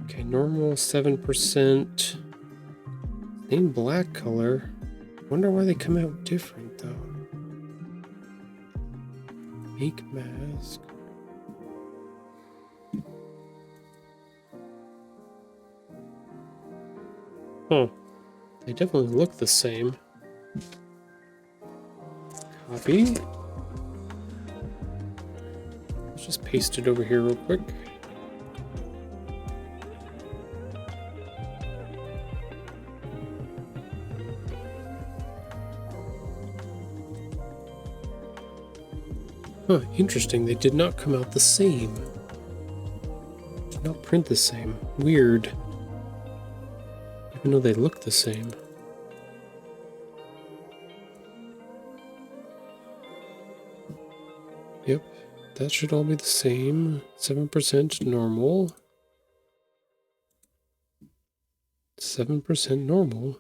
Okay, normal 7%. Same black color. Wonder why they come out different though. Make mask. Huh. They definitely look the same. Copy. Let's just paste it over here real quick. Huh, interesting. They did not come out the same. Did not print the same. Weird. Even though they look the same. Yep, that should all be the same. 7% normal. 7% normal.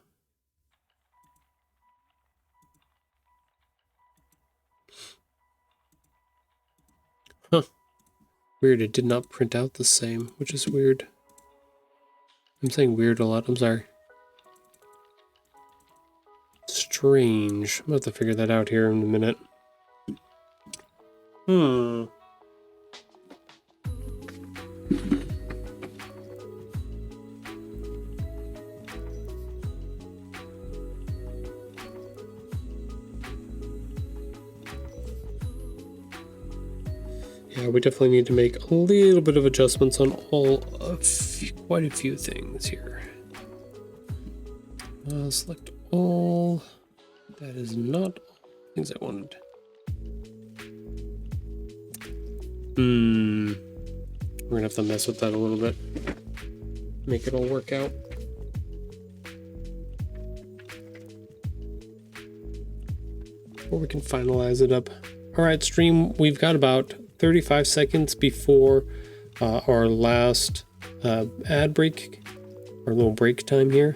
Huh. Weird, it did not print out the same, which is weird. I'm saying weird a lot, I'm sorry. Strange. I'm about to figure that out here in a minute. Yeah, we definitely need to make a little bit of adjustments on quite a few things here. Select all. That is not all things I wanted. We're gonna have to mess with that a little bit. Make it all work out. Or we can finalize it up. All right, stream, we've got about 35 seconds before our last ad break, our little break time here.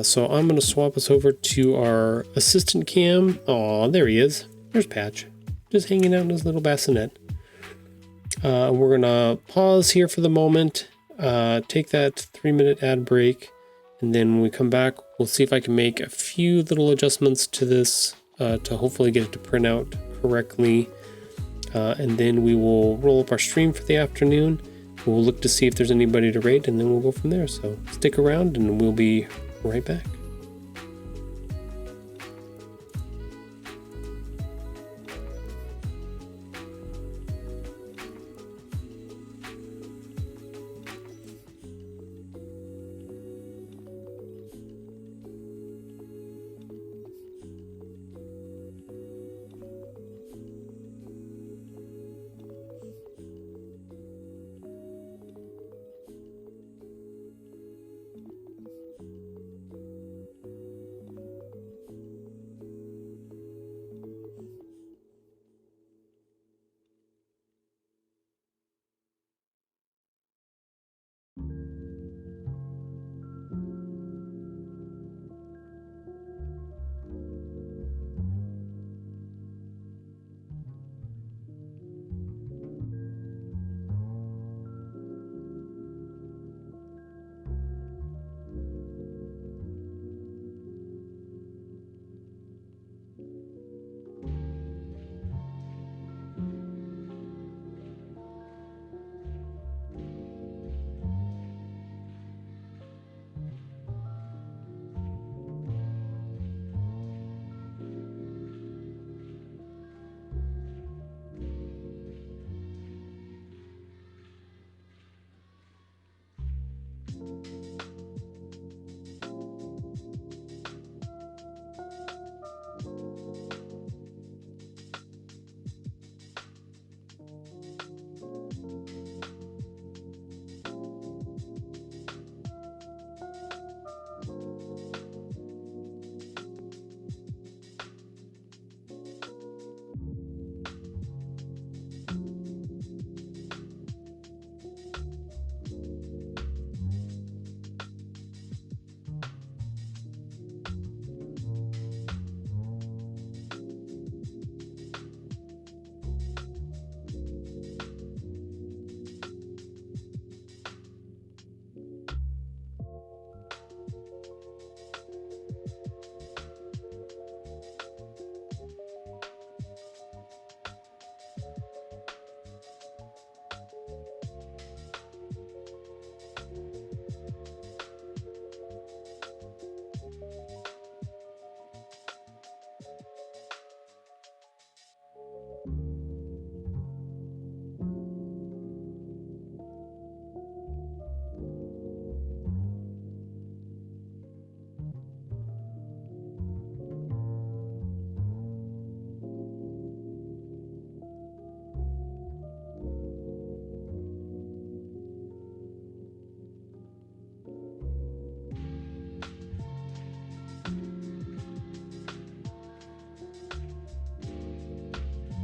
So I'm going to swap us over to our assistant cam. Oh, there he is. There's Patch, just hanging out in his little bassinet. We're going to pause here for the moment, take that 3-minute ad break, and then when we come back, we'll see if I can make a few little adjustments to this to hopefully get it to print out correctly. And then we will roll up our stream for the afternoon. We'll look to see if there's anybody to rate, and then we'll go from there. So stick around and we'll be right back.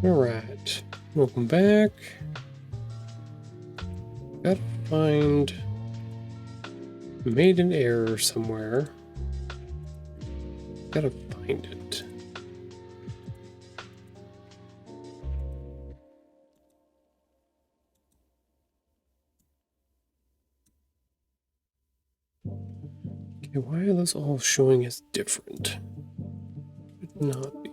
Alright, welcome back. Gotta find... Made an error somewhere. Gotta find it. Okay, why are those all showing as different? Should not be.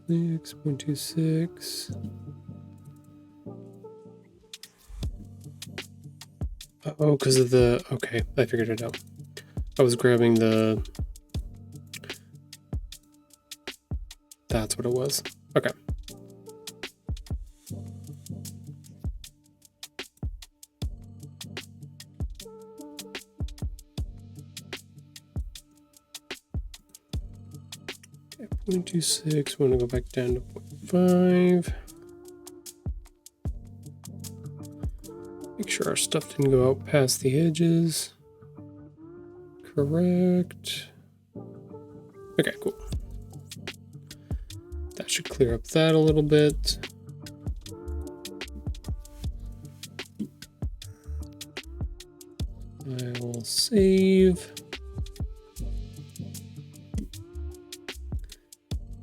6.26. Oh, because of the... Okay, I figured it out. I was grabbing the... That's what it was. Okay. Okay, 0.26. Want to go back down to 0.5. Make sure our stuff didn't go out past the edges. Correct. Okay, cool. That should clear up that a little bit. I will save.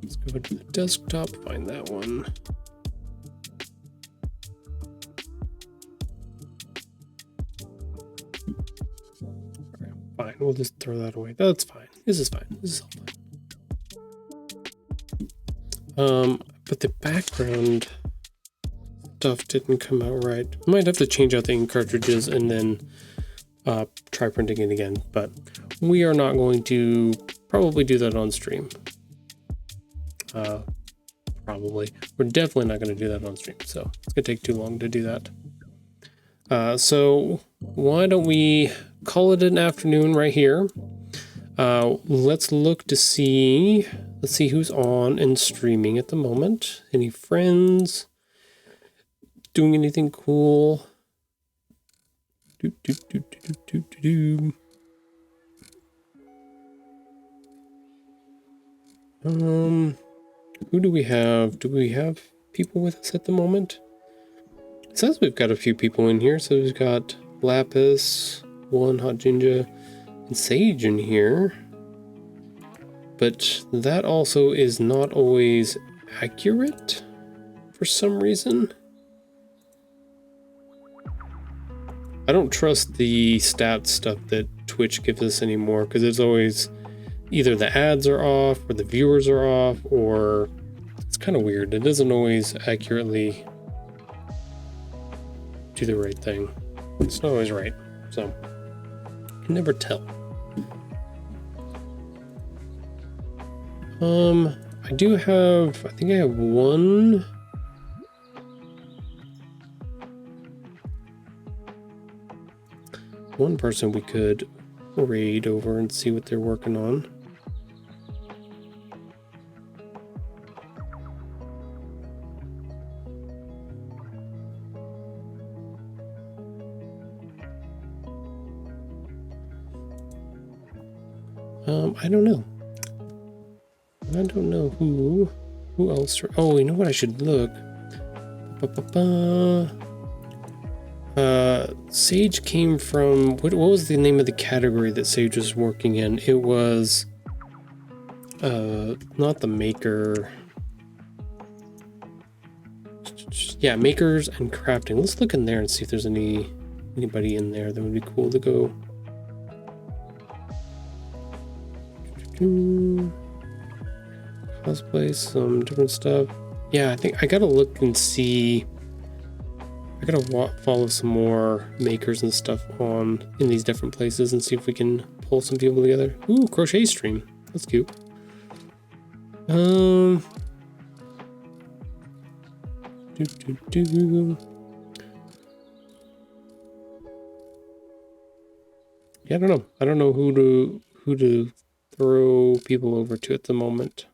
Let's go to the desktop, find that one. Alright, fine. We'll just throw that away. That's fine. This is fine. This is all fine. But the background stuff didn't come out right. I might have to change out the ink cartridges and then try printing it again, but we are not going to probably do that on stream. Probably. We're definitely not going to do that on stream, so it's going to take too long to do that. So why don't we call it an afternoon right here. Let's look to see, let's see who's on and streaming at the moment. Any friends doing anything cool? Who do we have? Do we have people with us at the moment? It says we've got a few people in here. So we've got Lapis, One Hot Ginger, and Sage in here. But that also is not always accurate for some reason. I don't trust the stats stuff that Twitch gives us anymore, because it's always either the ads are off or the viewers are off, or it's kind of weird. It doesn't always accurately do the right thing. It's not always right, so you can never tell. I do have, I think I have one person we could raid over and see what they're working on. I don't know. I don't know who else. Oh, you know what? I should look. Sage came from, what was the name of the category that Sage was working in? It was not the maker. Yeah, makers and crafting. Let's look in there and see if there's anybody in there that would be cool to go. Cosplay, some different stuff. Yeah, I think I gotta look and see. I gotta follow some more makers and stuff in these different places and see if we can pull some people together. Ooh, crochet stream. That's cute. Yeah, I don't know. I don't know who to throw people over to at the moment.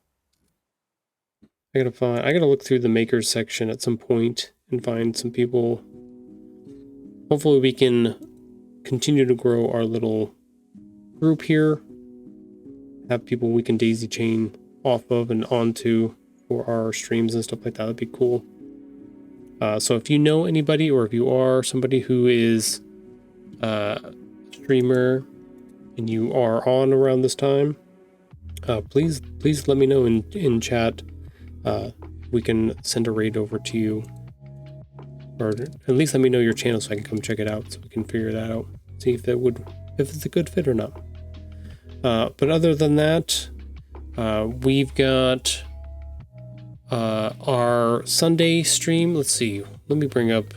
I gotta look through the makers section at some point and find some people. Hopefully we can continue to grow our little group here. Have people we can daisy chain off of and onto for our streams and stuff like that. That'd be cool. So if you know anybody, or if you are somebody who is a streamer and you are on around this time, please let me know in chat. We can send a raid over to you, or at least let me know your channel so I can come check it out, so we can figure that out, see if it's a good fit or not. But other than that, we've got our Sunday stream. Let's see. Let me bring up.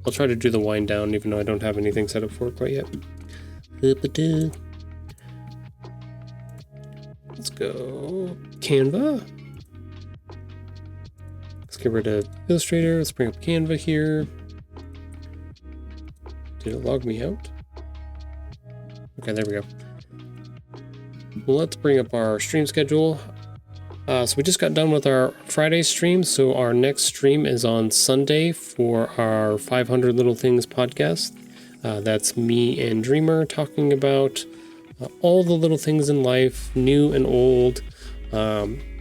I'll try to do the wind down, even though I don't have anything set up for it quite yet. Let's go Canva. Let's get rid of Illustrator. Let's bring up Canva here. Did it log me out? Okay, there we go. Let's bring up our stream schedule. So we just got done with our Friday stream. So our next stream is on Sunday for our 500 Little Things podcast. That's me and Dreamer talking about all the little things in life, new and old,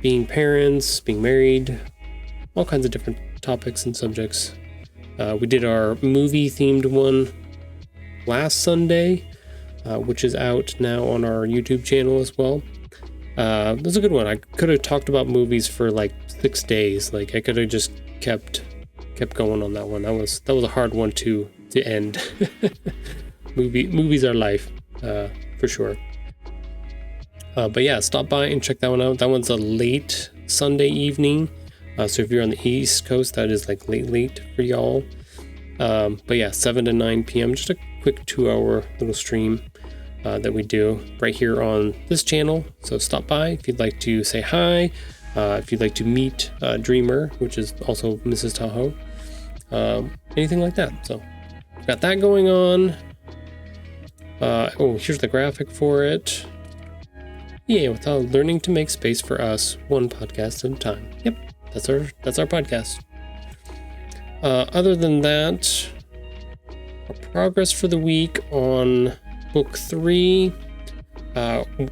being parents, being married, all kinds of different topics and subjects. We did our movie themed one last Sunday, which is out now on our YouTube channel as well. It was a good one. I could have talked about movies for like 6 days. Like I could have just kept going on that one. That was a hard one to end. Movies are life, for sure. But yeah, stop by and check that one out. That one's a late Sunday evening. So if you're on the East Coast, that is like late for y'all. But yeah, 7 to 9 p.m. Just a quick 2-hour little stream that we do right here on this channel. So stop by if you'd like to say hi, if you'd like to meet Dreamer, which is also Mrs. Tahoe, anything like that. So got that going on. Here's the graphic for it. Yeah, without learning to make space for us, one podcast at a time. Yep, that's our podcast. Other than that, our progress for the week on book 3.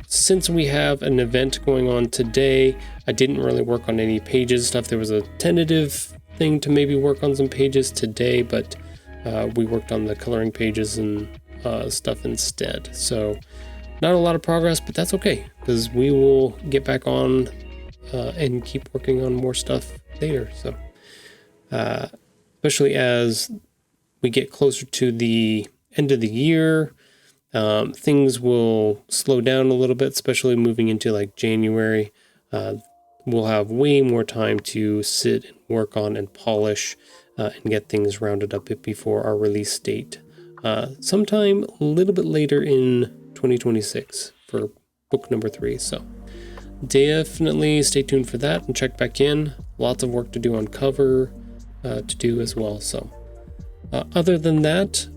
Since we have an event going on today, I didn't really work on any pages stuff. There was a tentative thing to maybe work on some pages today, but we worked on the coloring pages and stuff instead. So not a lot of progress, but that's okay, because we will get back on and keep working on more stuff later. So especially as we get closer to the end of the year, things will slow down a little bit, especially moving into like January. We'll have way more time to sit and work on and polish and get things rounded up before our release date. Sometime a little bit later in 2026 for book number 3. So definitely stay tuned for that and check back in. Lots of work to do on cover to do as well. So other than that,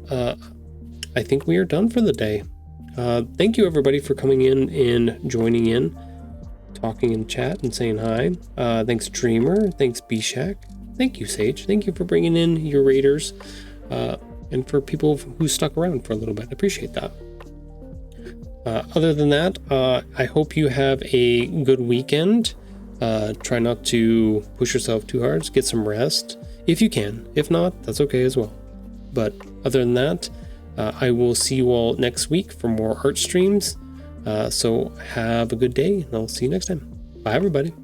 I think we are done for the day. Thank you everybody for coming in and joining in, talking in chat and saying hi. Thanks Dreamer, thanks B-Shack, thank you Sage, thank you for bringing in your raiders, and for people who stuck around for a little bit. I appreciate that. Other than that, I hope you have a good weekend. Try not to push yourself too hard. Just get some rest if you can. If not, that's okay as well. But other than that, I will see you all next week for more art streams. So have a good day, and I'll see you next time. Bye, everybody.